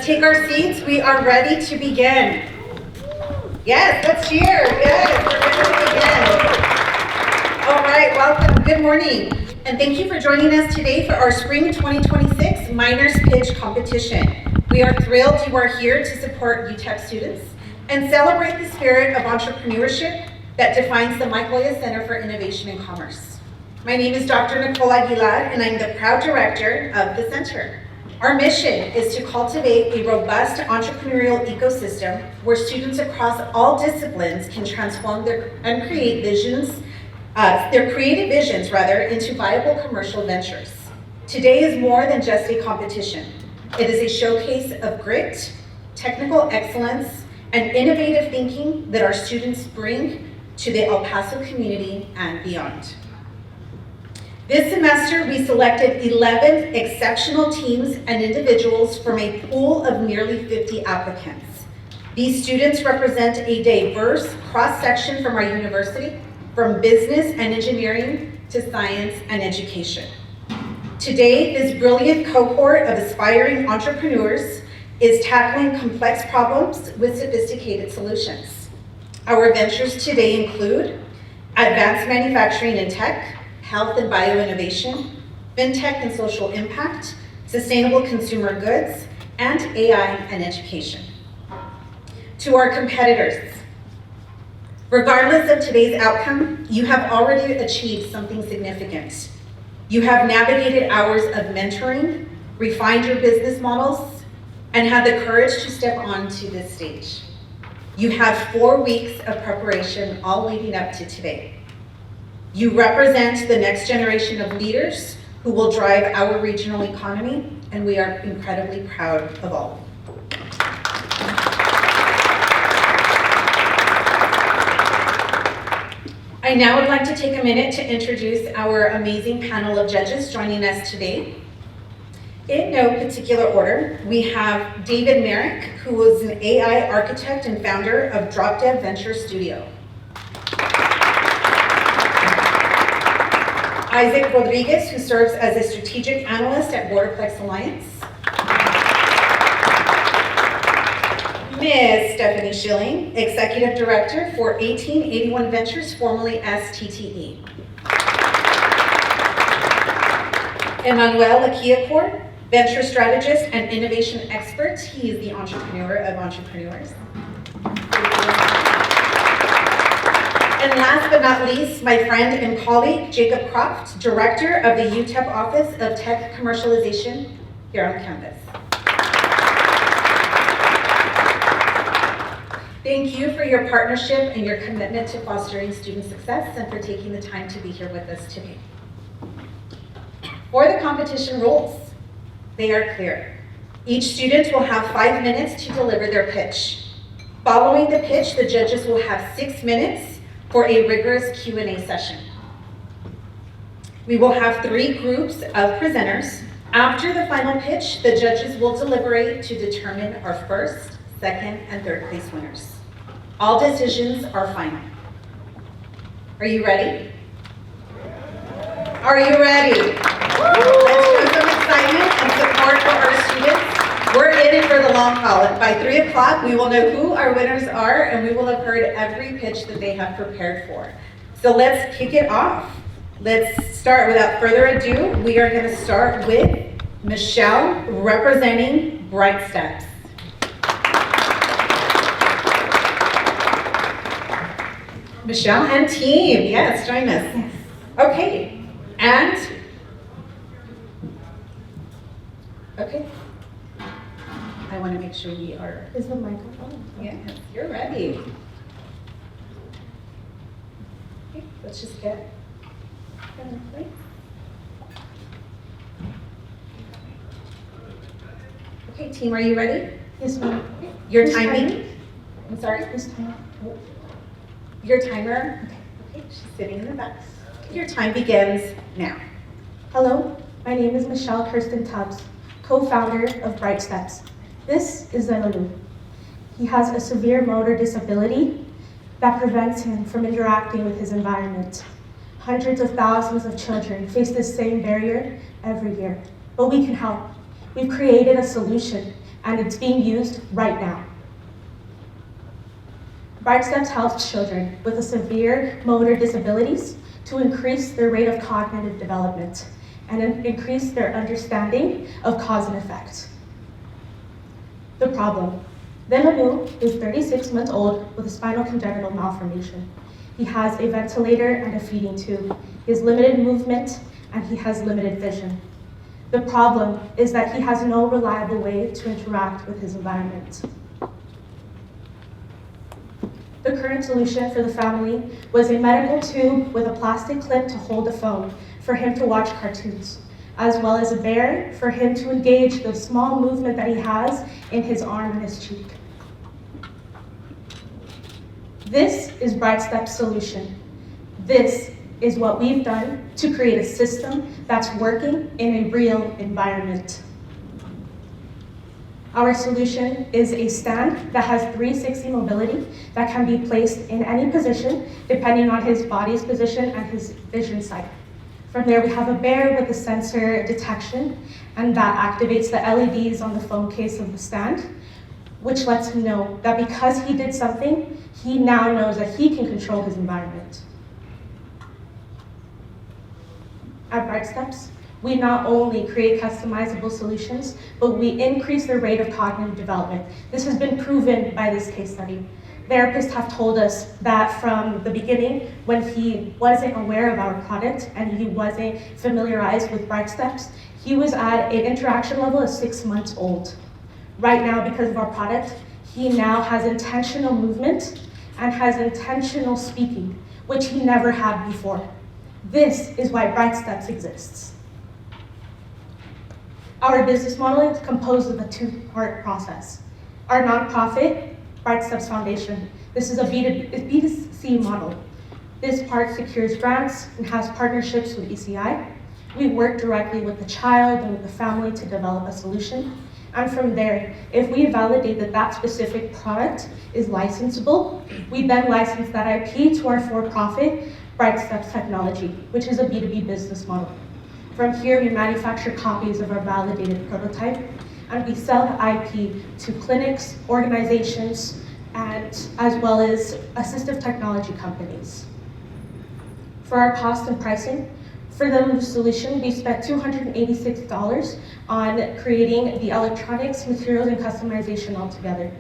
Let's take our seats. We are ready to begin. Yes, let's cheer. Yes, we're ready to begin. All right, welcome. Good morning. And thank you for joining us today for our Spring 2026 Minors Pitch Competition. We are thrilled you are here to support UTEP students and celebrate the spirit of entrepreneurship that defines the Mike Loya Center for Innovation and Commerce. My name is Dr. Nicole Aguilar, and I'm the proud director of the center. Our mission is to cultivate a robust entrepreneurial ecosystem where students across all disciplines can transform their creative visions into viable commercial ventures. Today is more than just a competition. It is a showcase of grit, technical excellence, and innovative thinking that our students bring to the El Paso community and beyond. This semester, we selected 11 exceptional teams and individuals from a pool of nearly 50 applicants. These students represent a diverse cross-section from our university, from business and engineering to science and education. Today, this brilliant cohort of aspiring entrepreneurs is tackling complex problems with sophisticated solutions. Our ventures today include advanced manufacturing and tech, health and bioinnovation, fintech and social impact, sustainable consumer goods, and AI and education. To our competitors, regardless of today's outcome, you have already achieved something significant. You have navigated hours of mentoring, refined your business models, and had the courage to step onto this stage. You have 4 weeks of preparation, all leading up to today. You represent the next generation of leaders who will drive our regional economy, and we are incredibly proud of all. I now would like to take a minute to introduce our amazing panel of judges joining us today. In no particular order, we have David Merrick, who is an AI architect and founder of DropDev Venture Studio. Isaac Rodriguez, who serves as a strategic analyst at Borderplex Alliance. Ms. Stephanie Schilling, Executive Director for 1881 Ventures, formerly STTE. Emmanuel Laquiacor, Venture Strategist and Innovation Expert. He is the entrepreneur of entrepreneurs. And last but not least, my friend and colleague, Jacob Croft, Director of the UTEP Office of Tech Commercialization here on campus. Thank you for your partnership and your commitment to fostering student success and for taking the time to be here with us today. For the competition rules, they are clear. Each student will have 5 minutes to deliver their pitch. Following the pitch, the judges will have 6 minutes for a rigorous Q&A session. We will have 3 groups of presenters. After the final pitch, the judges will deliberate to determine our first, second, and third place winners. All decisions are final. Are you ready? Are you ready? Let's show some excitement and support for our students. We're in it for the long haul. By 3 o'clock, we will know who our winners are, and we will have heard every pitch that they have prepared for. So let's kick it off. Let's start without further ado. We are going to start with Michelle representing Bright Steps. Michelle and team, yes, join us. Yes. Okay, and, okay. I want to make sure we are. Is the microphone? Yes, you're ready. Okay, let's just get in place. Okay, team, are you ready? Yes, ma'am. Your timing? I'm sorry? This time. Your timer? Okay, she's sitting in the back. Your time begins now. Hello, my name is Michelle Kirsten Tubbs, co-founder of Bright Steps. This is Zanalu. He has a severe motor disability that prevents him from interacting with his environment. Hundreds of thousands of children face this same barrier every year, but we can help. We've created a solution and it's being used right now. Bright Steps helps children with severe motor disabilities to increase their rate of cognitive development and increase their understanding of cause and effect. The problem. Lenolu is 36 months old with a spinal congenital malformation. He has a ventilator and a feeding tube. He has limited movement and he has limited vision. The problem is that he has no reliable way to interact with his environment. The current solution for the family was a medical tube with a plastic clip to hold a phone for him to watch cartoons, as well as a bear for him to engage the small movement that he has in his arm and his cheek. This is Bright Steps' solution. This is what we've done to create a system that's working in a real environment. Our solution is a stand that has 360 mobility that can be placed in any position depending on his body's position and his vision sight. From there, we have a bear with a sensor detection, and that activates the LEDs on the phone case of the stand, which lets him know that because he did something, he now knows that he can control his environment. At Bright Steps, we not only create customizable solutions, but we increase the rate of cognitive development. This has been proven by this case study. Therapists have told us that from the beginning, when he wasn't aware of our product and he wasn't familiarized with Bright Steps, he was at an interaction level of 6 months old. Right now, because of our product, he now has intentional movement and has intentional speaking, which he never had before. This is why Bright Steps exists. Our business model is composed of a two-part process. Our nonprofit, Bright Steps Foundation. This is a B2C model. This part secures grants and has partnerships with ECI. We work directly with the child and with the family to develop a solution. And from there, if we validate that that specific product is licensable, we then license that IP to our for-profit Bright Steps Technology, which is a B2B business model. From here, we manufacture copies of our validated prototype, and we sell the IP to clinics, organizations, and as well as assistive technology companies. For our cost and pricing, for the solution, we spent $286 on creating the electronics, materials, and customization altogether.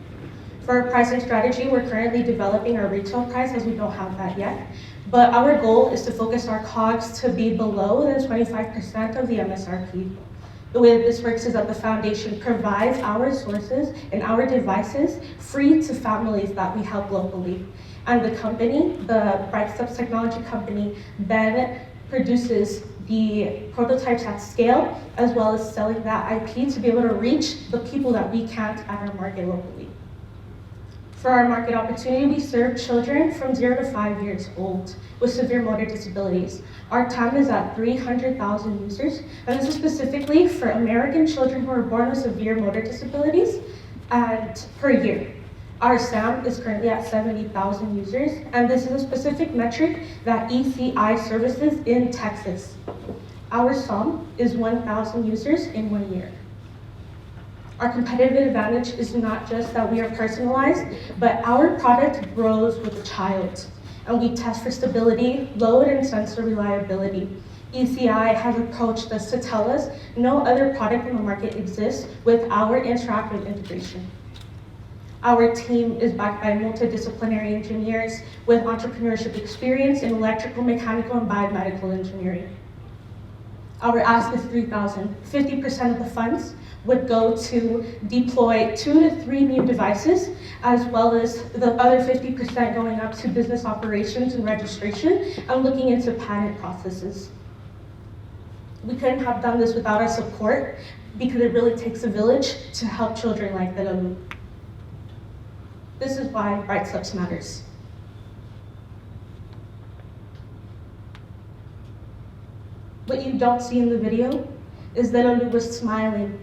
For our pricing strategy, we're currently developing our retail price as we don't have that yet. But our goal is to focus our COGS to be below than 25% of the MSRP. The way that this works is that the foundation provides our resources and our devices free to families that we help locally. And the company, the Bright Steps Technology Company, then produces the prototypes at scale, as well as selling that IP to be able to reach the people that we can't at our market locally. For our market opportunity, we serve children from 0 to 5 years old with severe motor disabilities. Our TAM is at 300,000 users, and this is specifically for American children who are born with severe motor disabilities and per year. Our SAM is currently at 70,000 users, and this is a specific metric that ECI services in Texas. Our SOM is 1,000 users in 1 year. Our competitive advantage is not just that we are personalized, but our product grows with the child, and we test for stability, load, and sensor reliability. ECI has approached us to tell us no other product in the market exists with our interactive integration. Our team is backed by multidisciplinary engineers with entrepreneurship experience in electrical, mechanical, and biomedical engineering. Our ask is $3,000. 50% of the funds would go to deploy 2 to 3 new devices, as well as the other 50% going up to business operations and registration and looking into patent processes. We couldn't have done this without our support because it really takes a village to help children like Lenolu. This is why Bright Steps matters. What you don't see in the video is that Lenolu was smiling.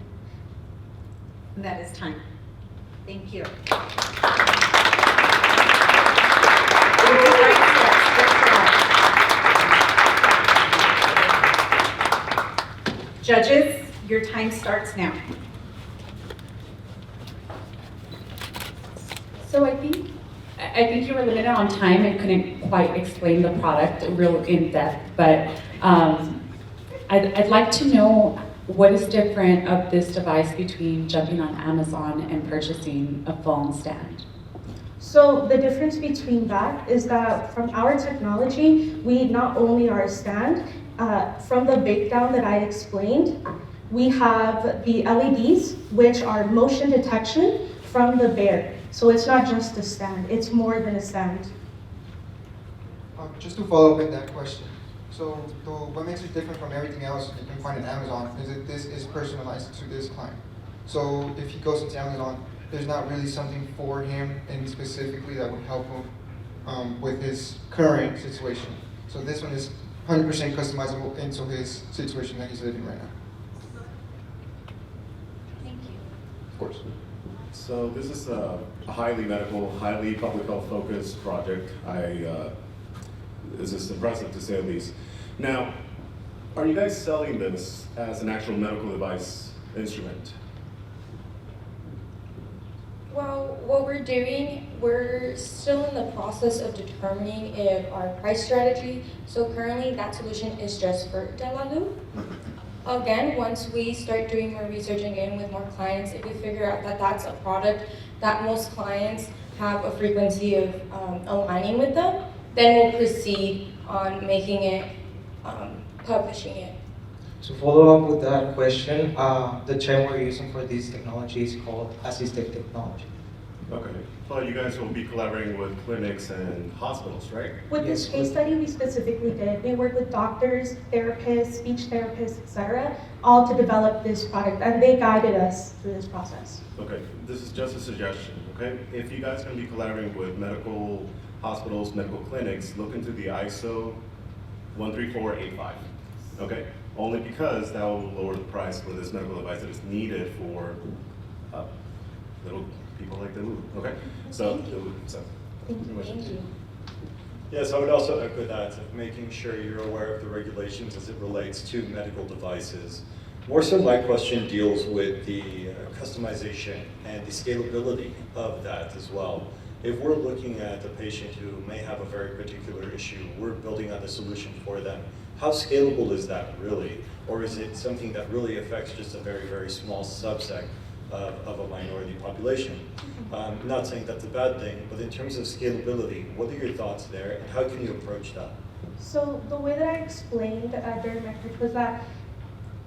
And that is time. Thank you. Judges, your time starts now. So I think you were limited on time and couldn't quite explain the product real in depth, but I'd like to know what is different of this device between jumping on Amazon and purchasing a phone stand. So the difference between that is that from our technology, we not only are a stand, from the breakdown that I explained, we have the LEDs, which are motion detection from the bear. So it's not just a stand, it's more than a stand. Just to follow up with that question. So what makes it different from everything else you can find on Amazon is that this is personalized to this client. So if he goes into Amazon, there's not really something for him and specifically that would help him with his current situation. So this one is 100% customizable into his situation that he's living right now. Thank you. Of course. So this is a highly medical, highly public health focused project. This is impressive to say the least. Now, are you guys selling this as an actual medical device instrument? Well, what we're doing, we're still in the process of determining if our price strategy, so currently that solution is just for Delalu. Again, once we start doing more research and getting with more clients, if we figure out that that's a product that most clients have a frequency of aligning with them, then we'll proceed on making it, publishing it. To follow up with that question, the term we're using for this technology is called assistive technology. Okay. Well, you guys will be collaborating with clinics and hospitals, right? With this Yes, case study, we specifically did. We worked with doctors, therapists, speech therapists, etc., all to develop this product, and they guided us through this process. Okay, this is just a suggestion, okay? If you guys are gonna be collaborating with medical hospitals, medical clinics, look into the ISO 13485, okay? Only because that will lower the price for this medical device that is needed for little people like the Lulu, okay? So, pretty much Thank it. you. Yes, I would also echo that, of making sure you're aware of the regulations as it relates to medical devices. More so, my question deals with the customization and the scalability of that as well. If we're looking at a patient who may have a very particular issue, we're building out a solution for them. How scalable is that really? Or is it something that really affects just a very, very small subset of a minority population? I'm not saying that's a bad thing, but in terms of scalability, what are your thoughts there and how can you approach that? So the way that I explained during my pitch was that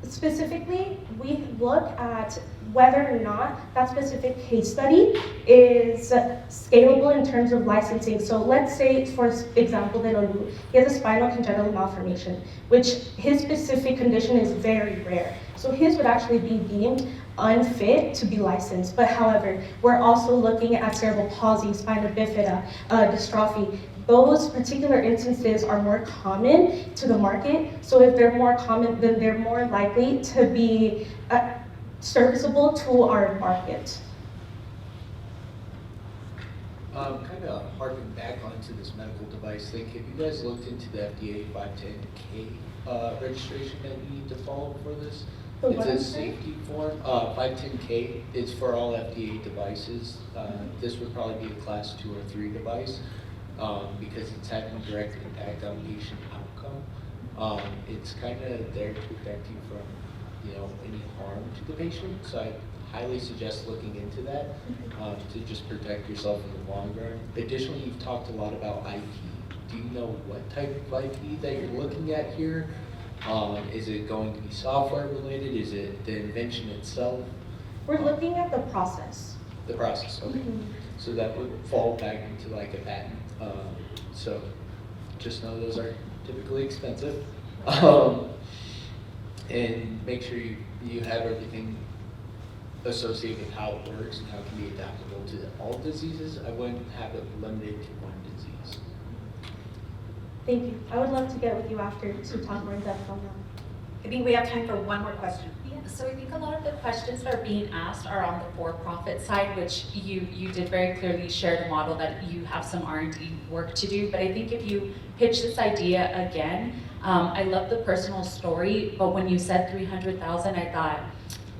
specifically, we look at whether or not that specific case study is scalable in terms of licensing. So let's say, for example, that he has a spinal congenital malformation, which his specific condition is very rare. So his would actually be deemed unfit to be licensed. But however, we're also looking at cerebral palsy, spina bifida, dystrophy. Those particular instances are more common to the market. So if they're more common, then they're more likely to be serviceable to our market. Kind of harping back onto this medical device thing, have you guys looked into the FDA 510K registration that you need to follow for this? The It's what, a I'm sorry? safety form, 510K, it's for all FDA devices. This would probably be a class 2 or 3 device because it's having a direct impact on patient outcome. It's kind of there to protect you from, any harm to the patient. So I highly suggest looking into that to just protect yourself in the long run. Additionally, you've talked a lot about IP. Do you know what type of IP that you're looking at here? Is it going to be software related? Is it the invention itself? We're looking at the process. The process, okay. So that would fall back into like a patent. So just know those are typically expensive. And make sure you have everything associated with how it works and how it can be adaptable to all diseases. I wouldn't have it limited to one disease. Thank you. I would love to get with you after to talk more in depth on that. I think we have time for one more question. Yeah, so I think a lot of the questions that are being asked are on the for-profit side, which you did very clearly share the model that you have some R&D work to do. But I think if you pitch this idea again, I love the personal story, but when you said 300,000, I thought,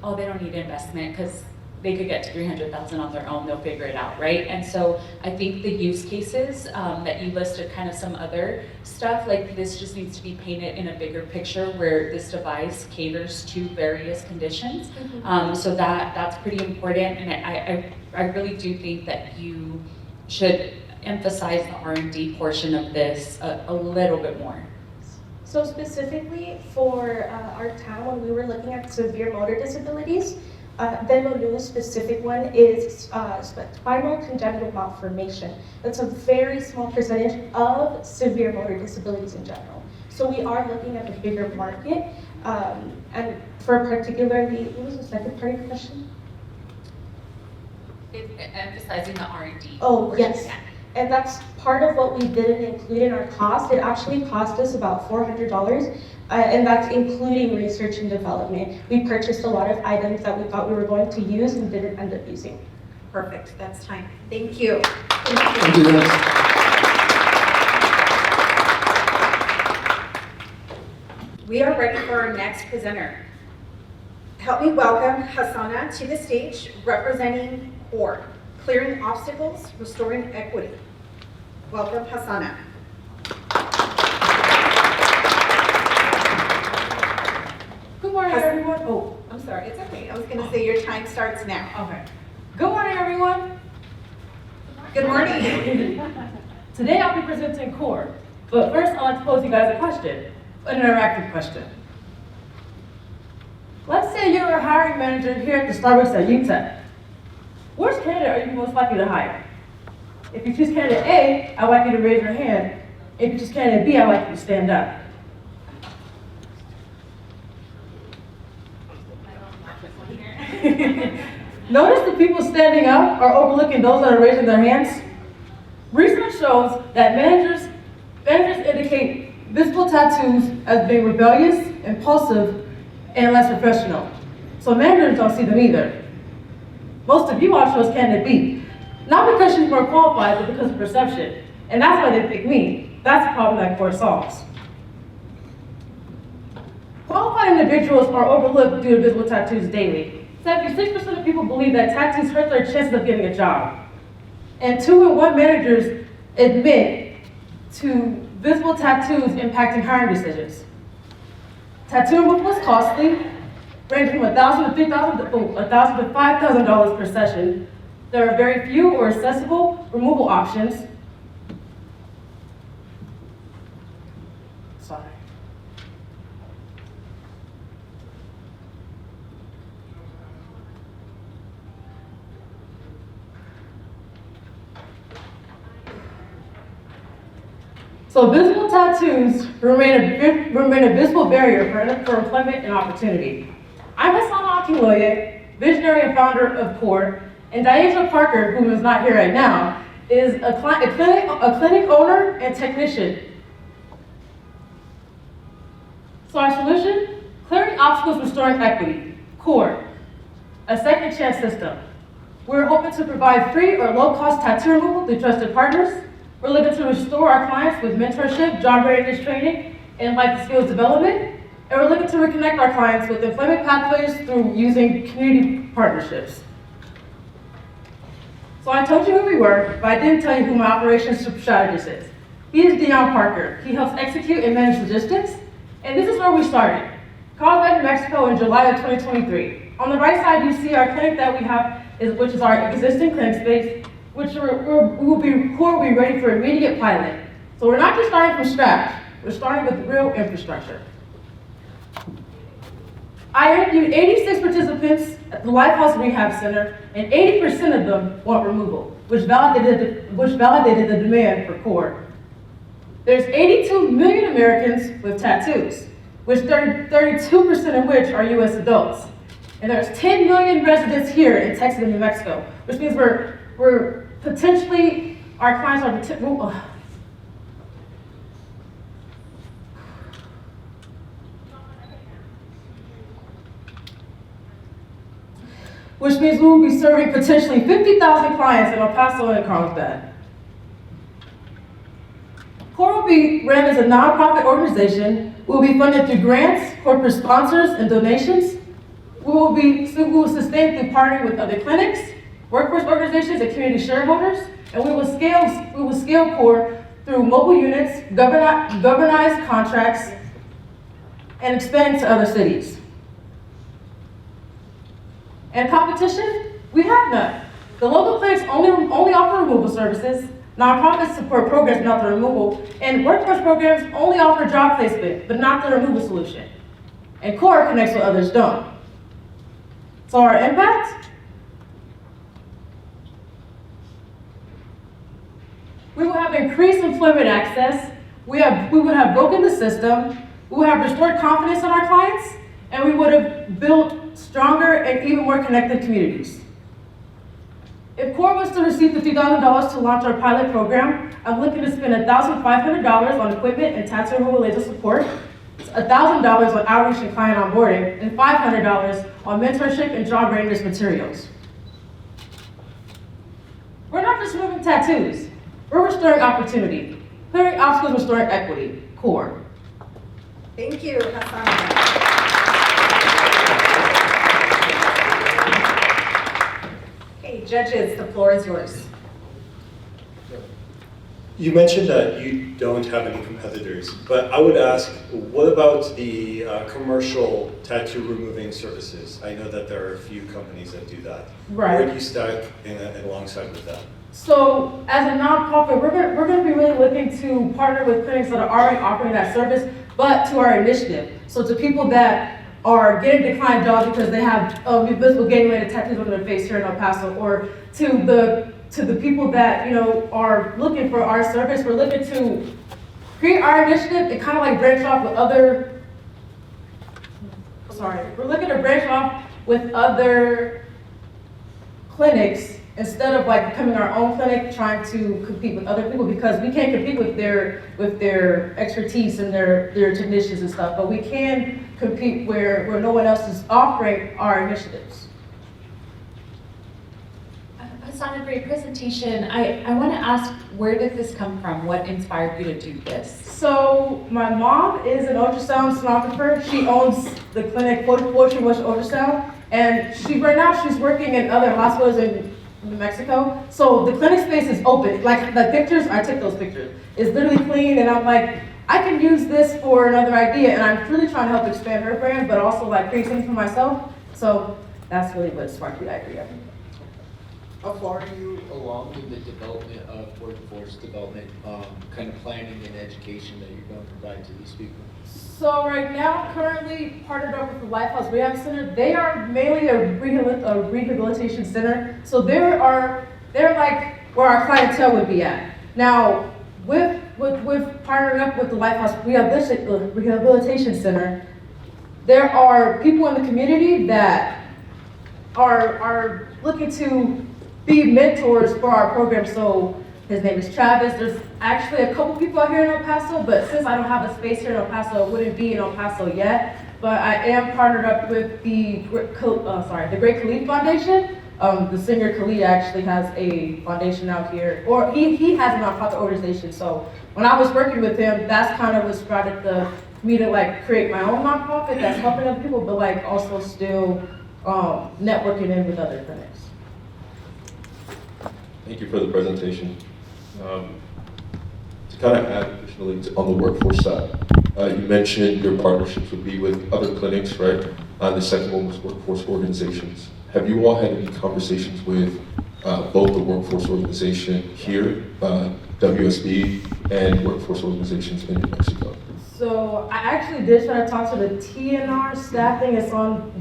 oh, they don't need investment because they could get to 300,000 on their own, they'll figure it out, right? And so I think the use cases that you listed, kind of some other stuff, like this just needs to be painted in a bigger picture where this device caters to various conditions. So that's pretty important, and I really do think that you should emphasize the R&D portion of this a little bit more. So specifically for our town, when we were looking at severe motor disabilities, the LOLU specific one is spinal congenital malformation. That's a very small percentage of severe motor disabilities in general. So we are looking at the bigger market, and for particularly, what was the second part of your question? Emphasizing the R&D. Oh, yes. Yeah. And that's part of what we didn't include in our cost. It actually cost us about $400, and that's including research and development. We purchased a lot of items that we thought we were going to use and didn't end up using. Perfect, that's time. Thank you. Thank you, guys. We are ready for our next presenter. Help me welcome Hassana to the stage, representing CORE, Clearing Obstacles, Restoring Equity. Welcome, Hassana. Good morning, everyone. Oh, I'm sorry, it's okay. I was gonna say your time starts now. okay. Good morning, everyone. Good morning. Today I'll be presenting CORE, but first I'd like to pose you guys a question, an interactive question. Let's say you're a hiring manager here at the Starbucks at UTEP. Which candidate are you most likely to hire? If you choose candidate A, I'd like you to raise your hand. If you choose candidate B, I'd like you to stand up. Notice the people standing up are overlooking those that are raising their hands. Research shows that managers indicate visible tattoos as being rebellious, impulsive, and less professional. So managers don't see them either. Most of you all chose candidate B, not because she's more qualified, but because of perception. And that's why they picked me. That's the problem that CORE solves. Qualified individuals are overlooked due to visible tattoos daily. 76% of people believe that tattoos hurt their chances of getting a job. And 2 in 1 managers admit to visible tattoos impacting hiring decisions. Tattoo removal is costly, ranging from $1,000 to $3,000 to $5,000 per session. There are very few or accessible removal options. Sorry. So visible tattoos remain a visible barrier for employment and opportunity. I'm Hassana Akiloye, visionary and founder of CORE, and Diana Parker, who is not here right now, is a clinic owner and technician. So our solution? Clearing obstacles, restoring equity. CORE, a second chance system. We're hoping to provide free or low-cost tattoo removal through trusted partners. We're looking to restore our clients with mentorship, job readiness training, and life skills development. And we're looking to reconnect our clients with employment pathways through using community partnerships. So I told you who we were, but I didn't tell you who my operations strategist is. He is Dion Parker. He helps execute and manage logistics. And this is where we started. Carlsbad, New Mexico in July of 2023. On the right side, you see our clinic that we have, which is our existing clinic space, which CORE will be ready for immediate pilot. So we're not just starting from scratch, we're starting with real infrastructure. I interviewed 86 participants at the Lifehouse Rehab Center, and 80% of them want removal, which validated the demand for CORE. There's 82 million Americans with tattoos, which 32% of which are US adults. And there's 10 million residents here in Texas and New Mexico, which means we're potentially, our clients are which means we will be serving potentially 50,000 clients in El Paso and Carlsbad. CORE will be ran as a nonprofit organization. We will be funded through grants, corporate sponsors, and donations. We will sustain through partnering with other clinics, workforce organizations, and community shareholders, and we will scale core through mobile units, governized contracts, and expand to other cities. And competition, we have none. The local clinics only offer removal services, nonprofits support programs, not the removal, and workforce programs only offer job placement, but not the removal solution. And core connects what others don't. So our impact? We will have increased employment access, we would have broken the system, we would have restored confidence in our clients, and we would have built stronger and even more connected communities. If CORE was to receive $50,000 to launch our pilot program, I'm looking to spend $1,500 on equipment and tattoo removal laser support, $1,000 on outreach and client onboarding, and $500 on mentorship and job readiness materials. We're not just removing tattoos, we're restoring opportunity, clearing obstacles, restoring equity, CORE. Thank you, Hassan. Okay, judges, the floor is yours. You mentioned that you don't have any competitors, but I would ask, what about the commercial tattoo removing services? I know that there are a few companies that do that. Right. Where do you stack alongside with that? So as a nonprofit, we're going to be really looking to partner with clinics that are already offering that service, but to our initiative. So to people that are getting declined jobs because they have invisible gang-related tattoos on their face here in El Paso, or to the people that are looking for our service, we're looking to create our initiative and kind of like branch off with other. We're looking to branch off with other clinics instead of like becoming our own clinic, trying to compete with other people, because we can't compete with their expertise and their technicians and stuff, but we can compete where no one else is offering our initiatives. Hassan, a great presentation. I want to ask, where did this come from? What inspired you to do this? So my mom is an ultrasound sonographer. She owns the clinic Fortune West Ultrasound, and right now she's working in other hospitals in New Mexico. So the clinic space is open. Like the pictures, I took those pictures. It's literally clean, and I'm like, I can use this for another idea, and I'm really trying to help expand her brand, but also like create something for myself. So that's really what sparked the idea. How far are you along in the development of workforce development, kind of planning and education that you're going to provide to these people? So right now, currently partnered up with the Lifehouse Rehab Center. They are mainly a rehabilitation center. So they're like where our clientele would be at. Now, with partnering up with the Lifehouse Rehabilitation Center, there are people in the community that are looking to be mentors for our program. So his name is Travis. There's actually a couple people out here in El Paso, but since I don't have a space here in El Paso, it wouldn't be in El Paso yet. But I am partnered up with the Great Khalid Foundation. The singer Khalid actually has a foundation out here, or he has a nonprofit organization. So when I was working with him, that's kind of what started me to like create my own nonprofit that's helping other people, but like also still networking in with other clinics. Thank you for the presentation. To kind of add additionally on the workforce side, you mentioned your partnerships would be with other clinics, right? The second one was workforce organizations. Have you all had any conversations with both the workforce organization here, WSB, and workforce organizations in New Mexico? So I actually did try to talk to the TNR staffing. It's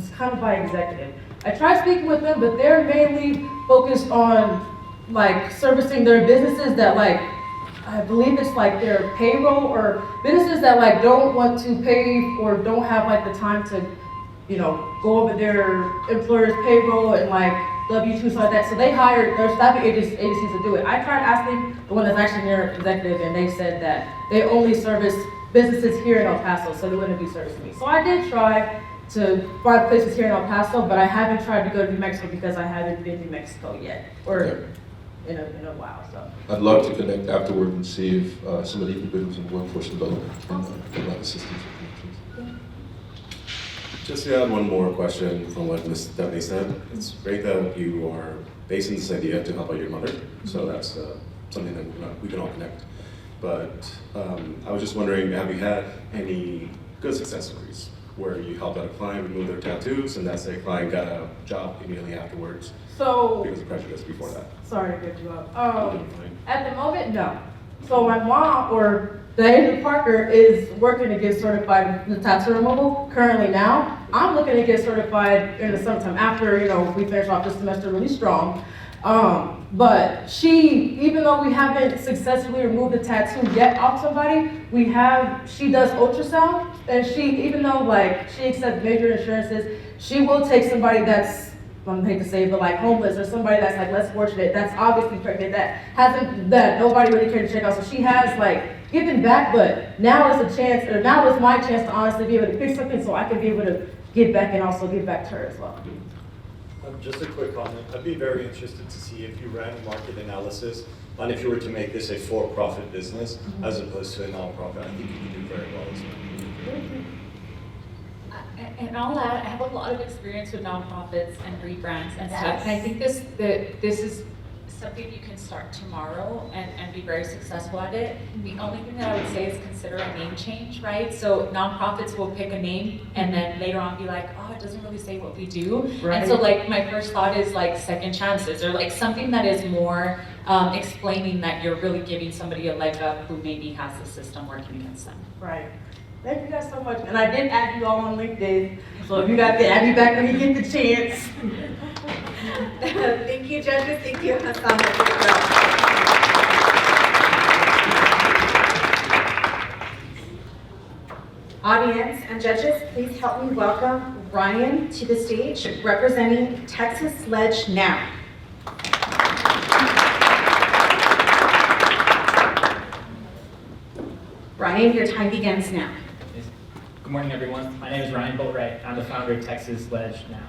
kind of by executive. I tried speaking with them, but they're mainly focused on like servicing their businesses that like, I believe it's like their payroll, or businesses that like don't want to pay or don't have like the time to, go over their employer's payroll and like W-2s like that. So they hired their staffing agencies to do it. I tried asking the one that's actually near executive, and they said that they only service businesses here in El Paso, so they wouldn't be servicing me. So I did try to find places here in El Paso, but I haven't tried to go to New Mexico because I haven't been to New Mexico yet, or in a while. So I'd love to connect afterward and see if some of the individuals in workforce development can provide assistance with connections. Just to add one more question from what Ms. Stephanie said, it's great that you are basing this idea to help out your mother, so that's something that we can all connect. But I was just wondering, have you had any good success stories where you helped out a client remove their tattoos and that said client got a job immediately afterwards So, because of prejudice before that? sorry to cut you up. At the moment, no. So my mom, or the agent Parker, is working to get certified in the tattoo removal currently now. I'm looking to get certified in the summertime after, we finish off this semester really strong. But she, even though we haven't successfully removed the tattoo yet off somebody, she does ultrasound, and even though she accepts major insurances, she will take somebody that's, I hate to say it, but homeless, or somebody that's less fortunate, that's obviously pregnant, that nobody really cared to check out. So she has given back, but now is my chance to honestly be able to pick something so I can be able to give back and also give back to her as well. Just a quick comment. I'd be very interested to see if you ran a market analysis on if you were to make this a for-profit business as opposed to a nonprofit. I think you could do very well as well. And I'll add, I have a lot of experience with nonprofits and rebrands and stuff. And I think this is something you can start tomorrow and be very successful at it. The only thing that I would say is consider a name change, right? So nonprofits will pick a name and then later on be like, oh, it doesn't really say what we do. Right. And so my first thought is second chances, or something that is more explaining that you're really giving somebody a leg up who maybe has the system working against them. Right. Thank you guys so much. And I did add you all on LinkedIn, so if you guys can add me back when you get the chance. Thank you, judges. Thank you, Hassan. Audience and judges, please help me welcome Ryan to the stage, representing Texas Ledge Now. Ryan, your time begins now. Good morning, everyone. My name is Ryan Boatwright. I'm the founder of Texas Ledge Now.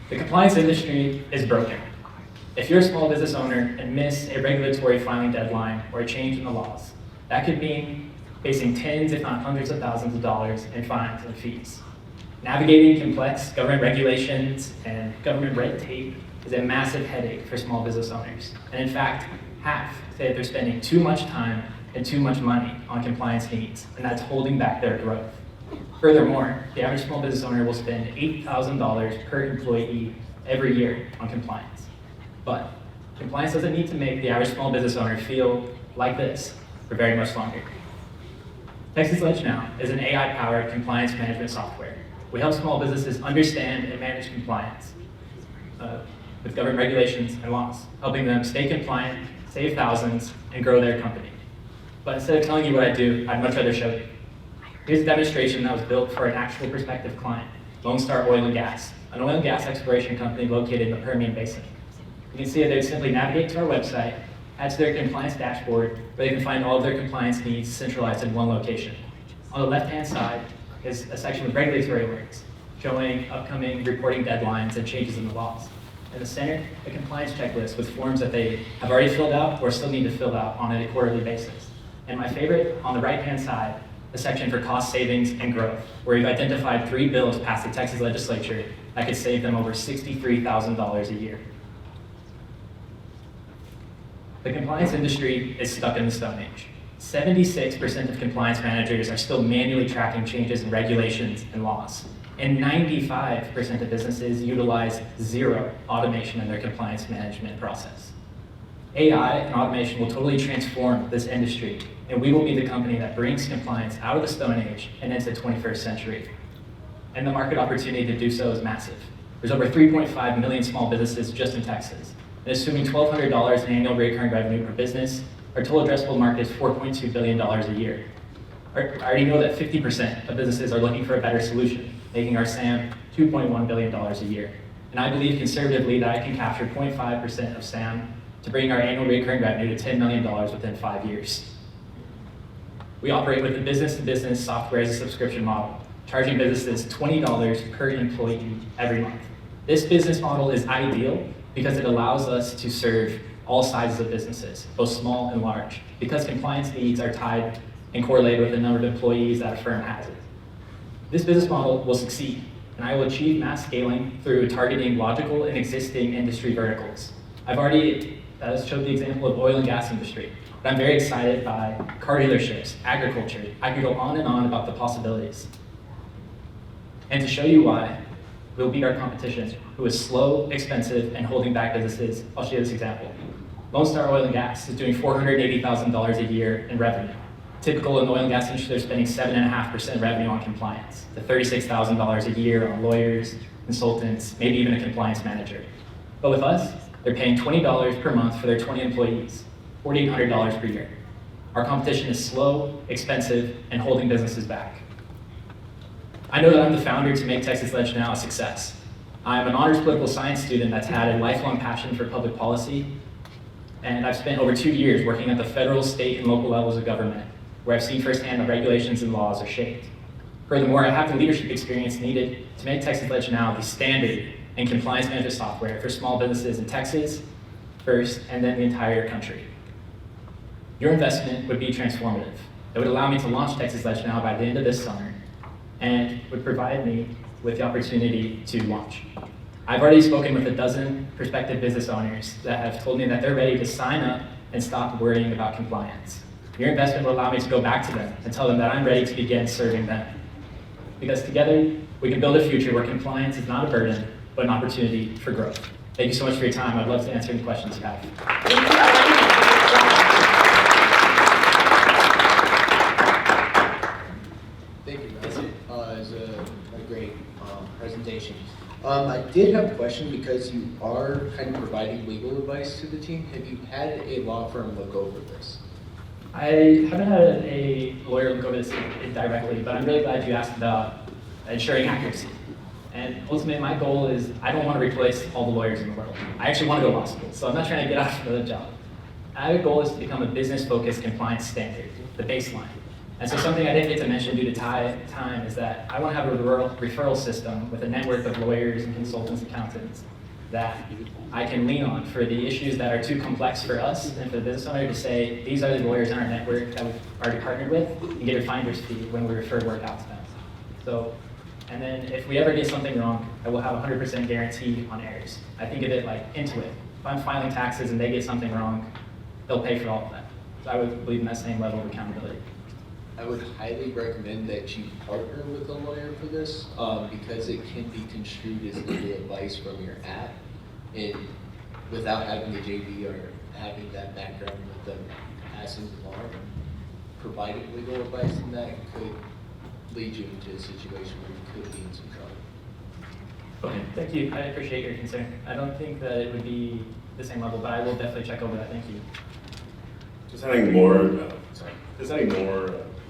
The compliance industry is broken. If you're a small business owner and miss a regulatory filing deadline or a change in the laws, that could mean facing tens, if not hundreds of thousands of dollars in fines and fees. Navigating complex government regulations and government red tape is a massive headache for small business owners. And in fact, half say that they're spending too much time and too much money on compliance needs, and that's holding back their growth. Furthermore, the average small business owner will spend $8,000 per employee every year on compliance. But compliance doesn't need to make the average small business owner feel like this for very much longer. Texas Ledge Now is an AI-powered compliance management software. We help small businesses understand and manage compliance with government regulations and laws, helping them stay compliant, save thousands, and grow their company. But instead of telling you what I do, I'd much rather show you. Here's a demonstration that was built for an actual prospective client, Lone Star Oil and Gas, an oil and gas exploration company located in the Permian Basin. You can see that they'd simply navigate to our website, add to their compliance dashboard, where they can find all of their compliance needs centralized in one location. On the left-hand side is a section with regulatory alerts, showing upcoming reporting deadlines and changes in the laws. In the center, a compliance checklist with forms that they have already filled out or still need to fill out on a quarterly basis. And my favorite, on the right-hand side, a section for cost savings and growth, where we've identified 3 bills passed the Texas legislature that could save them over $63,000 a year. The compliance industry is stuck in the Stone Age. 76% of compliance managers are still manually tracking changes in regulations and laws. And 95% of businesses utilize zero automation in their compliance management process. AI and automation will totally transform this industry, and we will be the company that brings compliance out of the Stone Age and into the 21st century. And the market opportunity to do so is massive. There's over 3.5 million small businesses just in Texas. And assuming $1,200 in annual recurring revenue per business, our total addressable market is $4.2 billion a year. I already know that 50% of businesses are looking for a better solution, making our SAM $2.1 billion a year. And I believe conservatively that I can capture 0.5% of SAM to bring our annual recurring revenue to $10 million within 5 years. We operate with a business-to-business software as a subscription model, charging businesses $20 per employee every month. This business model is ideal because it allows us to serve all sizes of businesses, both small and large, because compliance needs are tied and correlated with the number of employees that a firm has. This business model will succeed, and I will achieve mass scaling through targeting logical and existing industry verticals. I've already showed the example of oil and gas industry, but I'm very excited by car dealerships, agriculture. I could go on and on about the possibilities. And to show you why, we'll beat our competition, who is slow, expensive, and holding back businesses. I'll show you this example. Lone Star Oil and Gas is doing $480,000 a year in revenue. Typical in the oil and gas industry, they're spending 7.5% revenue on compliance, to $36,000 a year on lawyers, consultants, maybe even a compliance manager. But with us, they're paying $20 per month for their 20 employees, $4,800 per year. Our competition is slow, expensive, and holding businesses back. I know that I'm the founder to make Texas Ledge Now a success. I'm an honors political science student that's had a lifelong passion for public policy, and I've spent over 2 years working at the federal, state, and local levels of government, where I've seen firsthand how regulations and laws are shaped. Furthermore, I have the leadership experience needed to make Texas Ledge Now the standard and compliance management software for small businesses in Texas first, and then the entire country. Your investment would be transformative. It would allow me to launch Texas Ledge Now by the end of this summer, and would provide me with the opportunity to launch. I've already spoken with a dozen prospective business owners that have told me that they're ready to sign up and stop worrying about compliance. Your investment will allow me to go back to them and tell them that I'm ready to begin serving them. Because together, we can build a future where compliance is not a burden, but an opportunity for growth. Thank you so much for your time. I'd love to answer any questions you have. Thank you, Ryan. It was a great presentation. I did have a question because you are kind of providing legal advice to the team. Have you had a law firm look over this? I haven't had a lawyer look over this directly, but I'm really glad you asked about ensuring accuracy. And ultimately, my goal is I don't want to replace all the lawyers in the world. I actually want to go to law school, so I'm not trying to get out of the job. My goal is to become a business-focused compliance standard, the baseline. And so something I didn't get to mention due to time is that I want to have a referral system with a network of lawyers and consultants, accountants that I can lean on for the issues that are too complex for us and for the business owner to say, these are the lawyers in our network that we've already partnered with, and get a finder's fee when we refer work out to them. So, and then if we ever get something wrong, I will have 100% guarantee on errors. I think of it like Intuit. If I'm filing taxes and they get something wrong, they'll pay for all of that. So I would believe in that same level of accountability. I would highly recommend that you partner with a lawyer for this because it can be construed as legal advice from your app, and without having the JD or having that background with them passing the law, providing legal advice, and that could lead you into a situation where you could be in some trouble. Okay, thank you. I appreciate your concern. I don't think that it would be the same level, but I will definitely check over that. Thank you. Just adding more,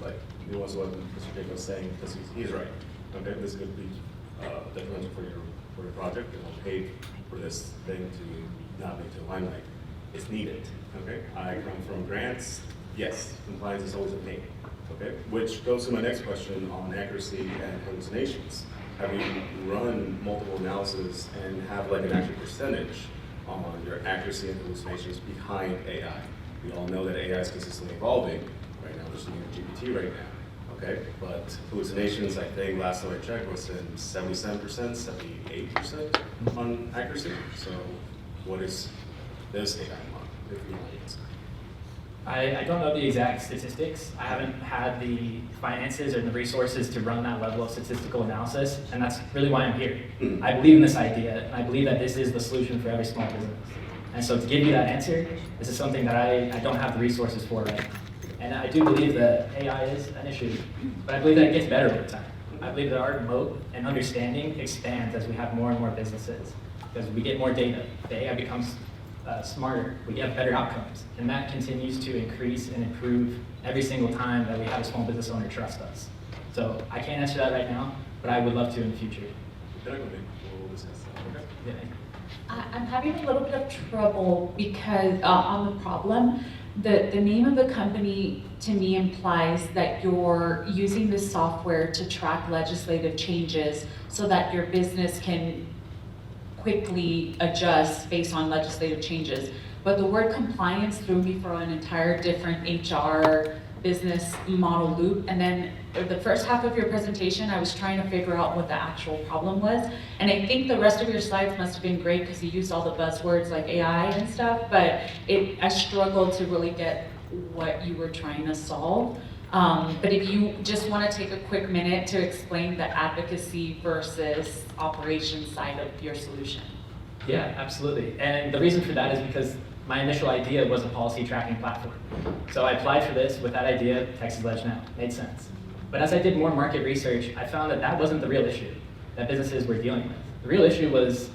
like nuance to what Mr. Jacobs was saying, because he's right. Okay, this could be detrimental for your project. It will pay for this thing to not make the limelight. It's needed. Okay, I come from grants. Yes, compliance is always a pain. Okay, which goes to my next question on accuracy and hallucinations. Have you run multiple analysis and have like an actual percentage on your accuracy and hallucinations behind AI? We all know that AI is consistently evolving. Right now, there's new GPT right now, okay? But hallucinations, I think, last time I checked, was in 77%, 78% on accuracy. So what is this AI model, if you want to answer? I don't know the exact statistics. I haven't had the finances or the resources to run that level of statistical analysis, and that's really why I'm here. I believe in this idea, and I believe that this is the solution for every small business. And so to give you that answer, this is something that I don't have the resources for right now. And I do believe that AI is an issue, but I believe that it gets better over time. I believe that our moat and understanding expands as we have more and more businesses, because we get more data. The AI becomes smarter, we get better outcomes, and that continues to increase and improve every single time that we have a small business owner trust us. So I can't answer that right now, but I would love to in the future. We'll discuss that. Okay. Yeah. I'm having a little bit of trouble because on the problem, the name of the company to me implies that you're using this software to track legislative changes so that your business can quickly adjust based on legislative changes. But the word compliance threw me for an entire different HR business model loop, and then the first half of your presentation, I was trying to figure out what the actual problem was. And I think the rest of your slides must have been great because you used all the buzzwords like AI and stuff, but I struggled to really get what you were trying to solve. But if you just want to take a quick minute to explain the advocacy versus operations side of your solution. Yeah, absolutely. And the reason for that is because my initial idea was a policy tracking platform. So I applied for this with that idea, Texas Ledge Now. Made sense. But as I did more market research, I found that that wasn't the real issue that businesses were dealing with. The real issue was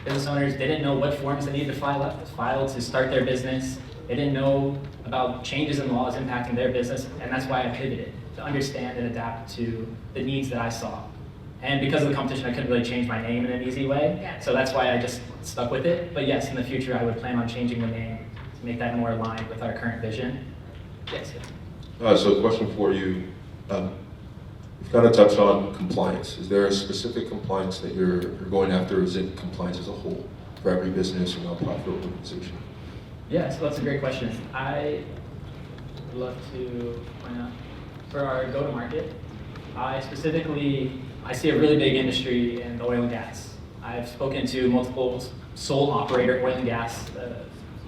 business owners didn't know what forms they needed to file to start their business. They didn't know about changes in laws impacting their business, and that's why I pivoted, to understand and adapt to the needs that I saw. And because of the competition, I couldn't really change my name in an easy way. Yeah. So that's why I just stuck with it. But yes, in the future, I would plan on changing the name to make that more aligned with our current vision. Yes. So a question for you. You've kind of touched on compliance. Is there a specific compliance that you're going after, or is it compliance as a whole for every business or nonprofit organization? Yeah, so that's a great question. I would love to point out, for our go-to-market, I see a really big industry in oil and gas. I've spoken to multiple sole operator oil and gas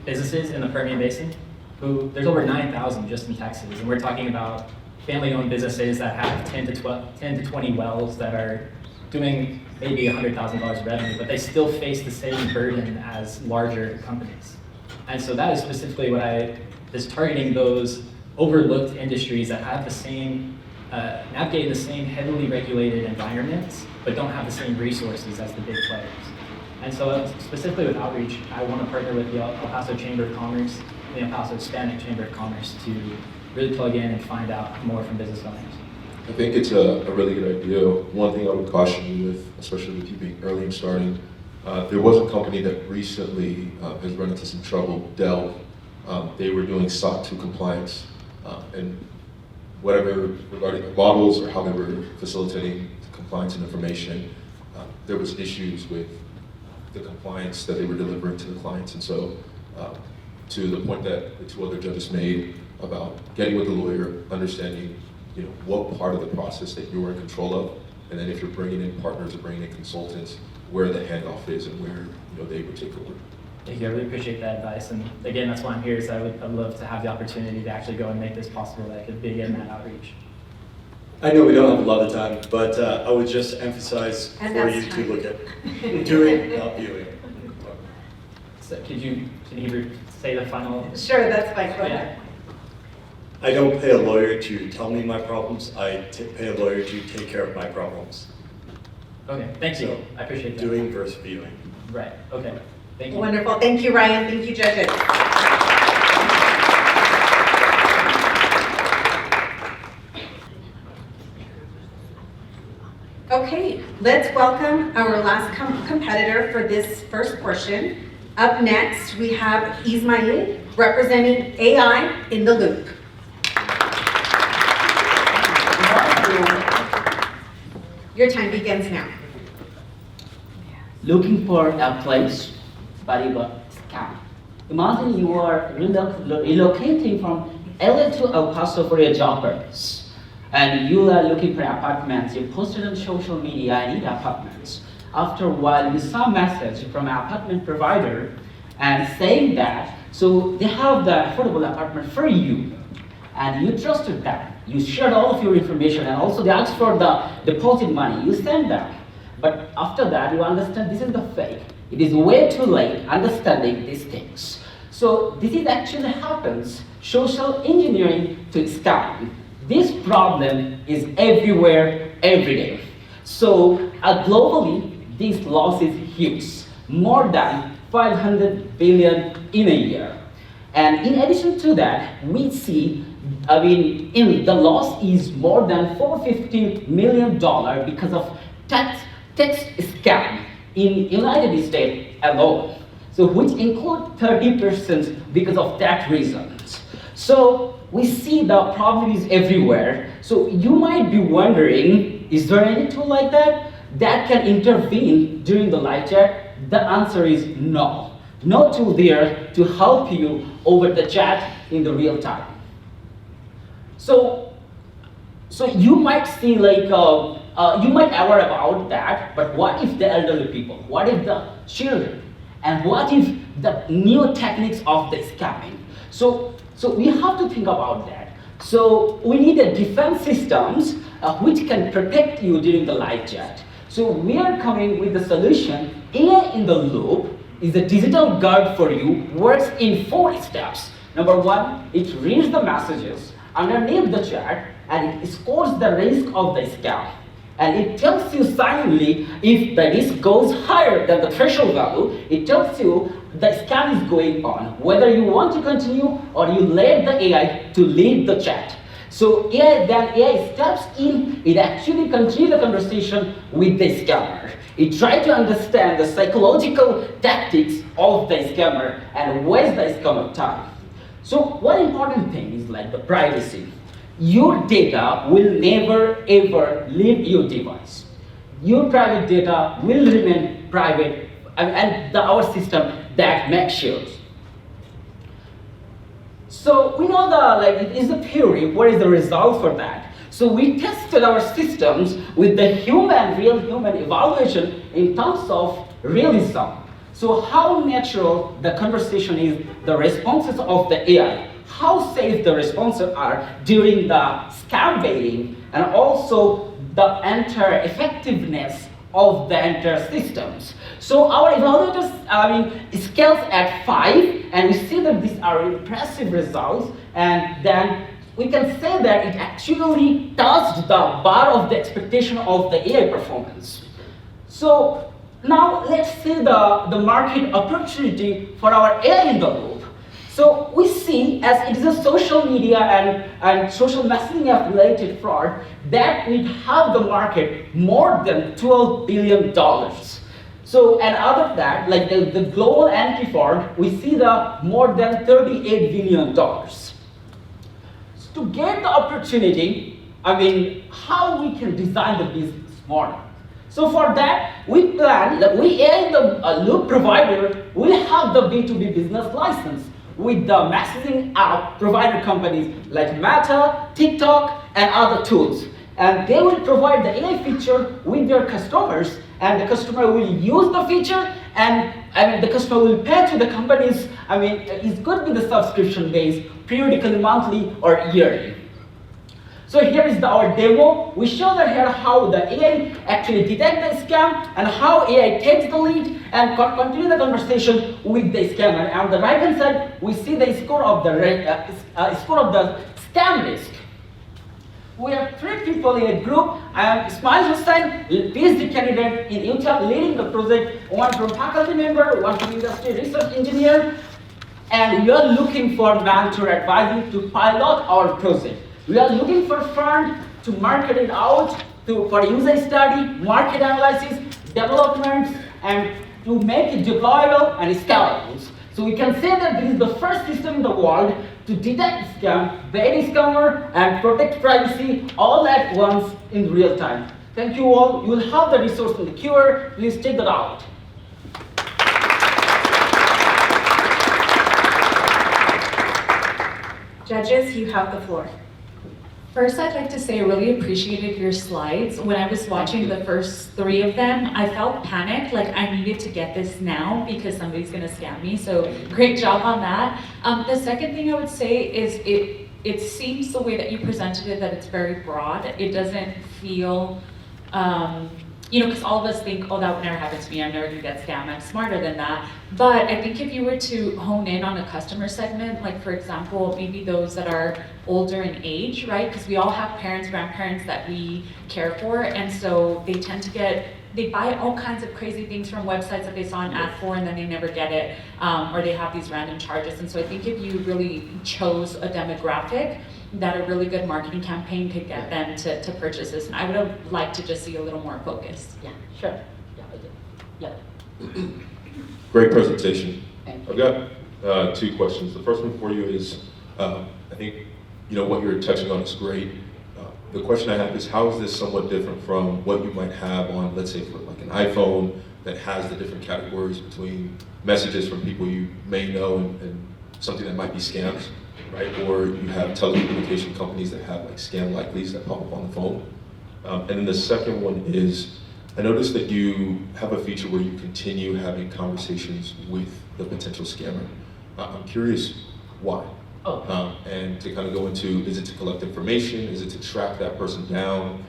businesses in the Permian Basin, there's over 9,000 just in Texas, and we're talking about family-owned businesses that have 10 to 20 wells that are doing maybe $100,000 revenue, but they still face the same burden as larger companies. And so that is specifically what I is targeting, those overlooked industries that have the same, navigate the same heavily regulated environments, but don't have the same resources as the big players. And so specifically with outreach, I want to partner with the El Paso Chamber of Commerce and the El Paso Hispanic Chamber of Commerce to really plug in and find out more from business owners. I think it's a really good idea. One thing I would caution you with, especially with you being early in starting, there was a company that recently has run into some trouble, Dell. They were doing SOC 2 compliance, and whatever regarding the models or how they were facilitating compliance and information, there was issues with the compliance that they were delivering to the clients. And so to the point that the two other judges made about getting with the lawyer, understanding what part of the process that you are in control of, and then if you're bringing in partners or bringing in consultants, where the handoff is and where they would take over. Thank you. I really appreciate that advice. And again, that's why I'm here. So I'd love to have the opportunity to actually go and make this possible, that I could begin that outreach. I know we don't have a lot of time, but I would just emphasize for you to look at doing, not viewing. So can you say the final? Sure, that's fine. Go ahead. I don't pay a lawyer to tell me my problems. I pay a lawyer to take care of my problems. Okay, thank you. So, I appreciate that. Doing versus viewing. Right, okay. Thank you. Wonderful. Thank you, Ryan. Thank you, judges. Okay, let's welcome our last competitor for this first portion. Up next, we have Ismail representing AI in the Loop. Your time begins now. Looking for a place, but it got scammed. Imagine you are relocating from LA to El Paso for your job purpose, and you are looking for apartments. You posted on social media, I need apartments. After a while, you saw a message from an apartment provider and saying that, so they have the affordable apartment for you, and you trusted them. You shared all of your information, and also they asked for the deposit money. You sent them. But after that, you understand this is the fake. It is way too late understanding these things. So this is actually happens, social engineering to scam. This problem is everywhere, every day. So globally, this loss is huge, more than 500 billion in a year. And in addition to that, we see, the loss is more than $450 million because of tax scam in United States alone. So which include 30% because of that reasons. So we see the problem is everywhere. So you might be wondering, is there any tool like that can intervene during the live chat? The answer is no. No tool there to help you over the chat in the real time. So you might see like, you might aware about that, but what if the elderly people? What if the children? And what if the new techniques of the scamming? So we have to think about that. So we need a defense systems which can protect you during the live chat. So we are coming with the solution. AI in the loop is a digital guard for you, works in 4 steps. Number 1, it reads the messages underneath the chat and it scores the risk of the scam. And it tells you silently if the risk goes higher than the threshold value, it tells you the scam is going on, whether you want to continue or you let the AI to lead the chat. So AI steps in, it actually continues the conversation with the scammer. It tries to understand the psychological tactics of the scammer and waste the scammer time. So one important thing is like the privacy. Your data will never ever leave your device. Your private data will remain private, and our system that makes sure. So we know it is a theory. What is the result for that? So we tested our systems with the real human evaluation in terms of realism. So how natural the conversation is, the responses of the AI, how safe the responses are during the scam baiting, and also the entire effectiveness of the entire systems. So our evaluators, scales at 5, and we see that these are impressive results, and then we can say that it actually touched the bar of the expectation of the AI performance. So now let's see the market opportunity for our AI in the loop. So we see, as it is a social media and social messaging app related fraud, that we have the market more than $12 billion. So, and out of that, like the global anti-fraud, we see the more than $38 billion. So to get the opportunity, how we can design the business model. So for that, we plan, AI in the loop provider will have the B2B business license with the messaging app provider companies like Meta, TikTok, and other tools. And they will provide the AI feature with their customers, and the customer will use the feature, and the customer will pay to the companies. It's good with the subscription base, periodically, monthly, or yearly. So here is our demo. We show that here how the AI actually detects the scam and how AI takes the lead and continue the conversation with the scammer. And on the right hand side, we see the score of the scam risk. We have 3 people in a group. I am Ismail Hussain, PhD candidate in UTEP, leading the project. One from faculty member, one from industry research engineer, and we are looking for mentor advising to pilot our project. We are looking for fund to market it out for user study, market analysis, development, and to make it deployable and scalable. So we can say that this is the first system in the world to detect scam, bait scammer, and protect privacy all at once in real time. Thank you all. You will have the resource in the QR. Please check that out. Judges, you have the floor. First, I'd like to say I really appreciated your slides. When I was watching the first 3 of them, I felt panicked, like I needed to get this now because somebody's gonna scam me, so great job on that. The second thing I would say is it seems the way that you presented it that it's very broad. It doesn't feel, because all of us think, oh, that would never happen to me, I'm never gonna get scammed, I'm smarter than that. But I think if you were to hone in on a customer segment, like for example, maybe those that are older in age, right? Because we all have parents, grandparents that we care for, and so they tend to they buy all kinds of crazy things from websites that they saw an ad for and then they never get it, or they have these random charges. And so I think if you really chose a demographic, that a really good marketing campaign could get them to purchase this. And I would have liked to just see a little more focus. Yeah, sure. Yeah. Great presentation. Thank I've got 2 questions. The first one for you is, I think what you're touching on is great. The question I have is, how is this somewhat different from what you might have on, let's say, for like an iPhone that has the different categories between messages from people you may know and something that might be scams, right? Or you have telecommunication companies that have like scam likelies that pop up on the phone. And then the second one is, I noticed that you have a feature where you continue having conversations with the potential scammer. I'm curious why. And to kind of go into, is it to collect information? Is it to track that person down?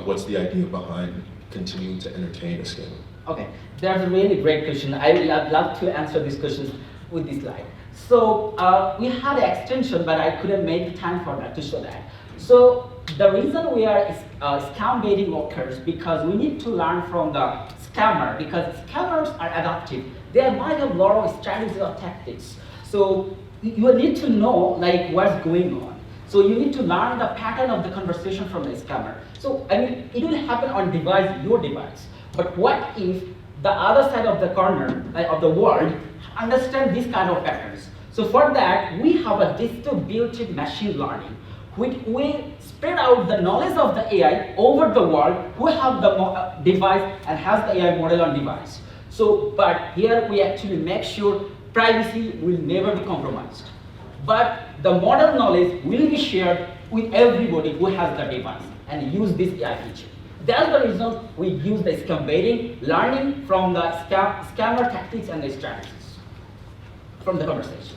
What's the idea behind continuing to entertain a scammer? Okay, that's a really great question. I would love to answer these questions with this slide. So we had an extension, but I couldn't make time for that to show that. So the reason we are scam baiting occurs because we need to learn from the scammer, because scammers are adaptive. They might have a lot of strategies or tactics. So you need to know like what's going on. So you need to learn the pattern of the conversation from the scammer. So I mean, it will happen on your device. But what if the other side of the corner of the world understand these kind of patterns? So for that, we have a distributed machine learning, which will spread out the knowledge of the AI over the world who have the device and has the AI model on device. So, but here we actually make sure privacy will never be compromised. But the model knowledge will be shared with everybody who has the device and use this AI feature. That's the reason we use the scam baiting, learning from the scammer tactics and the strategies from the conversation.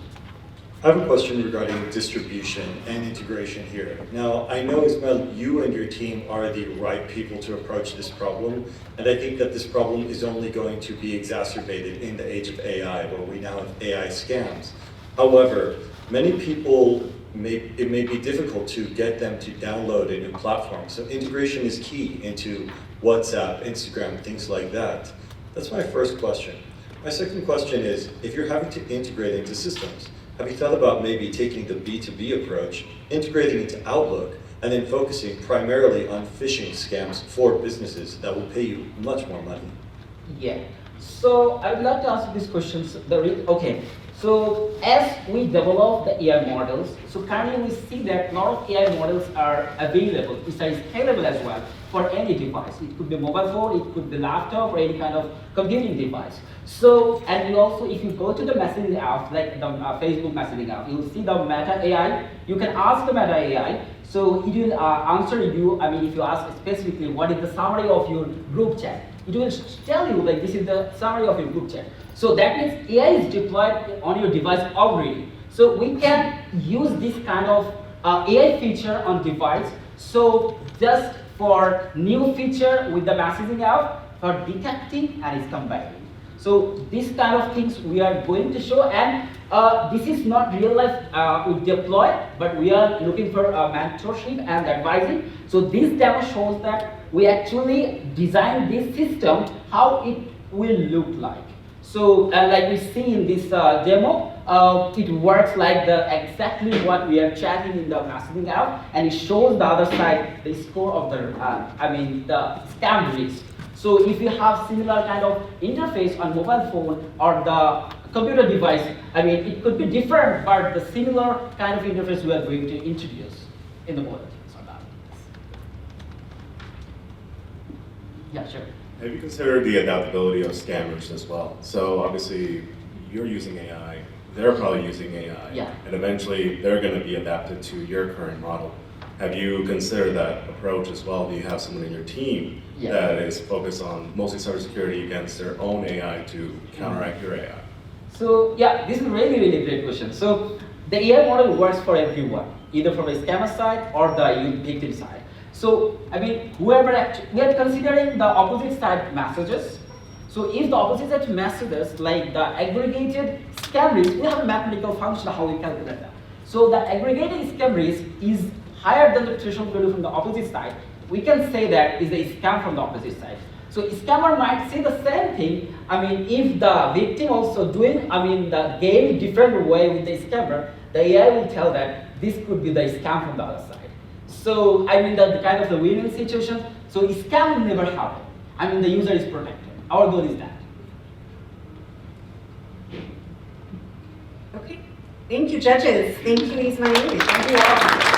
I have a question regarding distribution and integration here. Now, I know, Ismael, you and your team are the right people to approach this problem, and I think that this problem is only going to be exacerbated in the age of AI, where we now have AI scams. However, many people, it may be difficult to get them to download a new platform, so integration is key into WhatsApp, Instagram, things like that. That's my first question. My second question is, if you're having to integrate into systems, have you thought about maybe taking the B2B approach, integrating into Outlook, and then focusing primarily on phishing scams for businesses that will pay you much more money? Yeah. So I would like to ask these questions. Okay. So as we develop the AI models, so currently we see that a lot of AI models are available, it's scalable as well for any device. It could be mobile phone, it could be laptop, or any kind of computing device. So, and you also, if you go to the messaging app, like the Facebook messaging app, you'll see the Meta AI. You can ask the Meta AI, so it will answer you. I mean, if you ask specifically what is the summary of your group chat, it will tell you like this is the summary of your group chat. So that means AI is deployed on your device already. So we can use this kind of AI feature on device. So just for new feature with the messaging app for detecting and is combining. So these kind of things we are going to show, and this is not real life we deploy, but we are looking for mentorship and advising. So this demo shows that we actually designed this system, how it will look like. So like we see in this demo, it works like exactly what we are chatting in the messaging app, and it shows the other side the score of the the scam risk. So if you have similar kind of interface on mobile phone or the computer device, I mean it could be different, but the similar kind of interface we are going to introduce in the world. Yeah, sure. Have you considered the adaptability of scammers as well? So obviously, you're using AI, they're probably using AI, yeah. And eventually they're going to be adapted to your current model. Have you considered that approach as well? Do you have someone in your team that is focused on mostly cybersecurity against their own AI to counteract your AI? So yeah, this is a really, really great question. So the AI model works for everyone, either from the scammer side or the victim side. So, I mean, we are considering the opposite side messages. So if the opposite side messages, like the aggregated scam risk, we have a mathematical function how we calculate that. So the aggregated scam risk is higher than the threshold value from the opposite side. We can say that is a scam from the opposite side. So a scammer might say the same thing. I mean, if the victim also doing, the game different way with the scammer, the AI will tell that this could be the scam from the other side. So, I mean, the kind of the win-win situation. So, scam will never happen. I mean, the user is protected. Our goal is that. Okay. Thank you, judges. Thank you, Ismail. Thank you all.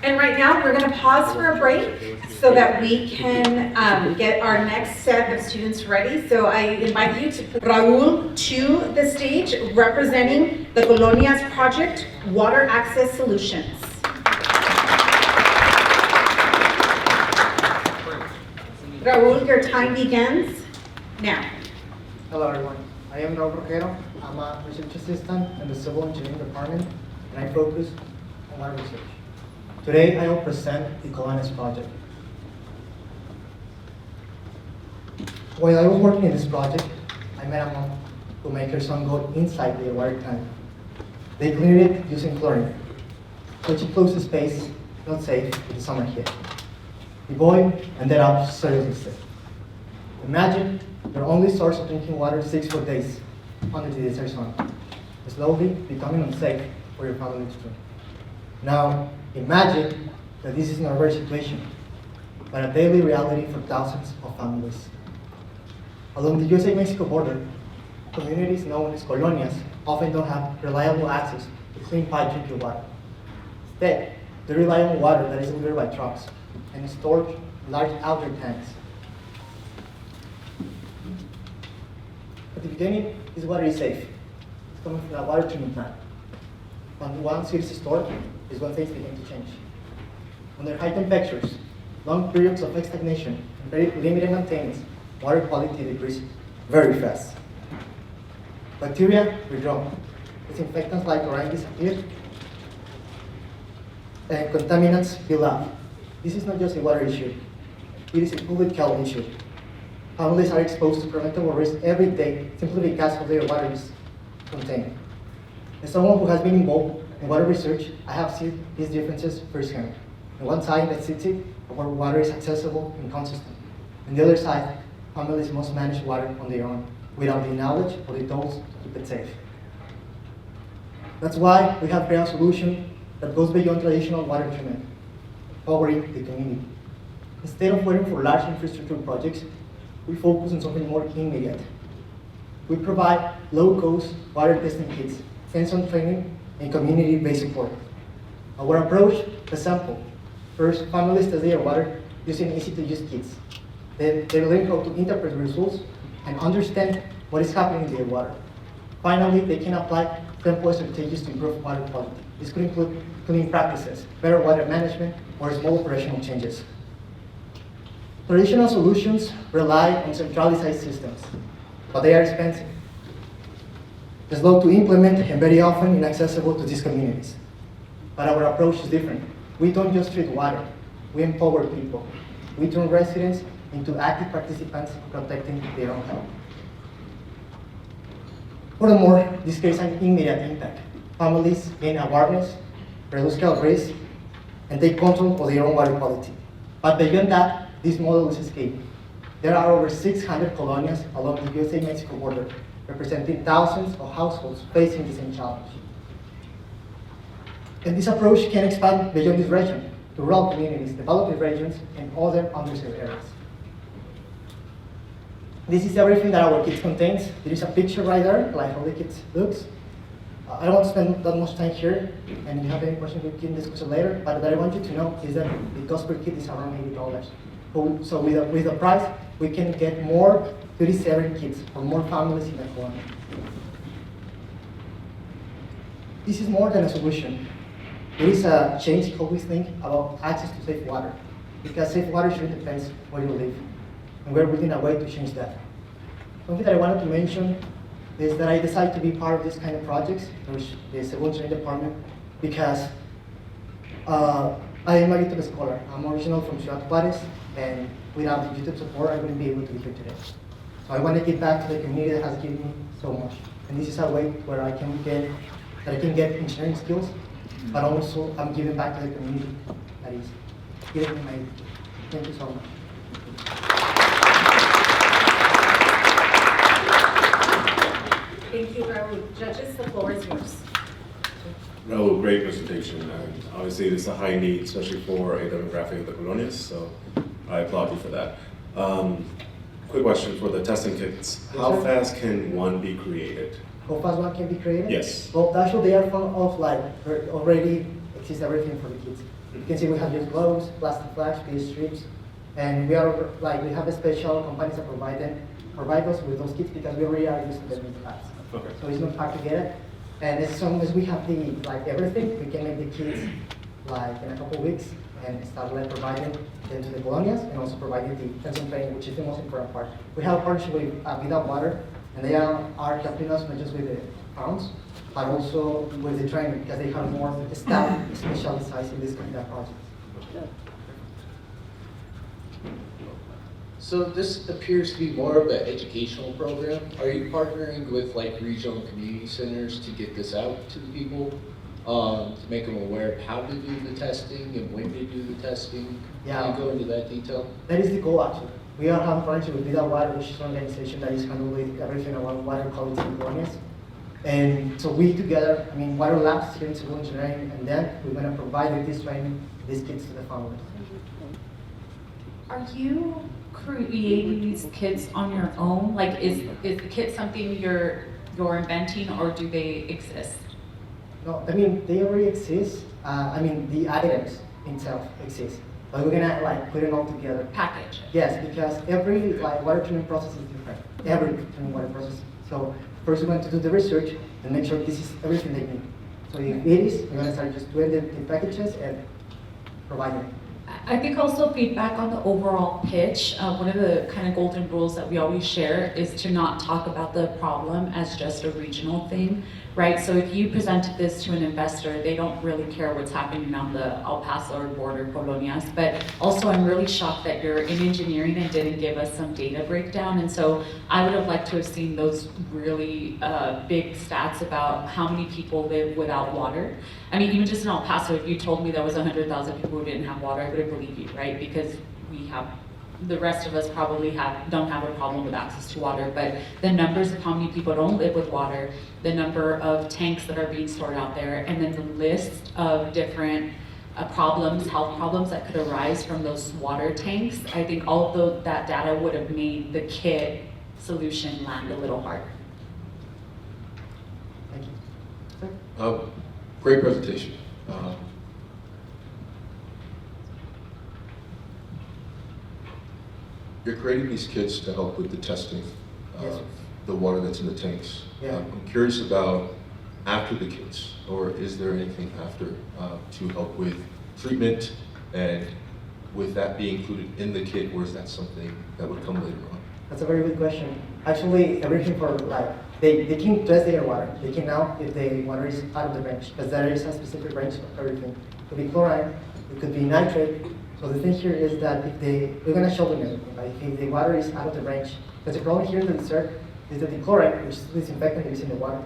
And right now, we're going to pause for a break so that we can get our next set of students ready. So I invite you to put Raul to stage, representing the Colonias Project, Water Access Solutions. Raul, your time begins now. Hello everyone, I am Raul Roquero. I'm a research assistant in the Civil Engineering Department and I focus on water research. Today I will present the Colonias Project. While I was working in this project, I met a mom who made her son go inside the water tank. They cleaned it using chlorine, but she closed the space, not safe with the summer heat. The boy ended up seriously sick. Imagine your only source of drinking water 6 4 days under the desert sun, slowly becoming unsafe for your family to drink. Now, imagine that this is not a rare situation, but a daily reality for thousands of families. Along the USA-Mexico border, communities known as colonias often don't have reliable access to clean piped drinking water. Instead, they rely on water that is delivered by trucks and stored in large outer tanks. At the beginning, this water is safe. It's coming from a water treatment plant. When once it is stored, is when things begin to change. Under high temperatures, long periods of stagnation, and very limited maintenance, water quality decreases very fast. Bacteria regrow. Disinfectants like chlorine disappear, and contaminants build up. This is not just a water issue. It is a public health issue. Families are exposed to preventable risks every day simply because of their water is contained. As someone who has been involved in water research, I have seen these differences firsthand. On one side, the city, where water is accessible and consistent. On the other side, families must manage water on their own without the knowledge or the tools to keep it safe. That's why we have created a solution that goes beyond traditional water treatment, empowering the community. Instead of waiting for large infrastructure projects, we focus on something more immediate. We provide low-cost water testing kits, hands-on training, and community-based support. Our approach is simple. First, families test their water using easy-to-use kits. Then they learn how to interpret the results and understand what is happening in their water. Finally, they can apply simple strategies to improve water quality. This could include cleaning practices, better water management, or small operational changes. Traditional solutions rely on centralized systems, but they are expensive, slow to implement, and very often inaccessible to these communities. But our approach is different. We don't just treat water, we empower people. We turn residents into active participants protecting their own health. Furthermore, this creates an immediate impact. Families gain awareness, reduce health risks, and take control of their own water quality. But beyond that, this model is scaled. There are over 600 colonias along the USA-Mexico border, representing thousands of households facing the same challenge. And this approach can expand beyond this region to rural communities, developing regions, and other underserved areas. This is everything that our kit contains. There is a picture right there, like how the kit looks. I don't want to spend that much time here, and if you have any questions, we can discuss it later. But what I want you to know is that the cost per kit is around $80. So with the price, we can get more 37 kits for more families in the colony. This is more than a solution. It is a change how we think about access to safe water, because safe water should depend where you live, and we're building a way to change that. Something that I wanted to mention is that I decided to be part of this kind of projects, which the Civil Engineering Department, because I am a UTEP scholar. I'm original from Ciudad Juarez, and without the UTEP support, I wouldn't be able to be here today. So I want to give back to the community that has given me so much. And this is a way where I can get engineering skills, but also I'm giving back to the community that is giving me my education. Thank you so much. Thank you, Raul. Judges, the floor is yours. Raul, great presentation. And obviously, this is a high need, especially for a demographic of the colonias, so I applaud you for that. Quick question for the testing kits. How fast can one be created? How fast one can be created? Yes. Well, actually, they are from offline. Already exists everything for the kids. You can see we have used gloves, plastic flags, PS strips, and we have a special companies that provide us with those kits because we already are using them in the past. Okay. So it's not hard to get it. And as soon as we have the like everything, we can make the kids like in a couple of weeks and start like providing them to the colonias and also providing the hands-on training, which is the most important part. We have a partnership with Without Water, and they are helping us not just with the pounds, but also with the training because they have more staff specialized in this kind of project. So this appears to be more of an educational program. Are you partnering with like regional community centers to get this out to the people, to make them aware of how to do the testing and when to do the testing? Yeah. Can you go into that detail? That is the goal actually. We are having partnership with Without Water, which is an organization that is handling everything about water quality in colonias. And so we together, I mean, water labs here in civil engineering, and then we're going to provide this training, these kids to the families. Are you creating these kits on your own? Like, is the kit something you're inventing, or do they exist? No, I mean, they already exist. I mean, the items itself exist. But we're gonna like put it all together. Package. Yes, because every like water treatment process is different. Every treatment water process. So first we're going to do the research and make sure this is everything they need. So if it is, we're gonna start just doing the packages and providing it. I think also feedback on the overall pitch. One of the kind of golden rules that we always share is to not talk about the problem as just a regional thing, right? So if you presented this to an investor, they don't really care what's happening on the El Paso or border colonias. But also I'm really shocked that you're in engineering and didn't give us some data breakdown. And so I would have liked to have seen those really big stats about how many people live without water. I mean, even just in El Paso, if you told me there was 100,000 people who didn't have water, I wouldn't believe you, right? Because we have, the rest of us probably don't have a problem with access to water, but the numbers of how many people don't live with water, the number of tanks that are being stored out there, and then the list of different problems, health problems that could arise from those water tanks, I think all of that data would have made the kit solution land a little harder. Thank you. Great presentation. You're creating these kits to help with the testing Yes, of sir. the water that's in the tanks. Yeah. I'm curious about after the kits, or is there anything after to help with treatment, and with that being included in the kit, or is that something that would come later on? That's a very good question. Actually, everything for like, they can test their water. They can know if the water is out of the range, because there is a specific range of everything. It could be chlorine, it could be nitrate. So the thing here is that we're gonna show them everything. Like if the water is out of the range, because the problem here in the desert is that the chlorine, which is the disinfectant that is in the water,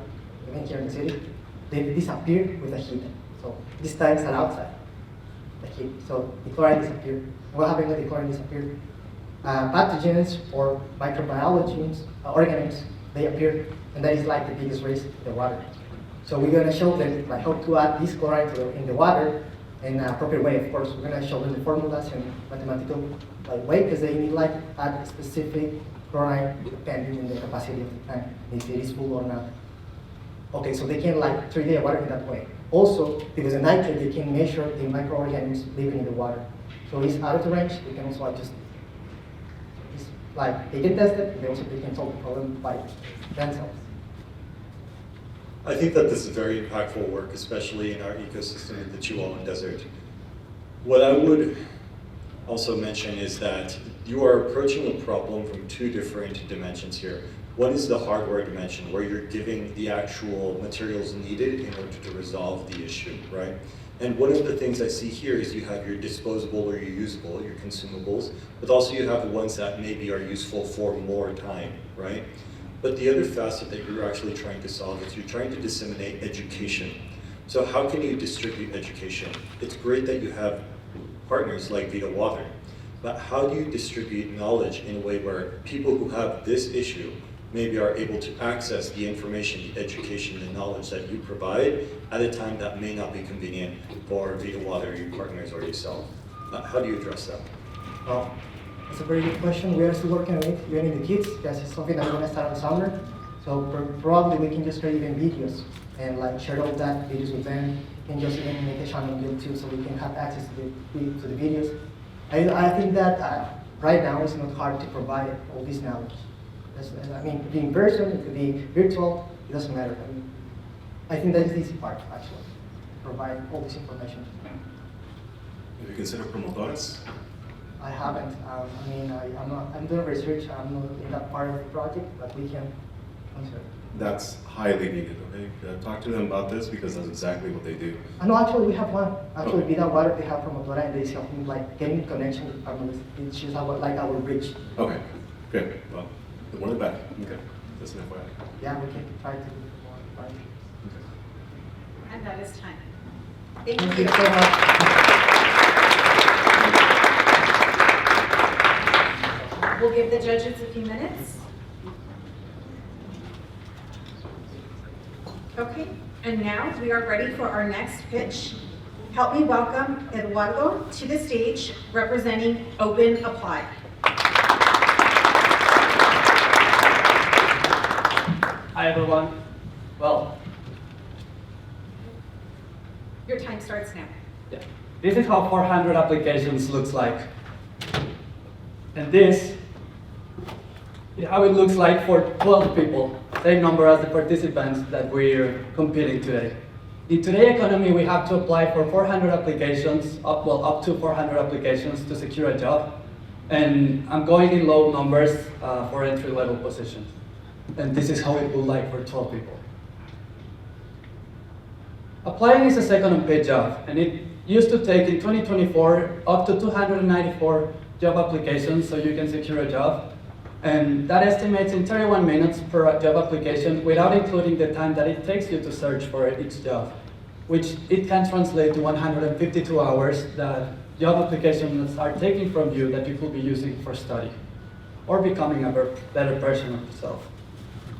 even here in the city, they disappear with the heat. So these tanks are outside the heat. So the chlorine disappeared. What happened when the chlorine disappeared? Pathogens or microbiology organisms, they appear, and that is like the biggest risk in the water. So we're gonna show them like how to add this chlorine in the water in a proper way. Of course, we're gonna show them the formulas in mathematical way, because they need like add specific chlorine depending on the capacity of the tank, if it is full or not. Okay, so they can like treat the water in that way. Also, because the nitrate, they can measure the microorganisms living in the water. So it's out of the range, they can also adjust it. It's like they can test it, they can solve the problem by themselves. I think that this is very impactful work, especially in our ecosystem in the Chihuahuan Desert. What I would also mention is that you are approaching a problem from two different dimensions here. One is the hardware dimension, where you're giving the actual materials needed in order to resolve the issue, right? And one of the things I see here is you have your disposable or your usable, your consumables, but also you have the ones that maybe are useful for more time, right? But the other facet that you're actually trying to solve is you're trying to disseminate education. So how can you distribute education? It's great that you have partners like Vita Water, but how do you distribute knowledge in a way where people who have this issue maybe are able to access the information, the education, the knowledge that you provide at a time that may not be convenient for Vita Water, your partners, or yourself? How do you address that? Well, that's a very good question. We are still working on it, even in the kids, because it's something that we're gonna start on summer. So probably we can just create even videos and like share all that videos with them, and just even make a channel on YouTube so we can have access to the videos. I think that right now it's not hard to provide all this knowledge. I mean, it could be in person, it could be virtual, it doesn't matter. I mean, I think that is the easy part, actually, provide all this information. Have you considered promotores? I haven't. I mean, I'm doing research. I'm not in that part of the project, but we can consider. That's highly needed, okay? Talk to them about this because that's exactly what they do. No, actually, we have one. Actually, Okay. Vida Water, they have promotora, and they help me like getting connection with farmers. It's just like our bridge. Okay, good. Well, the more the better. Okay, that's an FYI. Yeah, we can try to do more. Right? And that is time. Thank Thank you you. so much. We'll give the judges a few minutes. Okay, and now we are ready for our next pitch. Help me welcome Eduardo to the stage representing Open Apply. Hi everyone. Well, Your time starts now. yeah. This is how 400 applications looks like. And this is how it looks like for 12 people, same number as the participants that we're competing today. In today's economy, we have to apply for 400 applications, up to 400 applications to secure a job. And I'm going in low numbers for entry-level positions. And this is how it would like for 12 people. Applying is a second unpaid job, and it used to take in 2024 up to 294 job applications so you can secure a job. And that estimates in 31 minutes per job application without including the time that it takes you to search for each job, which it can translate to 152 hours that job applications are taking from you that you could be using for study or becoming a better version of yourself.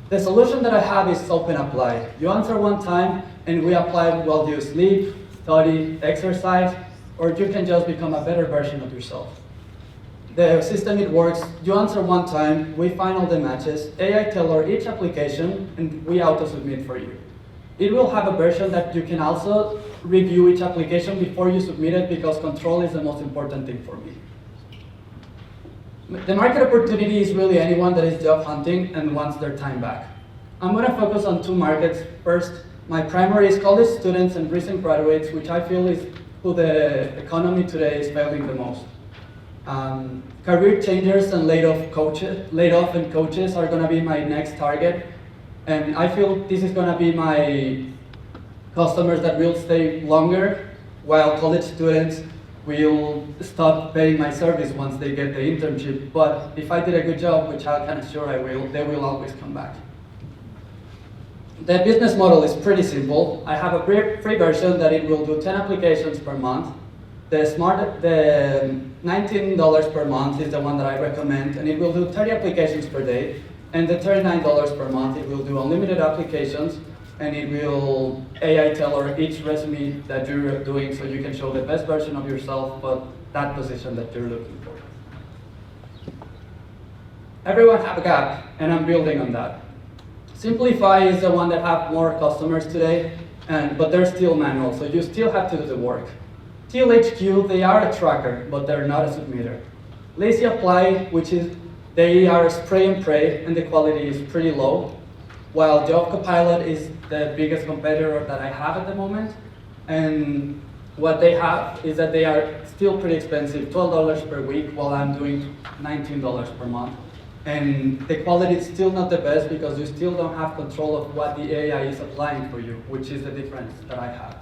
The solution that I have is Open Apply. You answer one time and we apply while you sleep, study, exercise, or you can just become a better version of yourself. The system, it works, you answer one time, we find all the matches, AI tailor each application, and we auto-submit for you. It will have a version that you can also review each application before you submit it because control is the most important thing for me. The market opportunity is really anyone that is job hunting and wants their time back. I'm going to focus on two markets. First, my primary is college students and recent graduates, which I feel is who the economy today is failing the most. Career changers and laid off and coaches are going to be my next target. And I feel this is going to be my customers that will stay longer, while college students will stop paying my service once they get the internship. But if I did a good job, which I can assure I will, they will always come back. The business model is pretty simple. I have a free version that it will do 10 applications per month. The $19 per month is the one that I recommend, and it will do 30 applications per day. And the $39 per month, it will do unlimited applications, and it will AI tailor each resume that you're doing so you can show the best version of yourself, but that position that you're looking for. Everyone have a gap, and I'm building on that. Simplify is the one that have more customers today, but they're still manual, so you still have to do the work. TLHQ, they are a tracker, but they're not a submitter. Lazy Apply, which is, they are spray and pray, and the quality is pretty low, while Job Copilot is the biggest competitor that I have at the moment. And what they have is that they are still pretty expensive, $12 per week, while I'm doing $19 per month. And the quality is still not the best because you still don't have control of what the AI is applying for you, which is the difference that I have.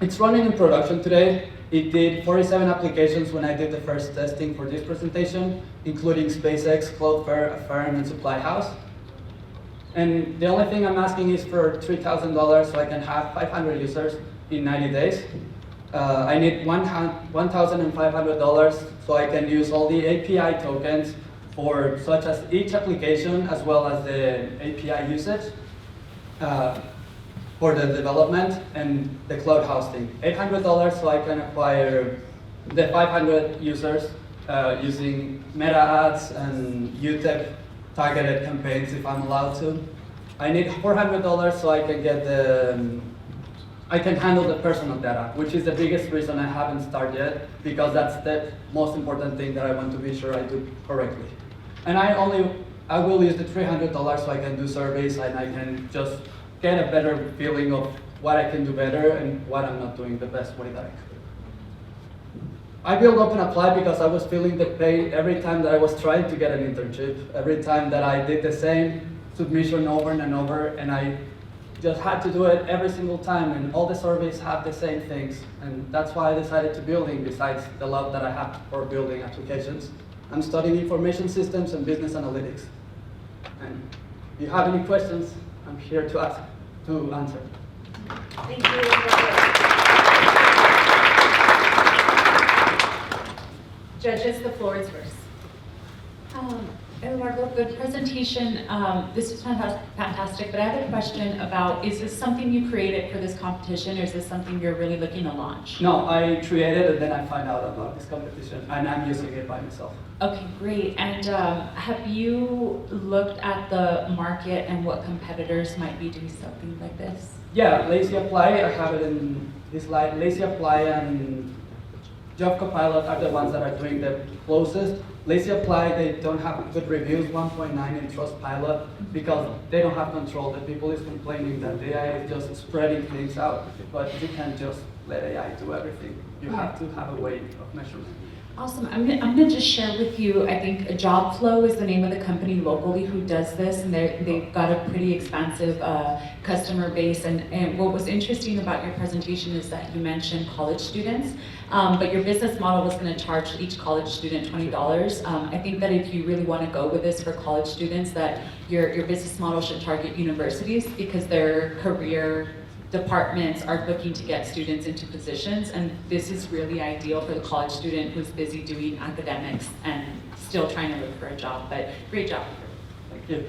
It's running in production today. It did 47 applications when I did the first testing for this presentation, including SpaceX, Cloudflare, Affirm, and Supply House. And the only thing I'm asking is for $3,000 so I can have 500 users in 90 days. I need $1,500 so I can use all the API tokens for such as each application as well as the API usage for the development and the cloud hosting. $800 so I can acquire the 500 users using meta ads and UTEP targeted campaigns if I'm allowed to. I need $400 so I can get I can handle the personal data, which is the biggest reason I haven't started yet, because that's the most important thing that I want to be sure I do correctly. And I only I will use the $300 so I can do surveys and I can just get a better feeling of what I can do better and what I'm not doing the best way that I could. I built Open Apply because I was feeling the pain every time that I was trying to get an internship, every time that I did the same submission over and over, and I just had to do it every single time, and all the surveys have the same things, and that's why I decided to building, besides the love that I have for building applications. I'm studying information systems and business analytics. And if you have any questions, I'm here to answer. Thank you. Judges, the floor is yours. Eduardo, good presentation. This is fantastic, but I have a question about, is this something you created for this competition, or is this something you're really looking to launch? No, I created and then I find out about this competition, and I'm using it by myself. Okay, great. And have you looked at the market and what competitors might be doing something like this? Yeah, Lazy Apply, I have it in this slide. Lazy Apply and Job Copilot are the ones that are doing the closest. Lazy Apply, they don't have good reviews, 1.9 in Trustpilot, because they don't have control. The people is complaining that the AI is just spreading things out, but you can't just let AI do everything. You have to have a way of measurement. Awesome. I'm gonna just share with you, I think JobFlow is the name of the company locally who does this, and they've got a pretty expansive customer base. And what was interesting about your presentation is that you mentioned college students, but your business model was gonna charge each college student $20. I think that if you really wanna go with this for college students, that your business model should target universities, because their career departments are looking to get students into positions, and this is really ideal for the college student who's busy doing academics and still trying to look for a job. But great job. Thank you.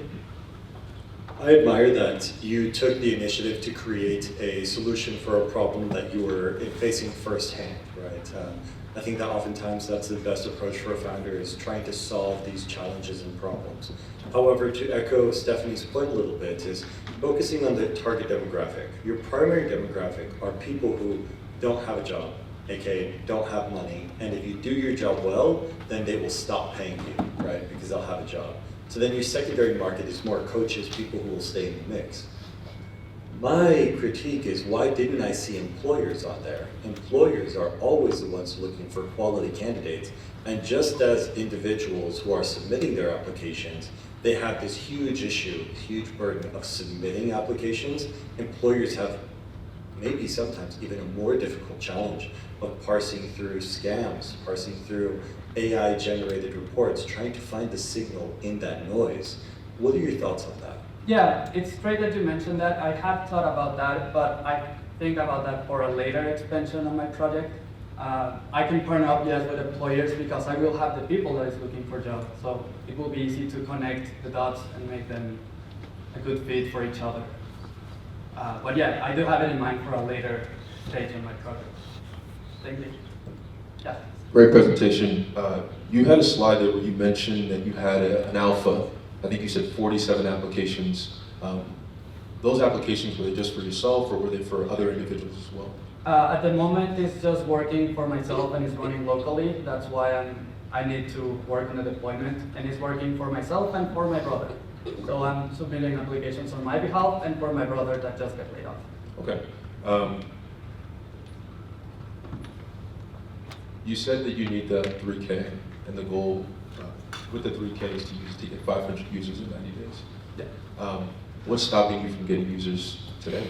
I admire that you took the initiative to create a solution for a problem that you were facing firsthand, right? I think that oftentimes that's the best approach for a founder, is trying to solve these challenges and problems. However, to echo Stephanie's point a little bit, is focusing on the target demographic. Your primary demographic are people who don't have a job, aka don't have money, and if you do your job well, then they will stop paying you, right? Because they'll have a job. So then your secondary market is more coaches, people who will stay in the mix. My critique is, why didn't I see employers on there? Employers are always the ones looking for quality candidates, and just as individuals who are submitting their applications, they have this huge issue, huge burden of submitting applications. Employers have maybe sometimes even a more difficult challenge of parsing through scams, parsing through AI-generated reports, trying to find the signal in that noise. What are your thoughts on that? Yeah, it's great that you mentioned that. I have thought about that, but I think about that for a later expansion of my project. I can partner up, yes, with employers, because I will have the people that is looking for jobs. So it will be easy to connect the dots and make them a good fit for each other. But yeah, I do have it in mind for a later stage in my project. Thank you. Yeah. Great presentation. You had a slide there where you mentioned that you had an alpha. I think you said 47 applications. Those applications, were they just for yourself, or were they for other individuals as well? At the moment, it's just working for myself and it's running locally. That's why I need to work on the deployment, and it's working for myself and for my brother. So I'm submitting applications on my behalf and for my brother that just got laid off. Okay. You said that you need the 3K, and the goal with the 3K is to get 500 users in 90 days. Yeah. What's stopping you from getting users today?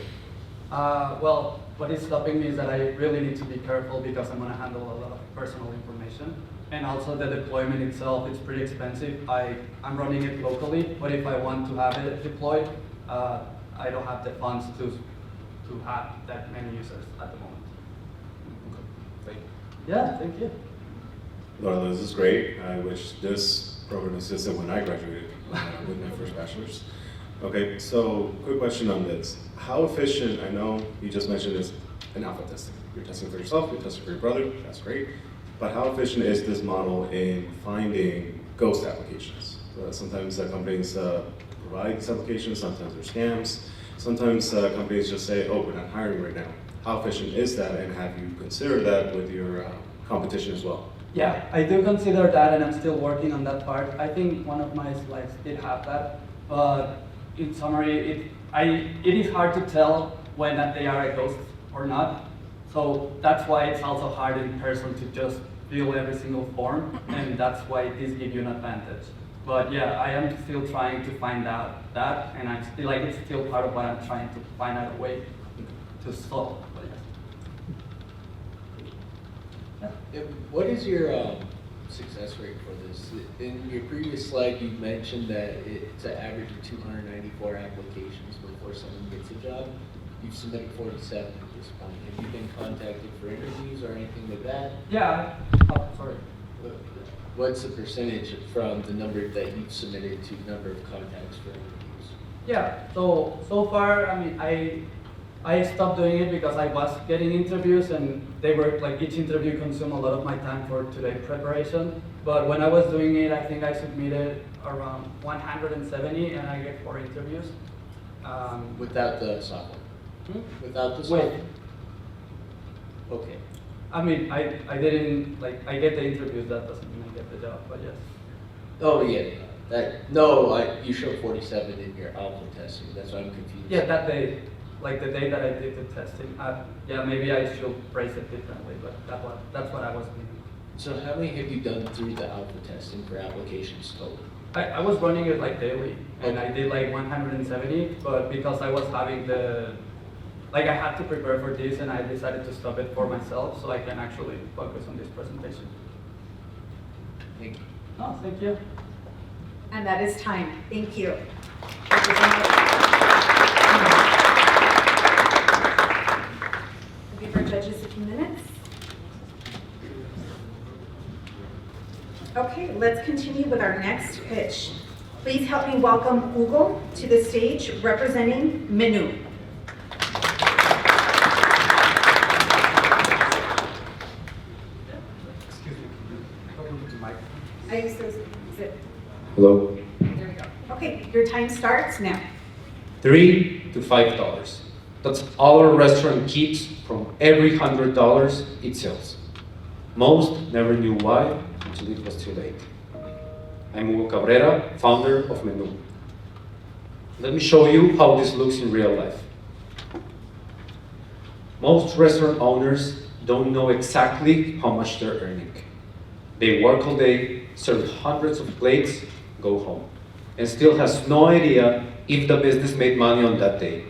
Well, what is stopping me is that I really need to be careful, because I'm going to handle a lot of personal information. And also the deployment itself is pretty expensive. I'm running it locally, but if I want to have it deployed, I don't have the funds to have that many users at the moment. Okay. Thank you. Yeah, thank you. Eduardo, this is great. I wish this program existed when I graduated with my first bachelor's. Okay, so quick question on this. How efficient, I know you just mentioned this in alpha testing. You're testing for yourself, you're testing for your brother, that's great. But how efficient is this model in finding ghost applications? Sometimes companies provide these applications, sometimes they're scams. Sometimes companies just say, oh, we're not hiring right now. How efficient is that, and have you considered that with your competition as well? Yeah, I do consider that, and I'm still working on that part. I think one of my slides did have that, but in summary, it is hard to tell when that they are a ghost or not. So that's why it's also hard in person to just fill every single form, and that's why this gives you an advantage. But yeah, I am still trying to find out that, and I'm still like it's still part of what I'm trying to find out a way to solve. But yeah. What is your success rate for this? In your previous slide, you mentioned that it's an average of 294 applications before someone gets a job. You've submitted 47 at this point. Have you been contacted for interviews or anything like that? Yeah. Oh, sorry. What's the percentage from the number that you've submitted to the number of contacts for interviews? Yeah. So far, I mean, I stopped doing it because I was getting interviews, and they were like each interview consumed a lot of my time for today preparation. But when I was doing it, I think I submitted around 170, and I get 4 interviews. Without the software? Without the Wait. software? Okay. I mean, I didn't, like, I get the interviews, that doesn't mean I get the job, but yes. Oh, yeah. You showed 47 in your alpha testing. That's why I'm confused. Yeah, that day, like the day that I did the testing. Yeah, maybe I should phrase it differently, but that's what I was thinking. So how many have you done through the alpha testing for applications total? I was running it like daily, and I did like 170, but because I was having I had to prepare for this, and I decided to stop it for myself so I can actually focus on this presentation. Thank you. Oh, thank you. And that is time. Thank you. We'll give our judges a few minutes. Okay, let's continue with our next pitch. Please help me welcome Hugo to the stage representing Menu. I use those, is it? Hello. There we go. Okay, your time starts now. $3 to $5. That's all our restaurant keeps from every $100 it sells. Most never knew why until it was too late. I'm Hugo Cabrera, founder of Menu. Let me show you how this looks in real life. Most restaurant owners don't know exactly how much they're earning. They work all day, serve hundreds of plates, go home, and still has no idea if the business made money on that day.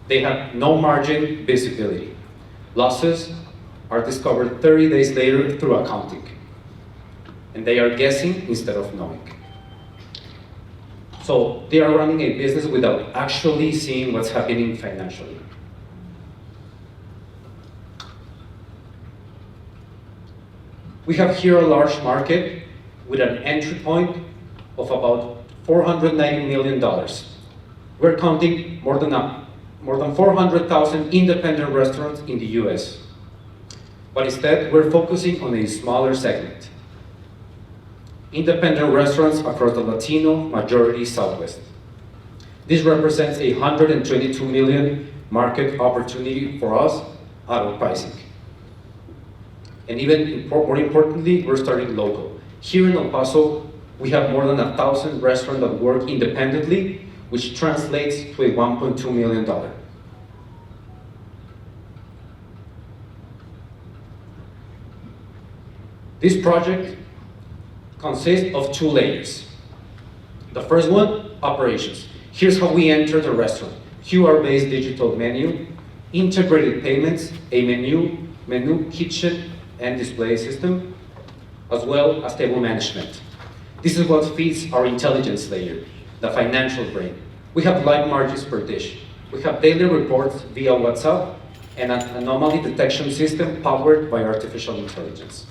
They have no margin visibility. Losses are discovered 30 days later through accounting. And they are guessing instead of knowing. So they are running a business without actually seeing what's happening financially. We have here a large market with an entry point of about $490 million. We're counting more than 400,000 independent restaurants in the US. But instead, we're focusing on a smaller segment. Independent restaurants across the Latino majority Southwest. This represents a $122 million market opportunity for us out of pricing. And even more importantly, we're starting local. Here in El Paso, we have more than 1,000 restaurants that work independently, which translates to a $1.2 million. This project consists of 2 layers. The first one, operations. Here's how we enter the restaurant. QR-based digital menu, integrated payments, a menu, kitchen, and display system, as well as table management. This is what feeds our intelligence layer, the financial brain. We have live margins per dish. We have daily reports via WhatsApp and an anomaly detection system powered by artificial intelligence.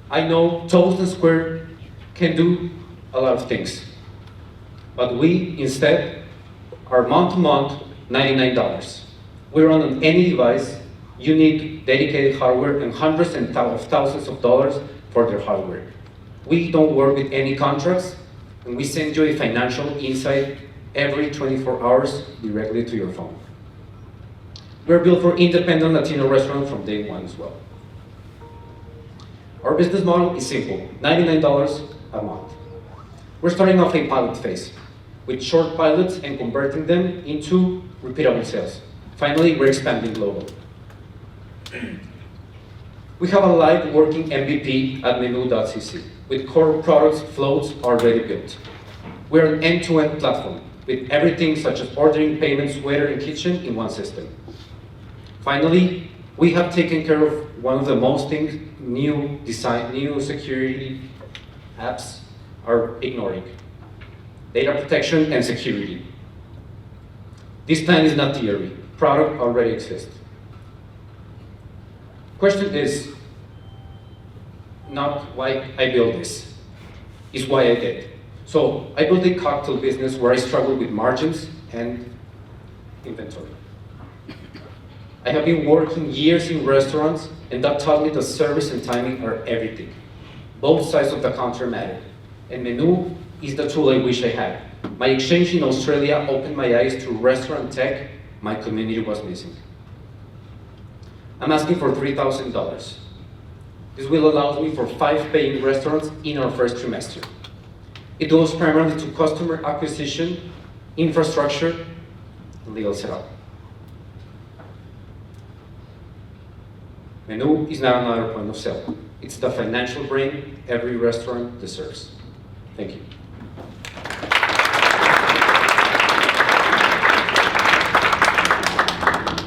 I know Toast and Square can do a lot of things, but we instead are month-to-month $99. We run on any device. You need dedicated hardware and hundreds of thousands of dollars for their hardware. We don't work with any contracts, and we send you a financial insight every 24 hours directly to your phone. We're built for independent Latino restaurants from day one as well. Our business model is simple, $99 a month. We're starting off a pilot phase with short pilots and converting them into repeatable sales. Finally, we're expanding globally. We have a live working MVP at menu.cc with core products flows already built. We're an end-to-end platform with everything such as ordering, payments, waiter, and kitchen in one system. Finally, we have taken care of one of the most things new security apps are ignoring: data protection and security. This plan is not theory. Product already exists. Question is not why I built this, is why I did. So I built a cocktail business where I struggled with margins and inventory. I have been working years in restaurants, and that taught me that service and timing are everything. Both sides of the counter matter, and Menu is the tool I wish I had. My exchange in Australia opened my eyes to restaurant tech my community was missing. I'm asking for $3,000. This will allow me for 5 paying restaurants in our first trimester. It goes primarily to customer acquisition, infrastructure, and legal setup. Menu is not another point of sale. It's the financial brain every restaurant deserves. Thank you.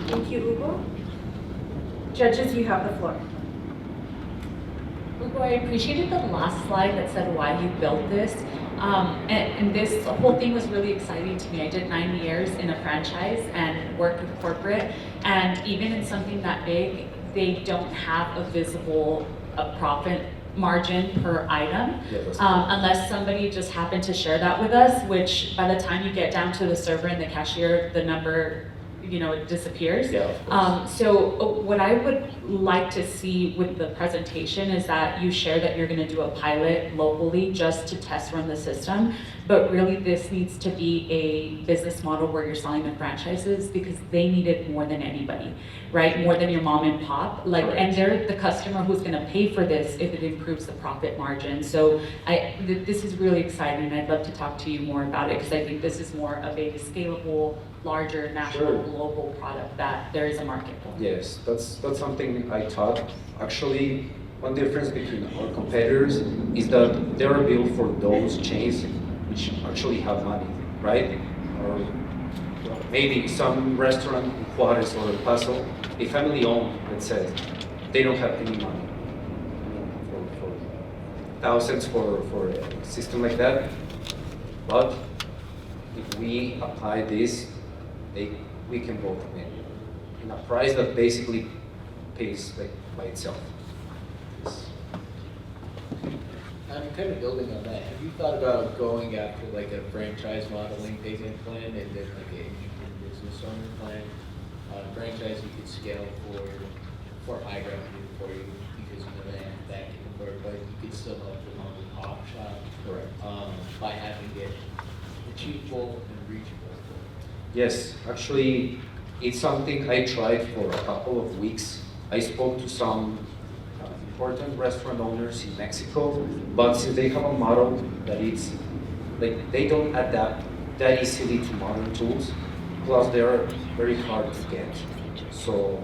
Thank you, Hugo. Judges, you have the floor. Hugo, I appreciated the last slide that said why you built this. And this whole thing was really exciting to me. I did 9 years in a franchise and worked with corporate, and even in something that big, they don't have a visible profit margin per item, unless somebody just happened to share that with us, which by the time you get down to the server and the cashier, the number, it disappears. So what I would like to see with the presentation is that you share that you're going to do a pilot locally just to test run the system, but really this needs to be a business model where you're selling to franchises because they need it more than anybody, right? More than your mom and pop, and they're the customer who's going to pay for this if it improves the profit margin. So this is really exciting. I'd love to talk to you more about it because I think this is more of a scalable, larger, national, global product that there is a market for. Yes, that's something I thought. Actually, one difference between our competitors is that they are built for those chains which actually have money, right? Or maybe some restaurant in Juarez or El Paso, a family-owned, let's say, they don't have any money for thousands for a system like that. But if we apply this, we can both win in a price that basically pays by itself. I'm kind of building on that. Have you thought about going after like a franchise modeling payment plan and then like an independent business owner plan? Franchise you could scale for high revenue for you because that can work, but you could still help the mom and pop shop. Correct. By having it achievable and reachable. Yes, actually, it's something I tried for a couple of weeks. I spoke to some important restaurant owners in Mexico, but since they have a model that it's they don't adapt that easily to modern tools, plus they are very hard to get. So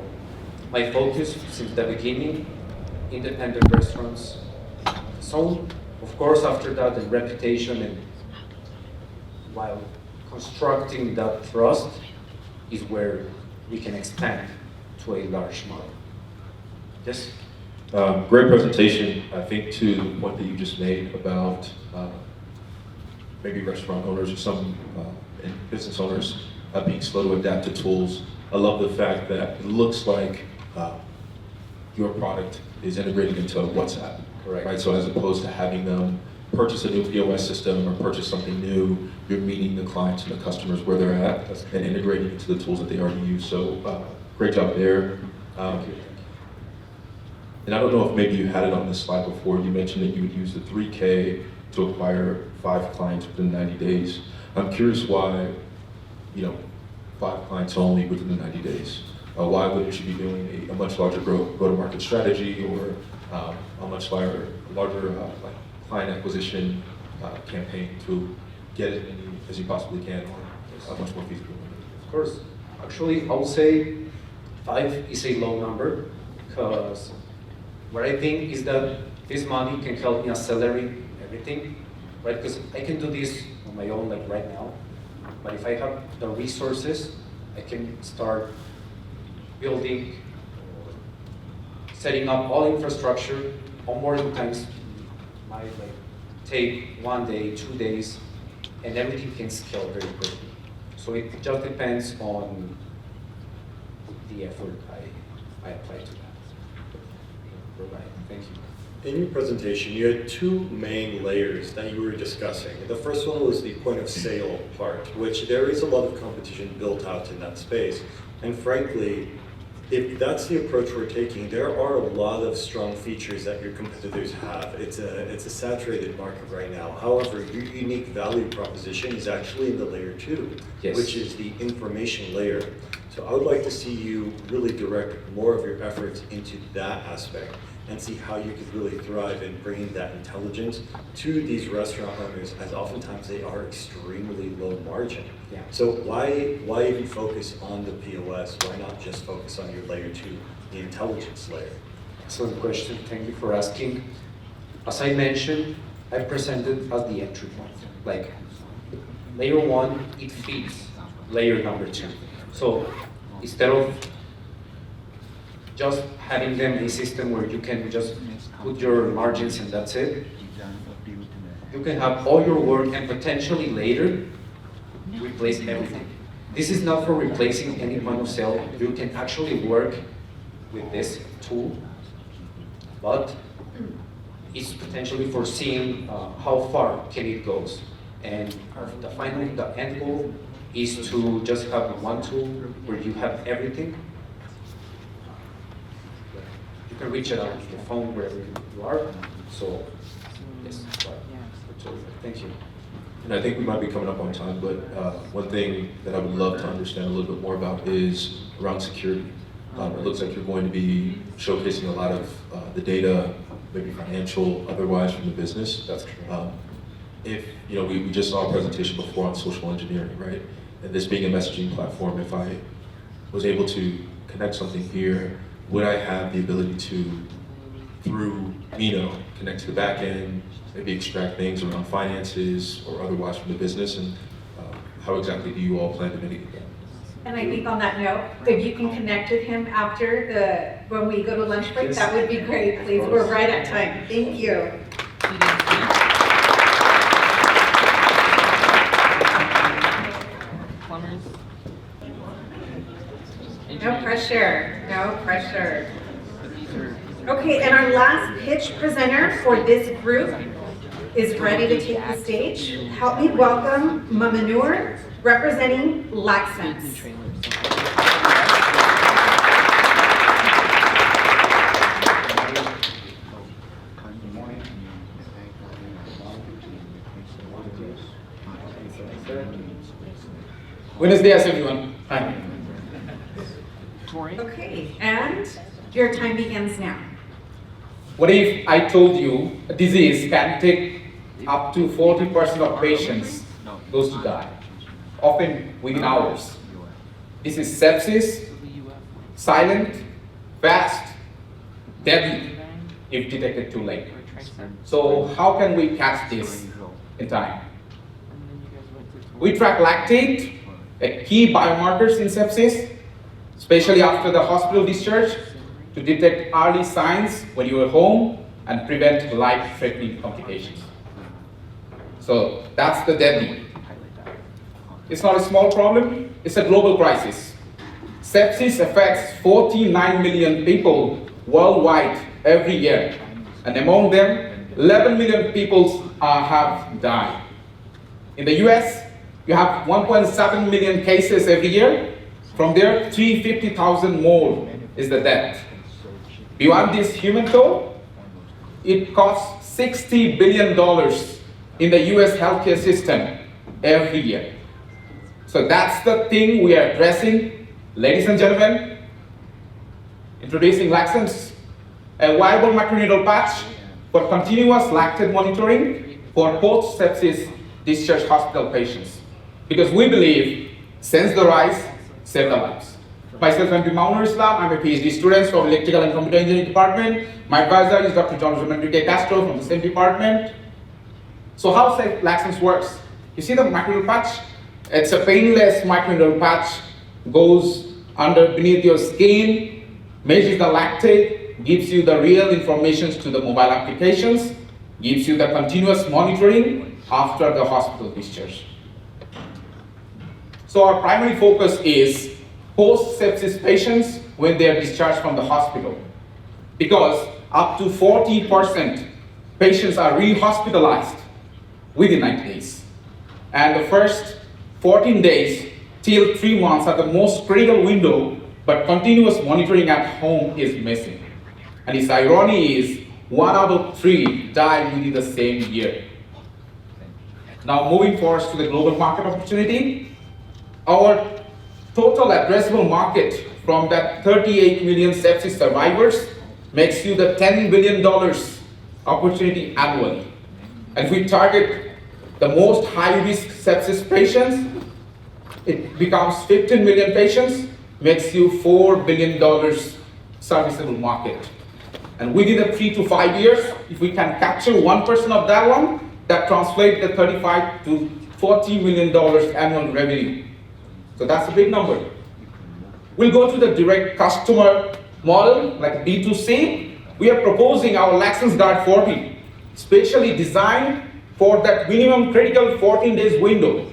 my focus since the beginning, independent restaurants. So of course after that the reputation, and while constructing that trust is where we can expand to a large model. Yes. Great presentation. I think to the point that you just made about maybe restaurant owners or some business owners being slow to adapt to tools. I love the fact that it looks like your product is integrated into WhatsApp. Correct. Right. So as opposed to having them purchase a new POS system or purchase something new, you're meeting the clients and the customers where they're at and integrating into the tools that they already use. So great job there. And I don't know if maybe you had it on this slide before. You mentioned that you would use the 3K to acquire 5 clients within 90 days. I'm curious why, 5 clients only within the 90 days. why wouldn't you be doing a much larger go-to-market strategy or a much larger like client acquisition campaign to get as many as you possibly can or much more feasible? Of course. Actually, I would say 5 is a low number because what I think is that this money can help me accelerate everything, right? Because I can do this on my own, like right now. But if I have the resources, I can start building, setting up all infrastructure. Onboarding times might like take 1 day, 2 days, and everything can scale very quickly. So it just depends on the effort I apply to that. Right. Thank you. In your presentation, you had 2 main layers that you were discussing. The first one was the point of sale part, which there is a lot of competition built out in that space. And frankly, if that's the approach we're taking, there are a lot of strong features that your competitors have. It's a saturated market right now. However, your unique value proposition is actually in the layer 2, yes, which is the information layer. So I would like to see you really direct more of your efforts into that aspect and see how you could really thrive in bringing that intelligence to these restaurant owners, as oftentimes they are extremely low margin. Yeah. So why even focus on the POS? Why not just focus on your layer 2, the intelligence layer? Excellent question. Thank you for asking. As I mentioned, I presented as the entry point. Like layer 1, it feeds layer number 2. So instead of just having them a system where you can just put your margins and that's it, you can have all your work and potentially later replace everything. This is not for replacing any point of sale. You can actually work with this tool, but it's potentially for seeing how far can it goes. And the end goal is to just have one tool where you have everything. You can reach it out with your phone wherever you are. So, yes, thank you. And I think we might be coming up on time, but one thing that I would love to understand a little bit more about is around security. It looks like you're going to be showcasing a lot of the data, maybe financial, otherwise from the business. That's correct. If, you know, we just saw a presentation before on social engineering, right? And this being a messaging platform, if I was able to connect something here, would I have the ability to, through Mino, connect to the back end, maybe extract things around finances or otherwise from the business, and how exactly do you all plan to mitigate that? And I think on that note, if you can connect with him after when we go to lunch break, Yes. that would be great, please. We're right at time. Thank you. No pressure, no pressure. Okay, and our last pitch presenter for this group is ready to take the stage. Help me welcome Mamanur, representing Laxsense. Buenos días, everyone. Hi. Okay, and your time begins now. What if I told you a disease can take up to 40% of patients those to die, often within hours? This is sepsis, silent, fast, deadly if detected too late. So how can we catch this in time? We track lactate, a key biomarkers in sepsis, especially after the hospital discharge, to detect early signs when you are home and prevent life-threatening complications. So that's the deadly. It's not a small problem, it's a global crisis. Sepsis affects 49 million people worldwide every year, and among them, 11 million people have died. In the US, you have 1.7 million cases every year. From there, 350,000 more is the death. Beyond this human toll, it costs $60 billion in the US healthcare system every year. So that's the thing we are addressing. Ladies and gentlemen, Introducing Laxens, a viable microneedle patch for continuous lactate monitoring for post-sepsis discharge hospital patients. Because we believe, sense the rise, save the lives. Myself, I'm Maunur Islam. I'm a PhD student from Electrical and Computer Engineering Department. My advisor is Dr. John Enrique Castro from the same department. So how Laxens works? You see the microneedle patch? It's a painless microneedle patch, goes under beneath your skin, measures the lactate, gives you the real information to the mobile applications, gives you the continuous monitoring after the hospital discharge. So our primary focus is post-sepsis patients when they are discharged from the hospital, because up to 40% patients are re-hospitalized within 90 days. And the first 14 days till 3 months are the most critical window, but continuous monitoring at home is missing. And its irony is 1 out of 3 die within the same year. Now moving forward to the global market opportunity, our total addressable market from that 38 million sepsis survivors makes you the $10 billion opportunity annually. And if we target the most high-risk sepsis patients, it becomes 15 million patients, makes you $4 billion serviceable market. And within the 3 to 5 years, if we can capture 1% of that one, that translates to 35 to $40 million annual revenue. So that's a big number. We'll go to the direct customer model, like B2C. We are proposing our Laxens Guard 40, specially designed for that minimum critical 14 days window.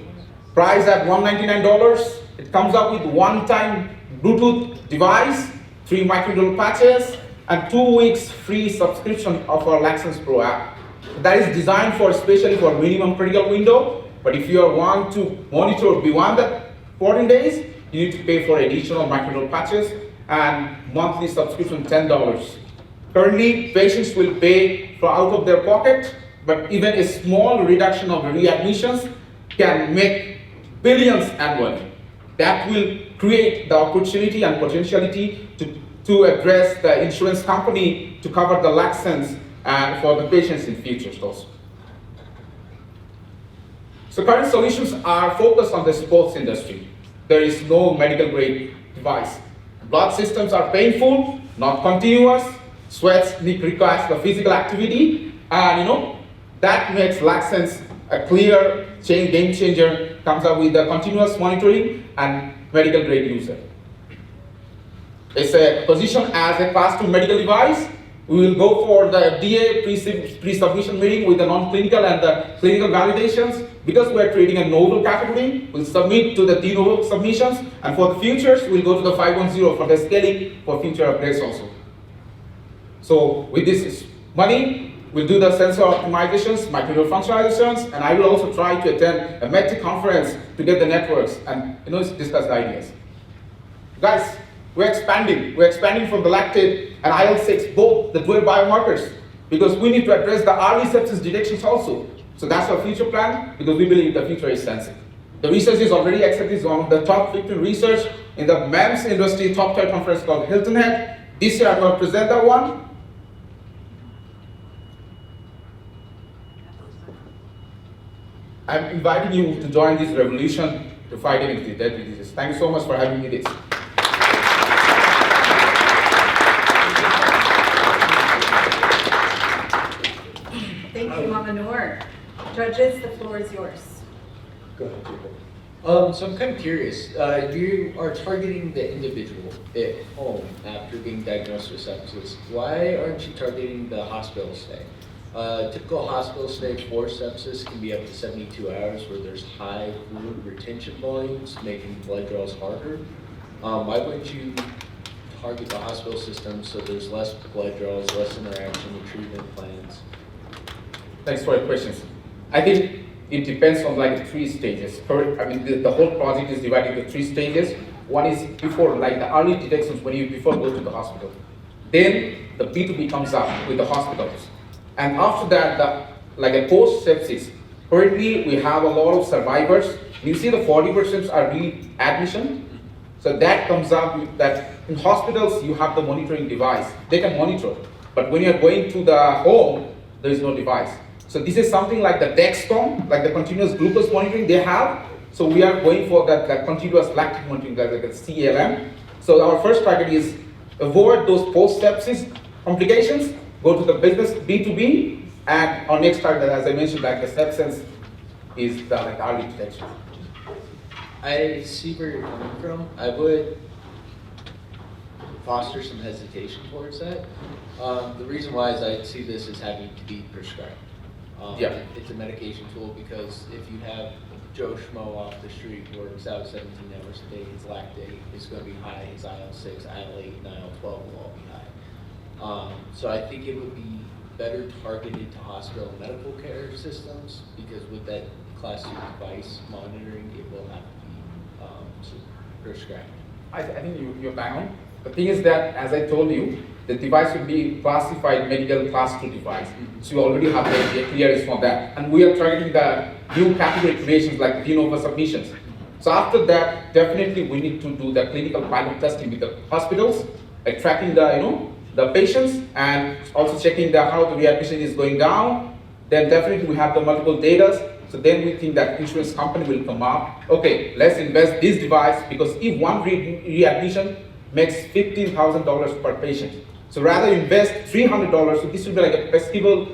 Price at $199. It comes up with one-time Bluetooth device, 3 microneedle patches, and 2 weeks free subscription of our Laxens Pro app. That is designed for especially for minimum critical window. But if you want to monitor beyond that 14 days, you need to pay for additional microneedle patches and monthly subscription $10. Currently, patients will pay for out of their pocket, but even a small reduction of readmissions can make billions annually. That will create the opportunity and potentiality to address the insurance company to cover the Laxens and for the patients in future also. So current solutions are focused on the sports industry. There is no medical grade device. Blood systems are painful, not continuous. Sweats requires the physical activity, and that makes Laxens a clear game changer. Comes up with the continuous monitoring and medical grade user. It's a position as a class 2 medical device. We will go for the FDA pre-submission meeting with the non-clinical and the clinical validations. Because we are creating a novel category, we'll submit to the de novo submissions, and for the futures, we'll go to the 510 for the scaling for future upgrades also. So with this money, we'll do the sensor optimizations, microneedle functionalizations, and I will also try to attend a MedTech conference to get the networks and discuss the ideas. Guys, we're expanding. We're expanding from the lactate and IL-6, both the dual biomarkers, because we need to address the early sepsis detections also. So that's our future plan, because we believe the future is sensing. The research is already accepted as one of the top 15 research in the MEMS industry top tier conference called Hilton Head. This year I'm going to present that one. I'm inviting you to join this revolution to fight against the deadly disease. Thank you so much for having me this. Thank you, Mama Noor. Judges, the floor is yours. Go ahead, so I'm kind of curious. You are targeting the individual at home after being diagnosed with sepsis. Why aren't you targeting the hospital stay? Typical hospital stay for sepsis can be up to 72 hours, where there's high fluid retention volumes, making blood draws harder. Why wouldn't you target the hospital system so there's less blood draws, less interaction with treatment plans? Thanks for your questions. I think it depends on like 3 stages. The whole project is divided into 3 stages. One is before, like the early detections when you before go to the hospital. Then the B2B comes up with the hospitals. And after that, like a post-sepsis, currently we have a lot of survivors. You see the 40% are readmission. So that comes up with that in hospitals, you have the monitoring device. They can monitor. But when you're going to the home, there is no device. So this is something like the Dexcom, like the continuous glucose monitoring they have. So we are going for that continuous lactate monitoring, like the CLM. So our first target is avoid those post-sepsis complications, go to the business B2B, and our next target, as I mentioned, like the sepsis is the like early detection. I see where you're coming from. I would foster some hesitation towards that. The reason why is I see this as having to be prescribed. Yeah. It's a medication tool because if you have Joe Schmo off the street who works out 17 hours a day, his lactate is going to be high, his IL-6, IL-8, and IL-12 will all be high. So I think it would be better targeted to hospital and medical care systems because with that class 2 device monitoring, it will have to be prescribed. I think you're bang on. The thing is that, as I told you, the device will be classified medical class 2 device. So you already have the clearance for that. And we are targeting the new category creations like de novo submissions. So after that, definitely we need to do the clinical pilot testing with the hospitals, like tracking the patients and also checking how the readmission is going down. Then definitely we have the multiple data. So then we think that insurance company will come up, okay, let's invest this device because if one readmission makes $15,000 per patient. So rather invest $300, so this will be like a festival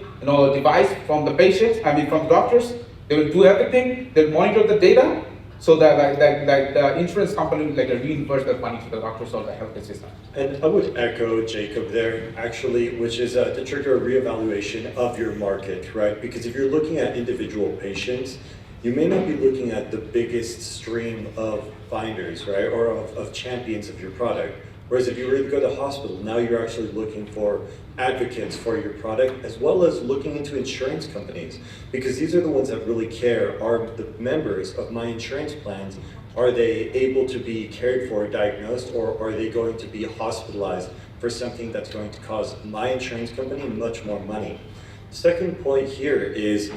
device from the patients, from the doctors. They will do everything, they'll monitor the data, so that the insurance company will reimburse that money to the doctors or the healthcare system. And I would echo Jacob there, actually, which is to trigger a reevaluation of your market, right? Because if you're looking at individual patients, you may not be looking at the biggest stream of finders, right, or of champions of your product. Whereas if you were to go to the hospital, now you're actually looking for advocates for your product, as well as looking into insurance companies, because these are the ones that really care. Are the members of my insurance plans, are they able to be cared for, diagnosed, or are they going to be hospitalized for something that's going to cost my insurance company much more money? Second point here is,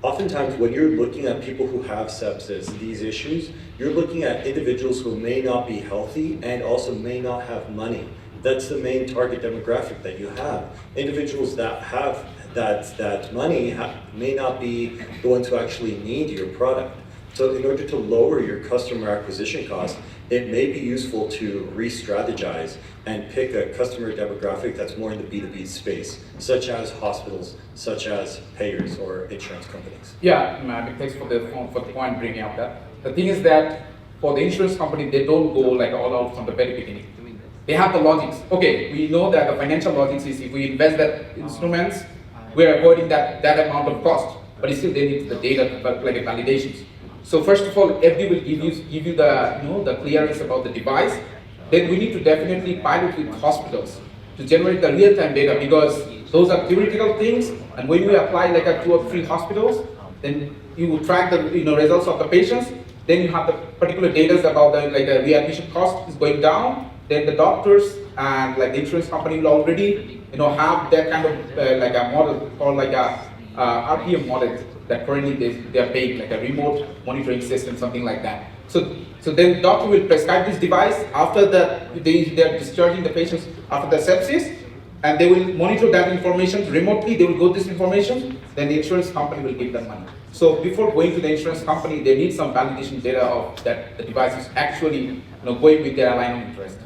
oftentimes when you're looking at people who have sepsis, these issues, you're looking at individuals who may not be healthy and also may not have money. That's the main target demographic that you have. Individuals that have that money may not be the ones who actually need your product. So in order to lower your customer acquisition cost, it may be useful to re-strategize and pick a customer demographic that's more in the B2B space, such as hospitals, such as payers or insurance companies. Yeah, thanks for the point bringing up that. The thing is that for the insurance company, they don't go all out from the very beginning. They have the logics. Okay, we know that the financial logics is if we invest that instruments, we're avoiding that amount of cost, but still they need the data like validations. So first of all, FD will give you the clearance about the device. Then we need to definitely pilot with hospitals to generate the real-time data because those are theoretical things. And when we apply like 2 or 3 hospitals, then you will track the results of the patients. Then you have the particular data about the readmission cost is going down. Then the doctors and the insurance company will already have that kind of a model called RPM model that currently they are paying, like a remote monitoring system, something like that. So then the doctor will prescribe this device after that they are discharging the patients after the sepsis, and they will monitor that information remotely. They will go this information, then the insurance company will give them money. So before going to the insurance company, they need some validation data of that the device is actually going with their line of interest.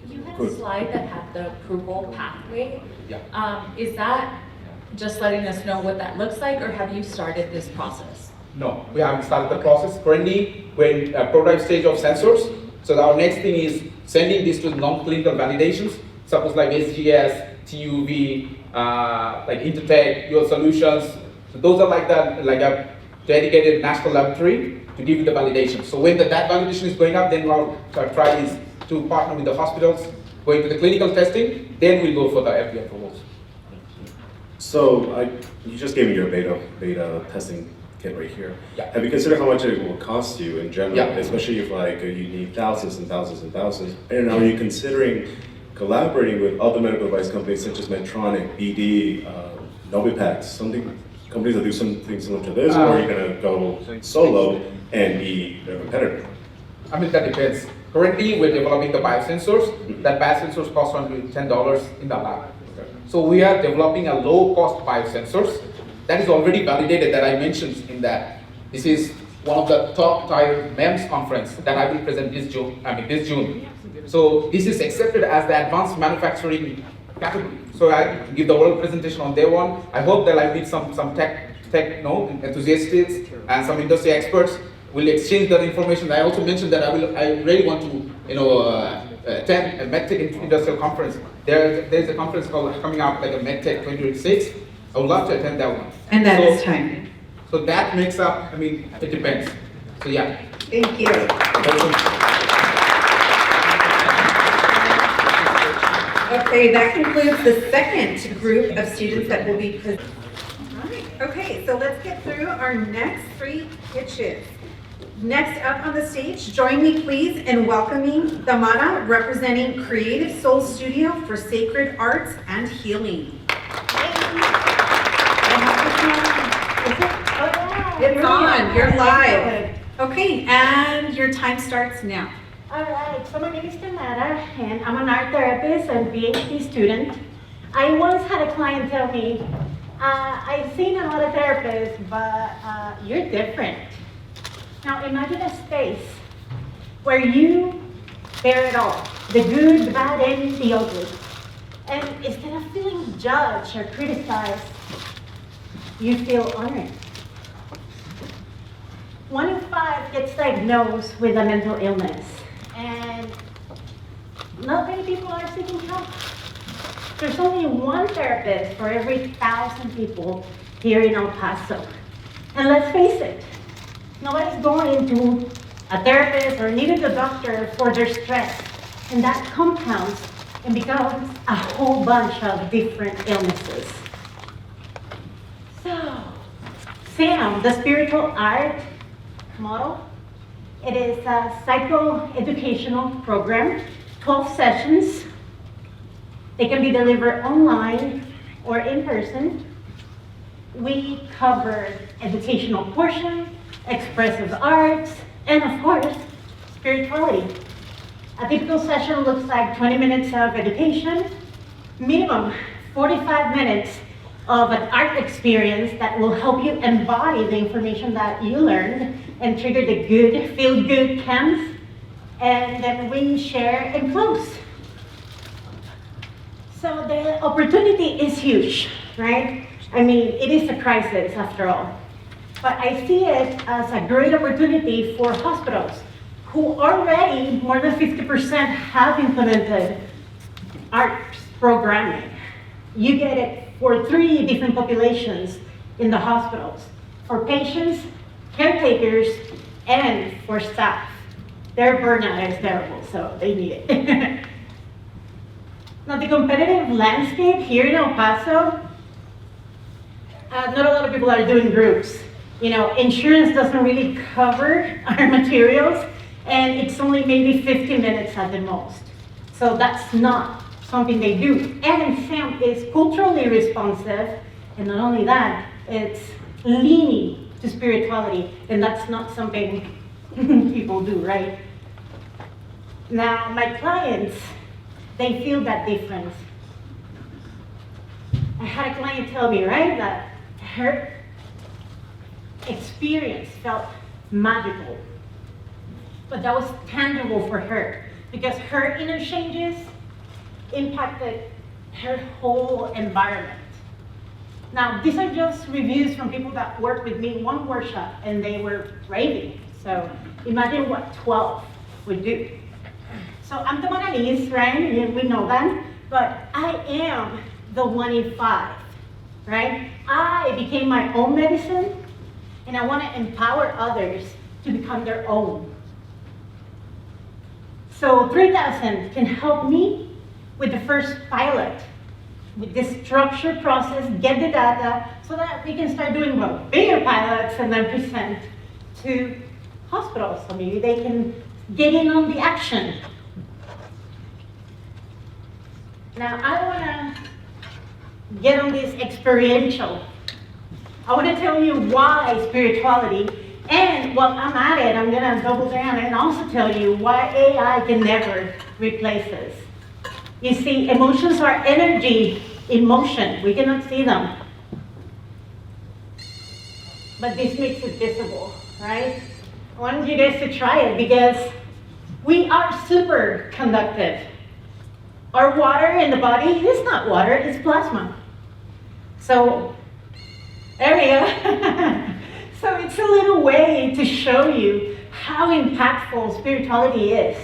You had a slide that had the approval pathway. Yeah. Is that just letting us know what that looks like, or have you started this process? No, we haven't started the process. Currently, we're in a prototype stage of sensors. So our next thing is sending this to non-clinical validations, suppose like SGS, TUV, like Intertech, your solutions. So those are like a dedicated national laboratory to give you the validation. So when that validation is going up, then our try is to partner with the hospitals, going to the clinical testing, then we'll go for the FDA approvals. So you just gave me your beta testing kit right here. Yeah. Have you considered how much it will cost you in general, Yeah. especially if you need thousands and thousands and thousands? And are you considering collaborating with other medical device companies such as Medtronic, BD, Novipax, companies that do something similar to this, or are you going to go solo and be their competitor? I mean, that depends. Currently, we're developing the biosensors. That biosensors cost only $10 in the lab. So we are developing a low-cost biosensors that is already validated that I mentioned in that. This is one of the top-tier MEMS conference that I will present this June. So this is accepted as the advanced manufacturing category. So I give the world presentation on day one. I hope that I meet some tech enthusiasts and some industry experts. We'll exchange that information. I also mentioned that I really want to attend a MedTech industrial conference. There's a conference coming out like a MedTech 2026. I would love to attend that one. And that is time. So that makes up, I mean, it depends. So yeah. Thank you. Okay, that concludes the second group of students that will be presenting. All right, okay, so let's get through our next three pitches. Next up on the stage, join me please in welcoming Damana, representing Creative Soul Studio for Sacred Arts and Healing. It's on, you're live. Okay, and your time starts now. All right, so my name is Tamara, and I'm an art therapist and PhD student. I once had a client tell me, I've seen a lot of therapists, but you're different. Now imagine a space where you bear it all, the good, the bad, and the ugly. And instead of feeling judged or criticized, you feel honored. 1 in 5 gets diagnosed with a mental illness, and not many people are seeking help. There's only one therapist for every 1,000 people here in El Paso. And let's face it, nobody's going to a therapist or even a doctor for their stress, and that compounds and becomes a whole bunch of different illnesses. So, SAM, the spiritual art model, it is a psychoeducational program, 12 sessions. They can be delivered online or in person. We cover educational portion, expressive arts, and of course, spirituality. A typical session looks like 20 minutes of education, minimum 45 minutes of an art experience that will help you embody the information that you learned and trigger the good, feel-good chems, and then we share and close. So the opportunity is huge, right? I mean, it is a crisis after all. But I see it as a great opportunity for hospitals who already, more than 50% have implemented arts programming. You get it for 3 different populations in the hospitals, for patients, caretakers, and for staff. Their burnout is terrible, so they need it. Now, the competitive landscape here in El Paso, not a lot of people are doing groups. You know, insurance doesn't really cover our materials, and it's only maybe 50 minutes at the most. So that's not something they do. And SAM is culturally responsive, and not only that, it's leaning to spirituality, and that's not something people do, right? Now, my clients, they feel that difference. I had a client tell me, right, that her experience felt magical, but that was tangible for her because her inner changes impacted her whole environment. Now, these are just reviews from people that worked with me in one workshop and they were raving. So imagine what 12 would do. So I'm the Mona Lisa, right? We know that, but I am the 1 in 5, right? I became my own medicine, and I want to empower others to become their own. So 3,000 can help me with the first pilot, with this structured process, get the data, so that we can start doing bigger pilots and then present to hospitals. So maybe they can get in on the action. Now I want to get on this experiential. I want to tell you why spirituality And while I'm at it, I'm gonna double down and also tell you why AI can never replace us. You see, emotions are energy in motion. We cannot see them. But this makes it visible, right? I want you guys to try it because we are super conductive. Our water in the body is not water, it's plasma. So, there we go. So it's a little way to show you how impactful spirituality is.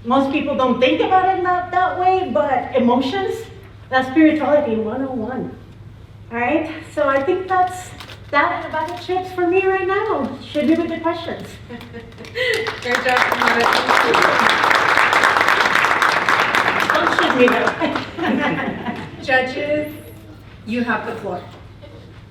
Most people don't think about it that way, but emotions, that's spirituality 101. All right, so I think that's that and a bag of chips for me right now. Should be with the questions. Great job, Tamara. Don't shoot me though. Judges, you have the floor.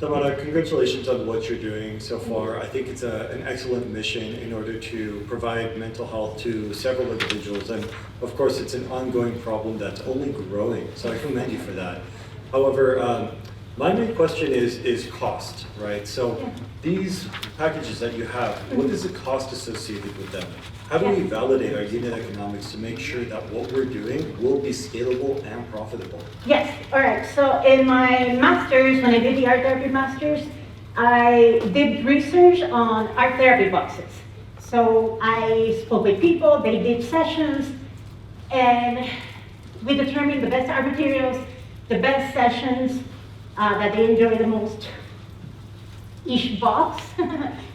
Tamara, congratulations on what you're doing so far. I think it's an excellent mission in order to provide mental health to several individuals. And of course, it's an ongoing problem that's only growing. So I commend you for that. However, my main question is cost, right? So these packages that you have, what is the cost associated with them? How do we validate our unit economics to make sure that what we're doing will be scalable and profitable? Yes, all right. So in my master's, when I did the art therapy master's, I did research on art therapy boxes. So I spoke with people, they did sessions, and we determined the best art materials, the best sessions that they enjoy the most. Each box,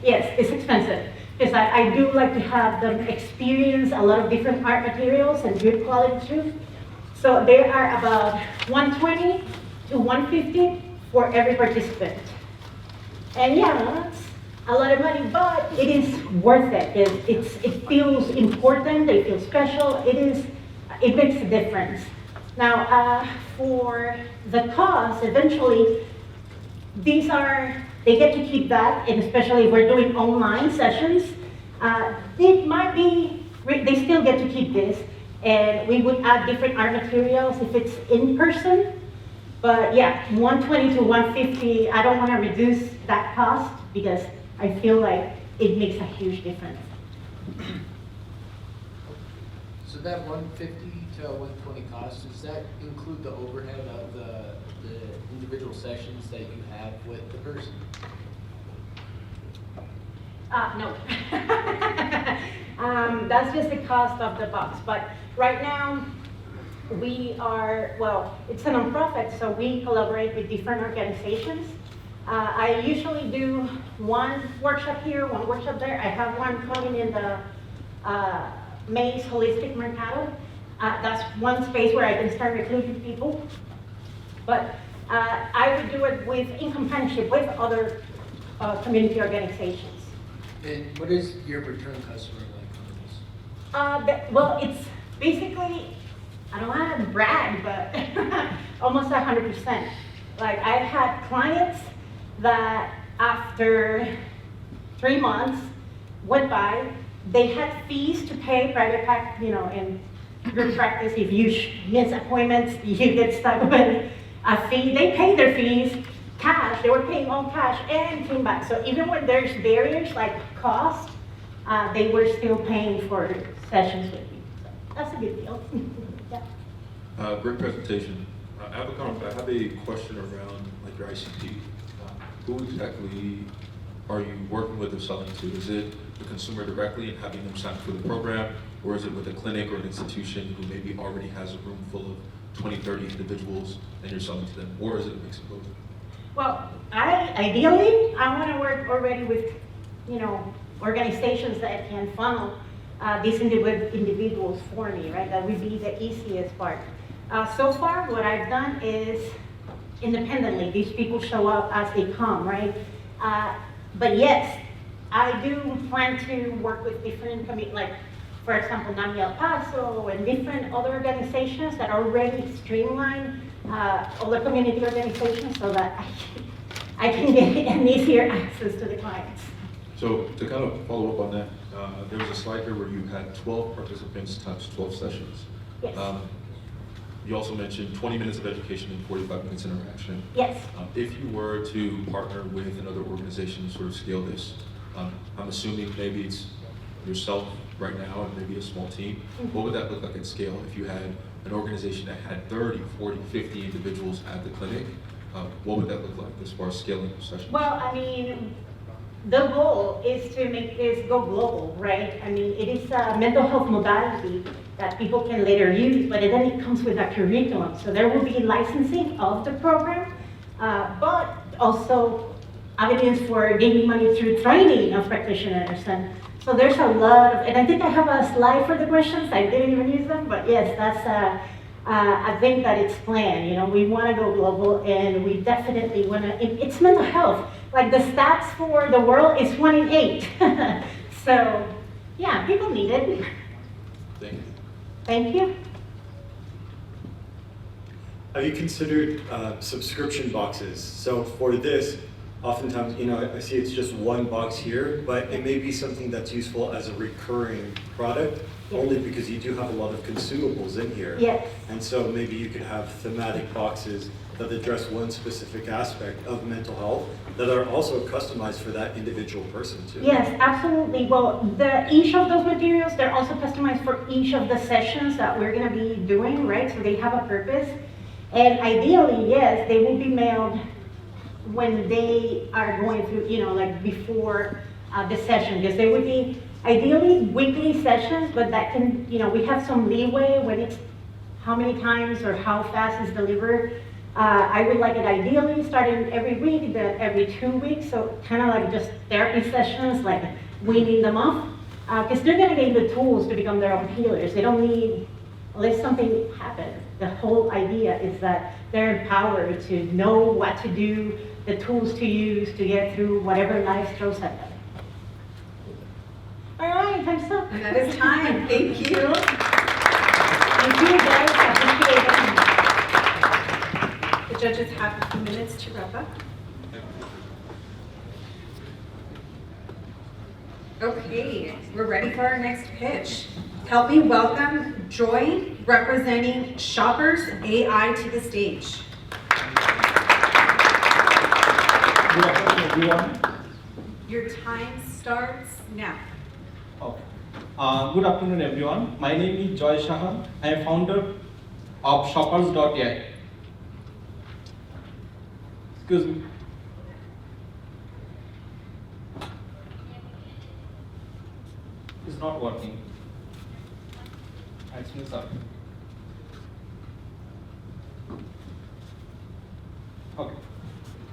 yes, it's expensive. Because I do like to have them experience a lot of different art materials and good quality too. So there are about $120 to $150 for every participant. And yeah, that's a lot of money, but it is worth it. It feels important, they feel special, it makes a difference. Now, for the cost, eventually, they get to keep that, and especially if we're doing online sessions, they still get to keep this, and we would add different art materials if it's in person. But yeah, $120 to $150, I don't want to reduce that cost because I feel like it makes a huge difference. So that $150 to $120 cost, does that include the overhead of the individual sessions that you have with the person? No. That's just the cost of the box. But right now, we are, well, it's a nonprofit, so we collaborate with different organizations. I usually do one workshop here, one workshop there. I have one coming in the Maze Holistic Mercado. That's one space where I can start recruiting people. But I would do it in companionship with other community organizations. And what is your return customer like on this? Well, it's basically, I don't want to brag, but almost 100%. Like I've had clients that after 3 months went by, they had fees to pay private practice, in group practice. If you miss appointments, you get stuck with a fee. They pay their fees cash. They were paying all cash and came back. So even when there's barriers like cost, they were still paying for sessions with me. So that's a good deal. Yeah. Great presentation. I have a question around like your ICP. Who exactly are you working with or selling to? Is it the consumer directly and having them sign up for the program, or is it with a clinic or an institution who maybe already has a room full of 20, 30 individuals and you're selling to them, or is it a mix of both? Well, ideally, I want to work already with, organizations that can funnel these individuals for me, right? That would be the easiest part. So far, what I've done is independently. These people show up as they come, right? But yes, I do plan to work with different like, for example, NAMI El Paso and different other organizations that already streamline other community organizations so that I can get an easier access to the clients. So to kind of follow up on that, there was a slide here where you had 12 participants times 12 sessions. Yes. You also mentioned 20 minutes of education and 45 minutes interaction. Yes. If you were to partner with another organization to sort of scale this, I'm assuming maybe it's yourself right now and maybe a small team. What would that look like at scale if you had an organization that had 30, 40, 50 individuals at the clinic? What would that look like as far as scaling sessions? Well, I mean, the goal is to make this go global, right? I mean, it is a mental health modality that people can later use, but then it comes with a curriculum. So there will be licensing of the program, but also avenues for gaining money through training of practitioners. And so there's a lot of, and I think I have a slide for the questions. I didn't even use them, but yes, that's I think that it's planned. You know, we want to go global, and we definitely want to. It's mental health. Like the stats for the world is 1 in 8. So, yeah, people need it. Thank you. Thank you. Have you considered subscription boxes? So for this, oftentimes, you know, I see it's just one box here, but it may be something that's useful as a recurring product, only because you do have a lot of consumables in here. Yes. And so maybe you could have thematic boxes that address one specific aspect of mental health that are also customized for that individual person too. Yes, absolutely. Well, each of those materials, they're also customized for each of the sessions that we're going to be doing, right? So they have a purpose. And ideally, yes, they will be mailed when they are going through, you know, like before the session, because they would be ideally weekly sessions, but that can, you know, we have some leeway when it's how many times or how fast it's delivered. I would like it ideally starting every week, then every 2 weeks, so kind of like just therapy sessions, like weaning them off, because they're going to gain the tools to become their own healers. They don't need, unless something happens. The whole idea is that they're empowered to know what to do, the tools to use to get through whatever life throws at them. All right, time's up. And that is time. Thank you. Thank you, guys. I appreciate it. The judges have a few minutes to wrap up. Okay, we're ready for our next pitch. Help me welcome Joy, representing Shoppers AI, to the stage. Good afternoon, everyone. Your time starts now. Okay. Good afternoon, everyone. My name is Joy Shaha. I am founder of Shoppers.ai. Excuse me. It's not working. Actually, sorry. Okay.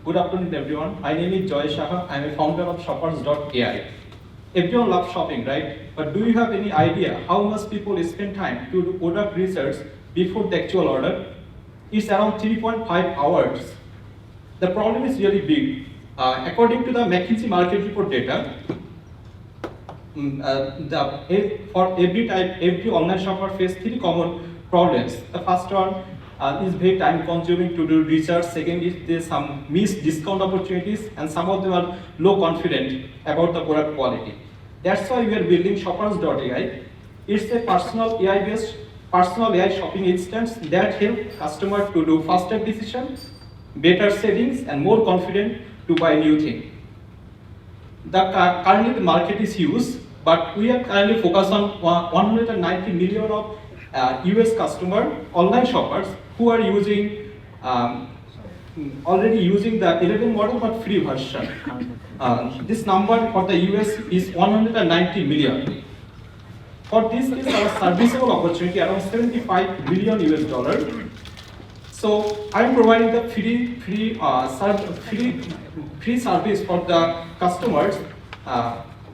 Good afternoon, everyone. My name is Joy Shaha. I am a founder of Shoppers.ai. Everyone loves shopping, right? But do you have any idea how much people spend time to do product research before the actual order? It's around 3.5 hours. The problem is really big. According to the McKinsey Market Report data, for every type, every online shopper faces 3 common problems. The first one is very time consuming to do research. Second is there's some missed discount opportunities, and some of them are low confident about the product quality. That's why we are building Shoppers.ai. It's a personal AI shopping instance that helps customers to do faster decisions, better savings, and more confident to buy new things. Currently the market is huge, but we are currently focused on 190 million of US customer online shoppers who are using already using the 11 model but free version. This number for the US is 190 million. For this is our serviceable opportunity around 75 billion US dollars. So I am providing the free service for the customers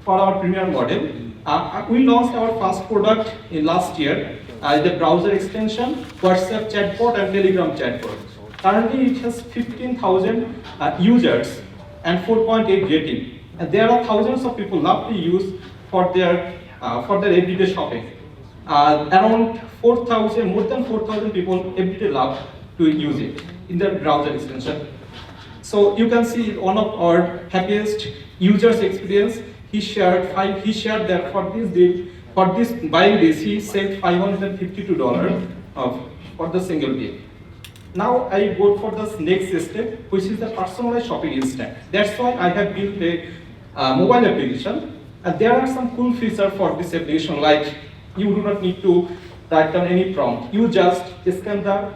for our premium model. We launched our first product in last year, the browser extension, WhatsApp chatbot and Telegram chatbot. Currently it has 15,000 users and 4.8 rating. And there are thousands of people love to use for their everyday shopping. Around 4,000, more than 4,000 people everyday love to use it in the browser extension. So you can see one of our happiest users experience. He shared that for this deal, for this buying this, he saved $552 for the single deal. Now I go for the next step, which is the personalized shopping instant. That's why I have built a mobile application. And there are some cool features for this application, like you do not need to write down any prompt. You just scan the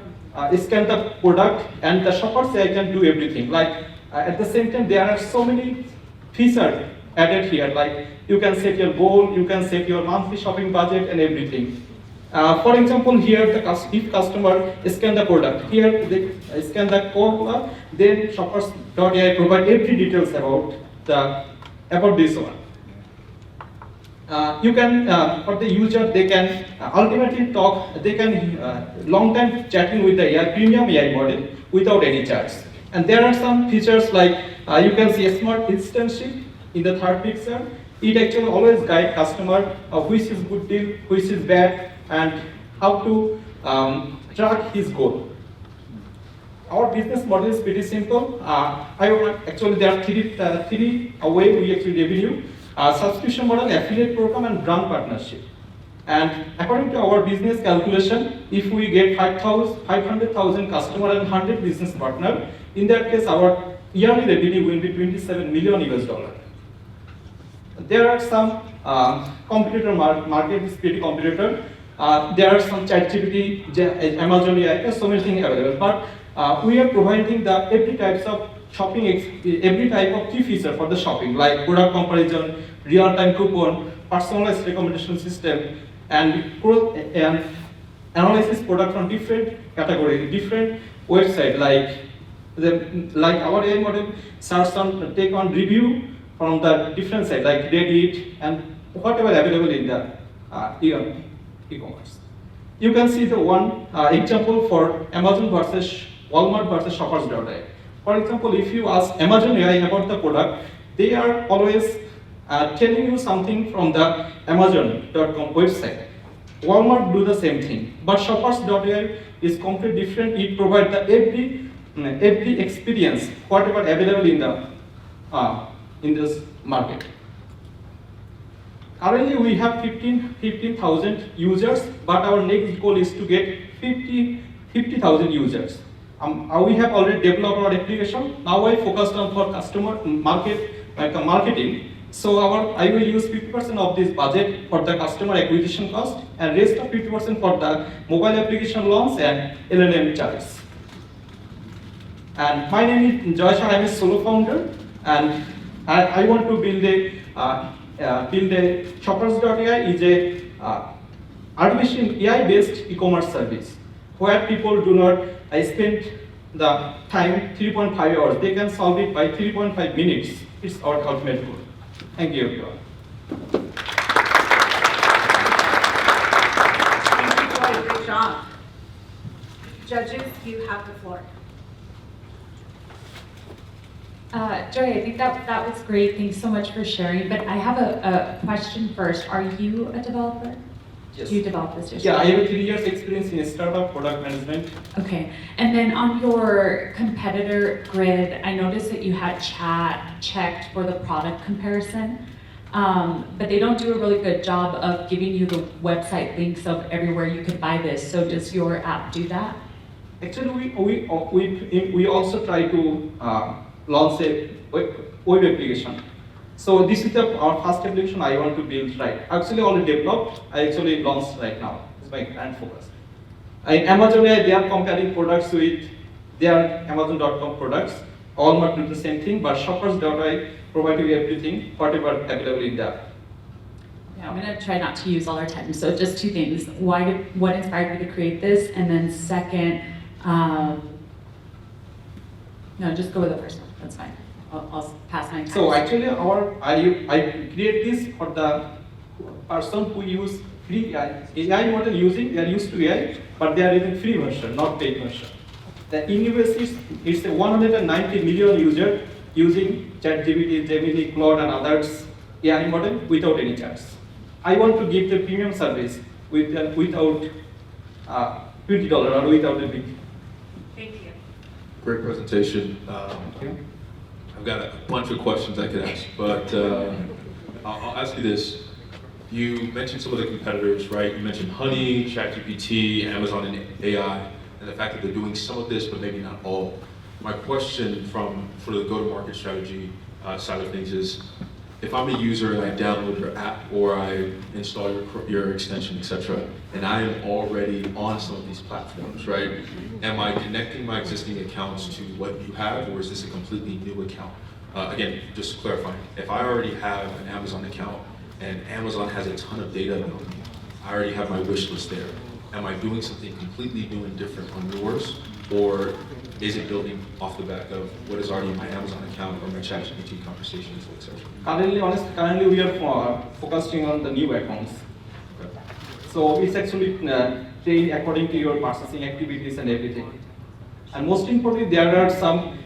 product, and the shopper's AI can do everything. Like at the same time, there are so many features added here. Like you can set your goal, you can set your monthly shopping budget, and everything. For example, here if customer scan the product, here they scan the code, then shoppers.ai provide every details about this one. You can, for the user, they can ultimately talk, they can long time chatting with the AI, premium AI model without any charge. And there are some features like, you can see a smart instanship in the third picture. It actually always guide customer which is good deal, which is bad, and how to track his goal. Our business model is pretty simple. Actually, there are three ways we actually revenue. Subscription model, affiliate program, and brand partnership. And according to our business calculation, if we get 500,000 customers and 100 business partners, in that case, our yearly revenue will be $27 million US. There are some competitor market is pretty competitor. There are some ChatGPT, Amazon AI, so many things available. But we are providing the every types of shopping, every type of key feature for the shopping, like product comparison, real-time coupon, personalized recommendation system, and analysis product from different categories, different website, like our AI model take on review from the different site, like Reddit and whatever available in the e-commerce. You can see the one example for Amazon versus Walmart versus shoppers.ai. For example, if you ask Amazon AI about the product, they are always telling you something from the Amazon.com website. Walmart do the same thing, but shoppers.ai is completely different. It provides the every experience, whatever available in this market. Currently, we have 15,000 users, but our next goal is to get 50,000 users. We have already developed our application. Now I focused on for customer marketing. So I will use 50% of this budget for the customer acquisition cost, and rest of 50% for the mobile application launch and LLM charges. And my name is Joy Shah. I'm a solo founder, and I want to build a shoppers.ai is a artificial AI-based e-commerce service where people do not spend the time 3.5 hours. They can solve it by 3.5 minutes. It's our ultimate goal. Thank you, everyone. Thank you, Joy. Great job. Judges, you have the floor. Joy, I think that was great. Thanks so much for sharing. But I have a question first. Are you a developer? Yes. Do you develop this yourself? Yeah, I have 3 years experience in startup product management. Okay. And then on your competitor grid, I noticed that you had chat checked for the product comparison. But they don't do a really good job of giving you the website links of everywhere you could buy this. So does your app do that? Actually, we also try to launch a web application. So this is our first application I want to build right. Actually already developed, I actually launched right now. It's my grand focus. In Amazon, they are comparing products with their Amazon.com products. Walmart do the same thing, but shoppers.ai provide you everything, whatever available in there. Yeah, I'm gonna try not to use all our time. So just two things. What inspired you to create this? And then second, no, just go with the first one, that's fine. I'll pass my time. So actually, I create this for the person who use free AI model using. They are used to AI, but they are using free version, not paid version. The university is a 190 million user using ChatGPT, Gemini, Claude, and others AI model without any charge. I want to give the premium service without $20 or without a big. Thank you. Great presentation. I've got a bunch of questions I could ask, but I'll ask you this. You mentioned some of the competitors, right? You mentioned Honey, ChatGPT, Amazon, and AI, and the fact that they're doing some of this, but maybe not all. My question for the go-to-market strategy side of things is, if I'm a user and I download your app or I install your extension, etc., and I am already on some of these platforms, right? Am I connecting my existing accounts to what you have, or is this a completely new account? Again, just clarifying, if I already have an Amazon account and Amazon has a ton of data about me, I already have my wish list there. Am I doing something completely new and different on yours, or is it building off the back of what is already in my Amazon account or my ChatGPT conversations, etc.? Currently we are focusing on the new accounts. So it's actually trained according to your purchasing activities and everything. And most importantly, there are some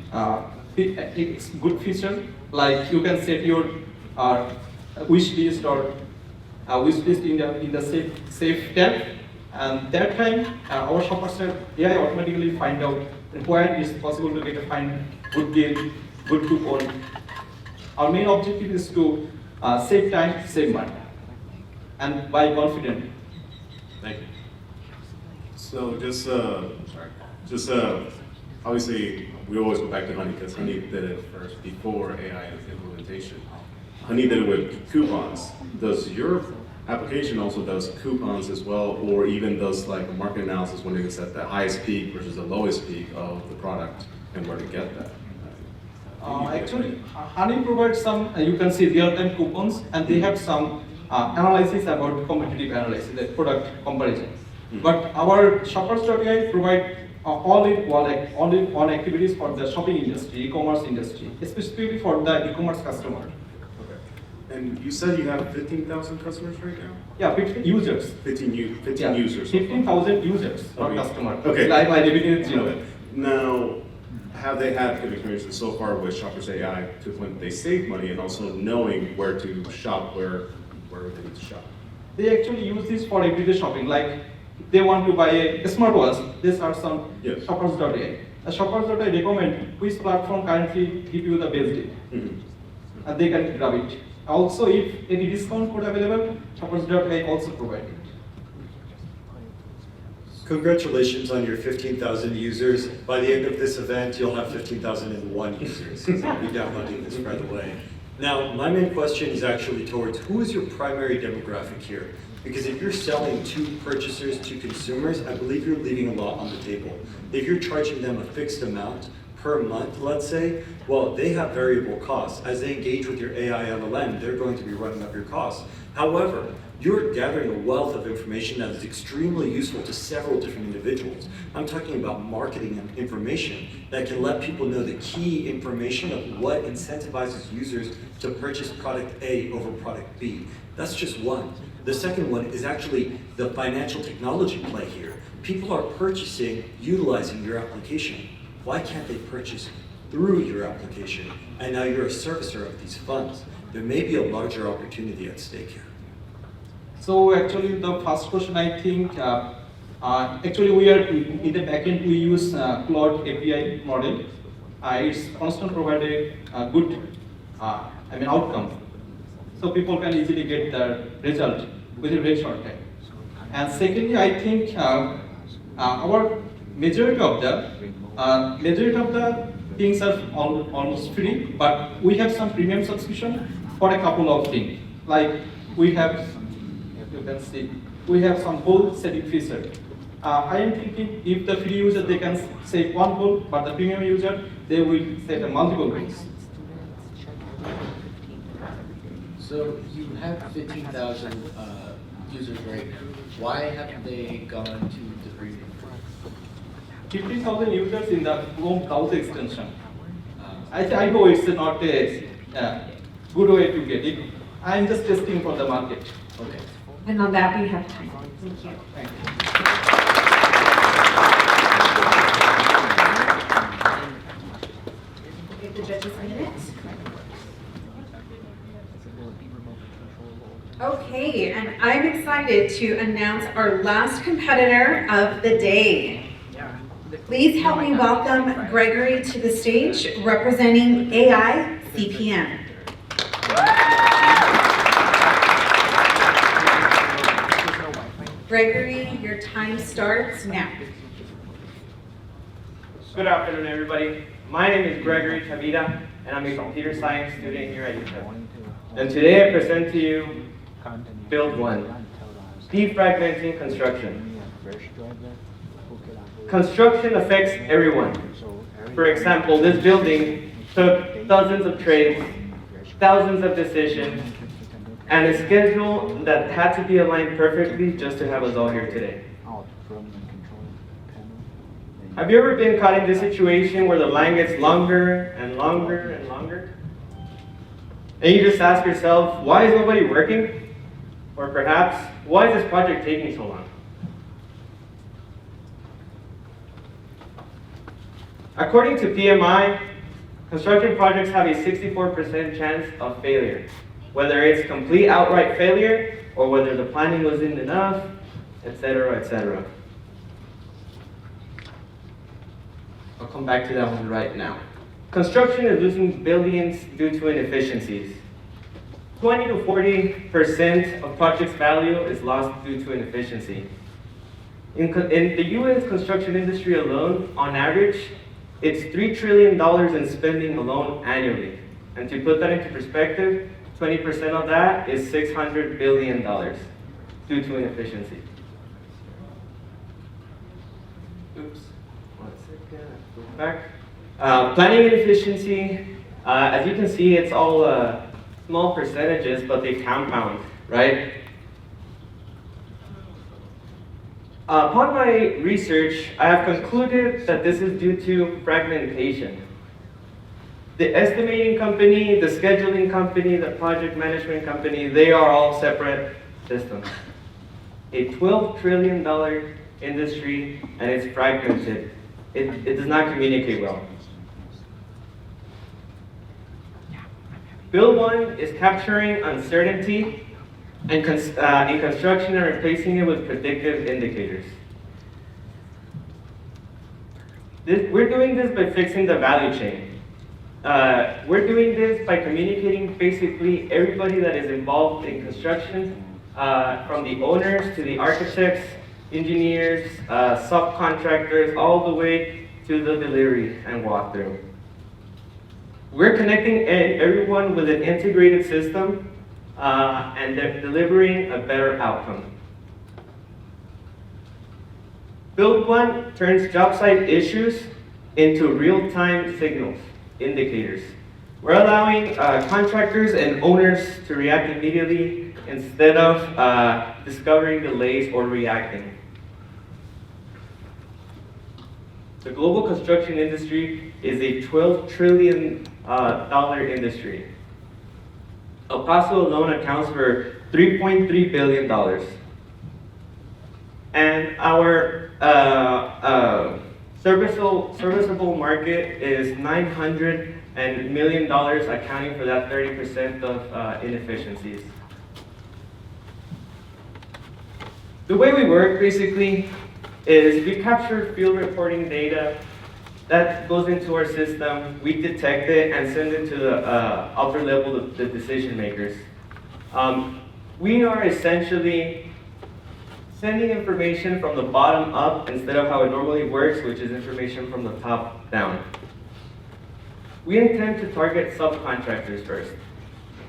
it's good feature, like you can set your wish list or wish list in the save tab, and that time our shoppers AI automatically find out where it is possible to get a find good deal, good coupon. Our main objective is to save time, save money, and buy confident. Thank you. So just obviously we always go back to Honey because Honey did it first before AI implementation. Honey did it with coupons. Does your application also does coupons as well, or even does like a market analysis when it's at the highest peak versus the lowest peak of the product and where to get that? Actually, Honey provides some, you can see real-time coupons, and they have some analysis about competitive analysis, the product comparison. But our shoppers.ai provide all-in-one activities for the shopping industry, e-commerce industry, specifically for the e-commerce customer. And you said you have 15,000 customers right now? Yeah, 15 users. 15 yeah, users. 15,000 users, not customer. Okay. Like my revenue is zero. Now, have they had good experiences so far with Shoppers AI to when they save money and also knowing where to shop, where they need to shop? They actually use this for everyday shopping. Like, they want to buy a smartwatch, these are some shoppers.ai. Shoppers.ai recommend which platform currently give you the best deal. And they can grab it. Also, if any discount code available, shoppers.ai also provide it. Congratulations on your 15,000 users. By the end of this event, you'll have 15,001 users. I'll be downloading this right away. Now, my main question is actually towards who is your primary demographic here? Because if you're selling to purchasers, to consumers, I believe you're leaving a lot on the table. If you're charging them a fixed amount per month, let's say, well, they have variable costs. As they engage with your AI LLM, they're going to be running up your costs. However, you're gathering a wealth of information that is extremely useful to several different individuals. I'm talking about marketing and information that can let people know the key information of what incentivizes users to purchase product A over product B. That's just one. The second one is actually the financial technology play here. People are purchasing utilizing your application. Why can't they purchase through your application? And now you're a servicer of these funds. There may be a larger opportunity at stake here. So actually, the first question, I think, actually we are in the backend we use Claude API model. It's constant provided a good, outcome. So people can easily get the result within a very short time. And secondly, I think our majority of the things are almost free, but we have some premium subscription for a couple of things. Like we have, you can see, we have some goal setting feature. I am thinking if the free user, they can set one goal, but the premium user, they will set a multiple goals. So you have 15,000 users right now. Why haven't they gone to the premium? 50,000 users in the Chrome browser extension. I know it's not a good way to get it. I'm just testing for the market. Okay. And on that, we have time. Thank you. Thank you. Give the judges a minute. Okay, and I'm excited to announce our last competitor of the day. Please help me welcome Gregory to the stage, representing AI CPM. Gregory, your time starts now. Good afternoon, everybody. My name is Gregory Tavita, and I'm a computer science student here at UTEP. And today I present to you Build One, defragmenting construction. Construction affects everyone. For example, this building took dozens of trades, thousands of decisions, and a schedule that had to be aligned perfectly just to have us all here today. Have you ever been caught in this situation where the line gets longer and longer and longer? And you just ask yourself, why is nobody working? Or perhaps, why is this project taking so long? According to PMI, construction projects have a 64% chance of failure, whether it's complete outright failure or whether the planning wasn't enough, etc., etc. I'll come back to that one right now. Construction is losing billions due to inefficiencies. 20 to 40% of project's value is lost due to inefficiency. In the U.S. construction industry alone, on average, it's $3 trillion in spending alone annually. And to put that into perspective, 20% of that is $600 billion due to inefficiency. Oops, 1 second, go back. Planning inefficiency, as you can see, it's all small percentages, but they compound, right? Upon my research, I have concluded that this is due to fragmentation. The estimating company, the scheduling company, the project management company, they are all separate systems. A $12 trillion industry, and it's fragmented. It does not communicate well. Build One is capturing uncertainty in construction and replacing it with predictive indicators. We're doing this by fixing the value chain. We're doing this by communicating basically everybody that is involved in construction, from the owners to the architects, engineers, subcontractors, all the way to the delivery and walkthrough. We're connecting everyone with an integrated system, and they're delivering a better outcome. Build One turns job site issues into real-time signals, indicators. We're allowing contractors and owners to react immediately instead of discovering delays or reacting. The global construction industry is a $12 trillion industry. El Paso alone accounts for $3.3 billion. And our serviceable market is $900 million, accounting for that 30% of inefficiencies. The way we work basically is we capture field reporting data that goes into our system, we detect it and send it to the upper level of the decision makers. We are essentially sending information from the bottom up instead of how it normally works, which is information from the top down. We intend to target subcontractors first.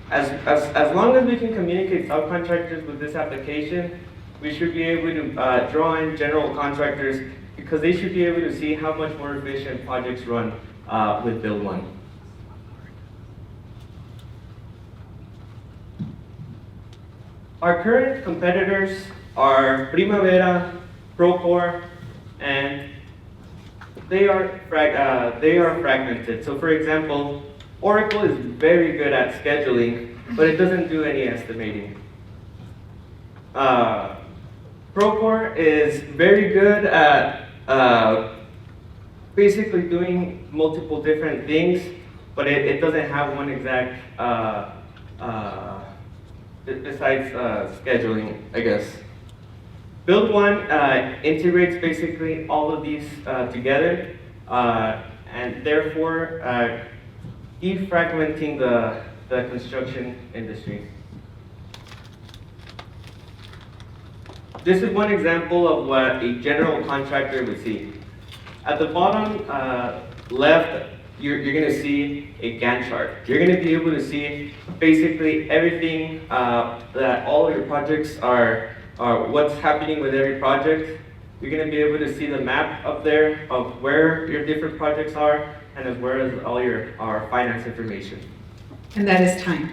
As long as we can communicate subcontractors with this application, we should be able to draw in general contractors because they should be able to see how much more efficient projects run with Build One. Our current competitors are Primavera, Procore, and they are fragmented. So for example, Oracle is very good at scheduling, but it doesn't do any estimating. Procore is very good at basically doing multiple different things, but it doesn't have one exact, besides scheduling, I guess. Build One integrates basically all of these together, and therefore defragmenting the construction industry. This is one example of what a general contractor would see. At the bottom left, you're gonna see a Gantt chart. You're gonna be able to see basically everything that all of your projects are what's happening with every project. You're gonna be able to see the map up there of where your different projects are, and as well as all our finance information. And that is time.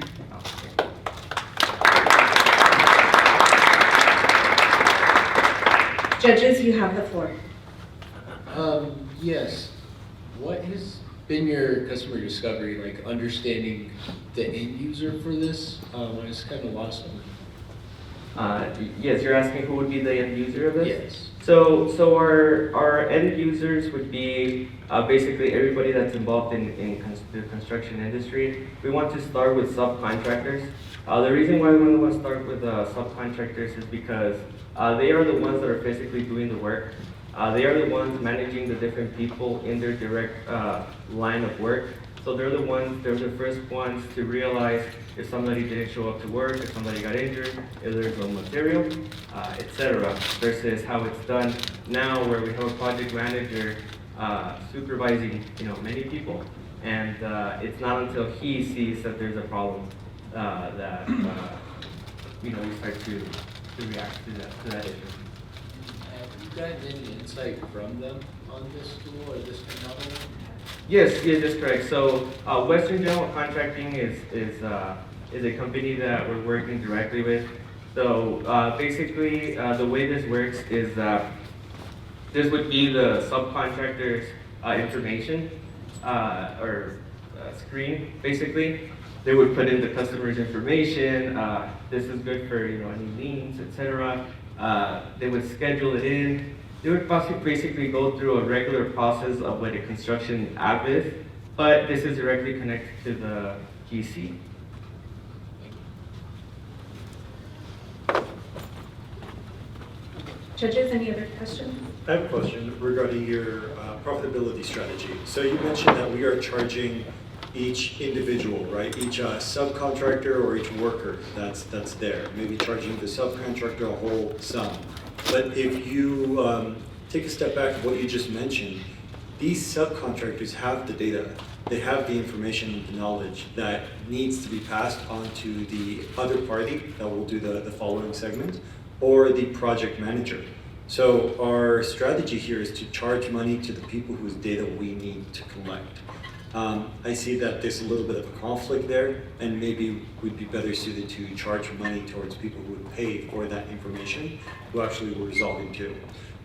Judges, you have the floor. Yes. What has been your customer discovery, like understanding the end user for this? I was kind of lost on it. Yes, you're asking who would be the end user of this? Yes. So our end users would be basically everybody that's involved in the construction industry. We want to start with subcontractors. The reason why we want to start with subcontractors is because they are the ones that are physically doing the work. They are the ones managing the different people in their direct line of work. So they're the first ones to realize if somebody didn't show up to work, if somebody got injured, if there's no material, etc. Versus how it's done now, where we have a project manager supervising, many people, and it's not until he sees that there's a problem that we start to react to that issue. Have you gotten any insight from them on this tool or this technology? Yes, that's correct. So Western General Contracting is a company that we're working directly with. So basically, the way this works is this would be the subcontractor's information or screen, basically. They would put in the customer's information. This is good for any liens, etc. They would schedule it in. They would basically go through a regular process of what a construction app is, but this is directly connected to the GC. Judges, any other questions? I have a question regarding your profitability strategy. So you mentioned that we are charging each individual, right? Each subcontractor or each worker that's there. Maybe charging the subcontractor a whole sum. But if you take a step back to what you just mentioned, these subcontractors have the data. They have the information and the knowledge that needs to be passed on to the other party that will do the following segment, or the project manager. So our strategy here is to charge money to the people whose data we need to collect. I see that there's a little bit of a conflict there, and maybe we'd be better suited to charge money towards people who would pay for that information, who actually we're resolving to.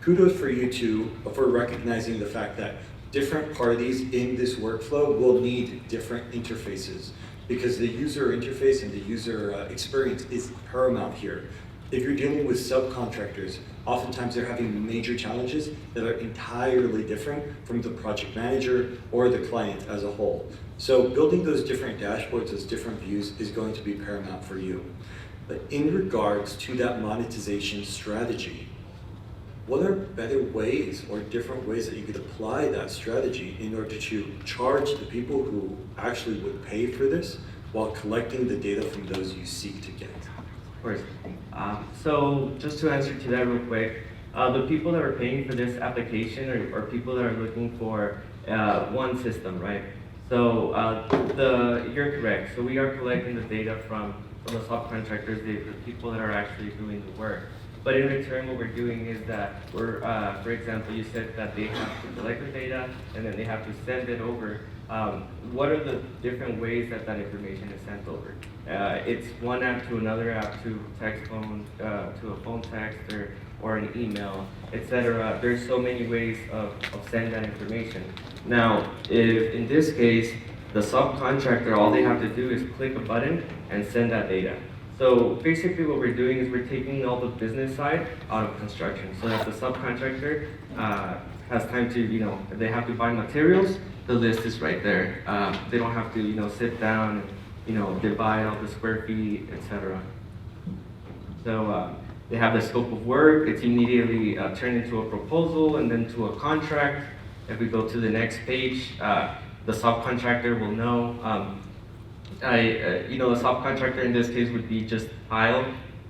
Kudos for you for recognizing the fact that different parties in this workflow will need different interfaces, because the user interface and the user experience is paramount here. If you're dealing with subcontractors, oftentimes they're having major challenges that are entirely different from the project manager or the client as a whole. So building those different dashboards, those different views is going to be paramount for you. But in regards to that monetization strategy, what are better ways or different ways that you could apply that strategy in order to charge the people who actually would pay for this while collecting the data from those you seek to get? Of course. So just to answer to that real quick, the people that are paying for this application are people that are looking for one system, right? So you're correct. So we are collecting the data from the subcontractors, the people that are actually doing the work. But in return, what we're doing is that we're, for example, you said that they have to collect the data and then they have to send it over. What are the different ways that that information is sent over? It's one app to another app, to text phone, to a phone text or an email, etc. There's so many ways of sending that information. Now, if in this case, the subcontractor, all they have to do is click a button and send that data. So basically what we're doing is we're taking all the business side out of construction, so that the subcontractor has time to, they have to buy materials, the list is right there. They don't have to, sit down and, divide all the square feet, etc. So they have the scope of work. It's immediately turned into a proposal and then to a contract. If we go to the next page, the subcontractor will know. The subcontractor in this case would be just Kyle.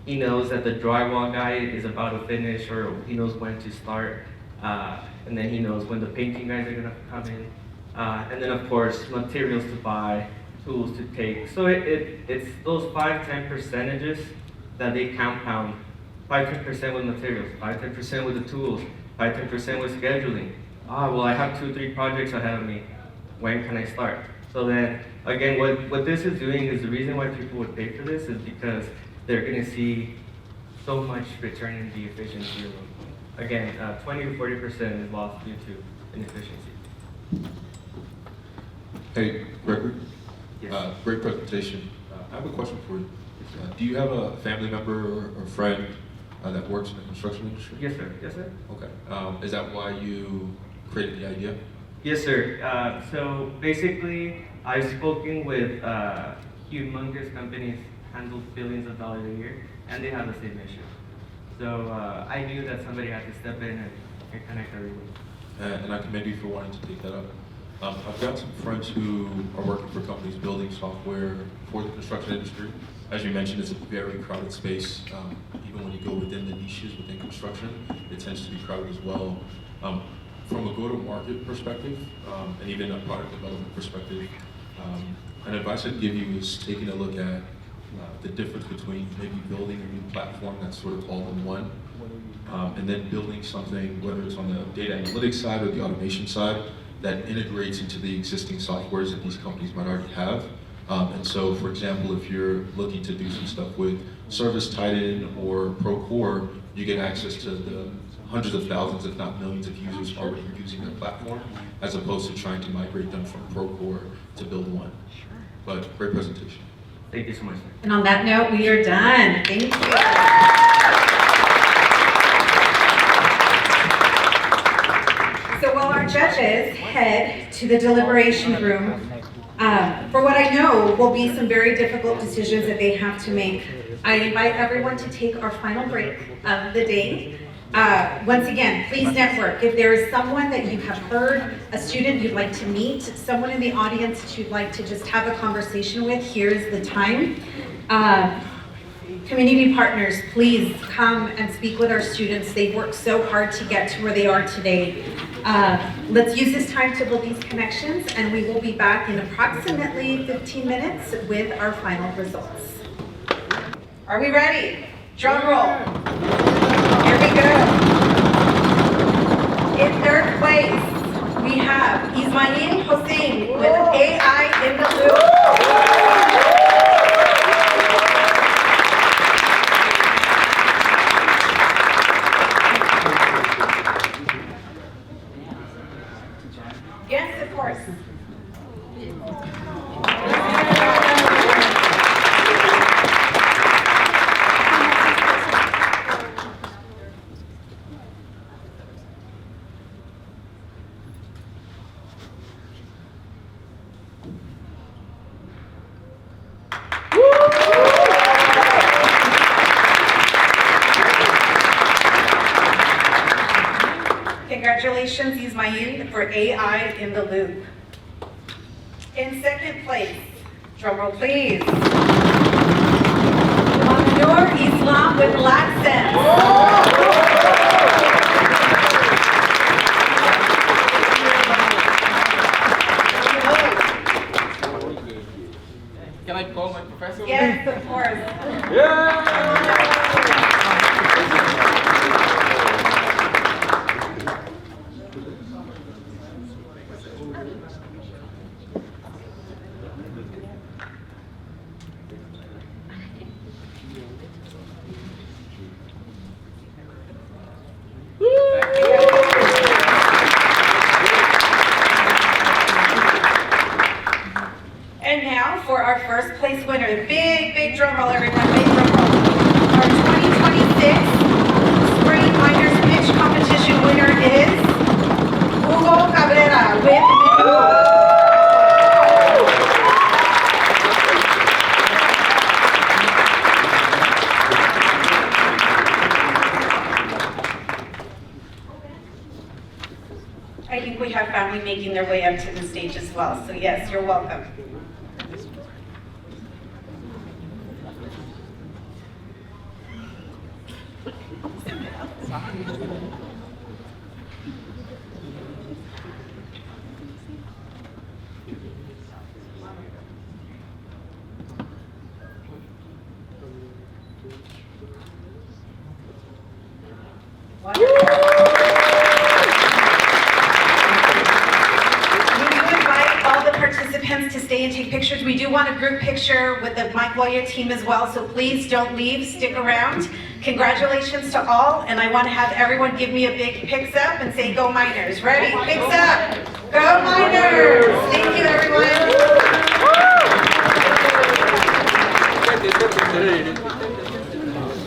He knows that the drywall guy is about to finish, or he knows when to start, and then he knows when the painting guys are gonna come in. and then of course materials to buy, tools to take. So it's those 5-10 percentages that they compound. 5-10% with materials, 5-10% with the tools, 5-10% with scheduling. Well, I have 2-3 projects ahead of me. When can I start? So then, again, what this is doing is the reason why people would pay for this is because they're going to see so much return in the efficiency. Again, 20 to 40% is lost due to inefficiency. Hey, Gregory. Yes. Great presentation. I have a question for you. Do you have a family member or friend that works in the construction industry? Yes, sir. Yes, sir. Okay. Is that why you created the idea? Yes, sir. So basically, I've spoken with humongous companies, handle billions of dollars a year, and they have the same issue. So I knew that somebody had to step in and connect everyone. And I commend you for wanting to take that up. I've got some friends who are working for companies building software for the construction industry. As you mentioned, it's a very crowded space. Even when you go within the niches within construction, it tends to be crowded as well. From a go-to-market perspective, and even a product development perspective, an advice I'd give you is taking a look at the difference between maybe building a new platform that's sort of all-in-one, and then building something, whether it's on the data analytics side or the automation side, that integrates into the existing softwares that these companies might already have. And so, for example, if you're looking to do some stuff with Service Titan or Procore, you get access to the hundreds of thousands, if not millions of users already using their platform, as opposed to trying to migrate them from Procore to build one. But great presentation. Thank you so much. And on that note, we are done. Thank you. So while our judges head to the deliberation room, for what I know will be some very difficult decisions that they have to make, I invite everyone to take our final break of the day. Once again, please network. If there is someone that you have heard, a student you'd like to meet, someone in the audience that you'd like to just have a conversation with, here's the time. Community partners, please come and speak with our students. They've worked so hard to get to where they are today. Let's use this time to build these connections, and we will be back in approximately 15 minutes with our final results. Are we ready? Drum roll. Here we go. In third place, we have Ismail Hossein with AI in the Loop. Yes, of course. Congratulations, Ismail, for AI in the Loop. In second place, drumroll please, Manur Islam with Black Sense. Can I call my professor? Yes, of course. Yeah! And now for our first place winner. Big drum roll, everyone. Big drum roll. Our 2026 Spring Miners Pitch Competition winner is Hugo Cabrera with Menú. I think we have family making their way up to the stage as well. So yes, you're welcome. We do invite all the participants to stay and take pictures. We do want a group picture with the Mike Lawyer team as well, so please don't leave, stick around. Congratulations to all, and I want to have everyone give me a big picks up and say, go Miners. Ready? Picks up. Go Miners! Thank you, everyone.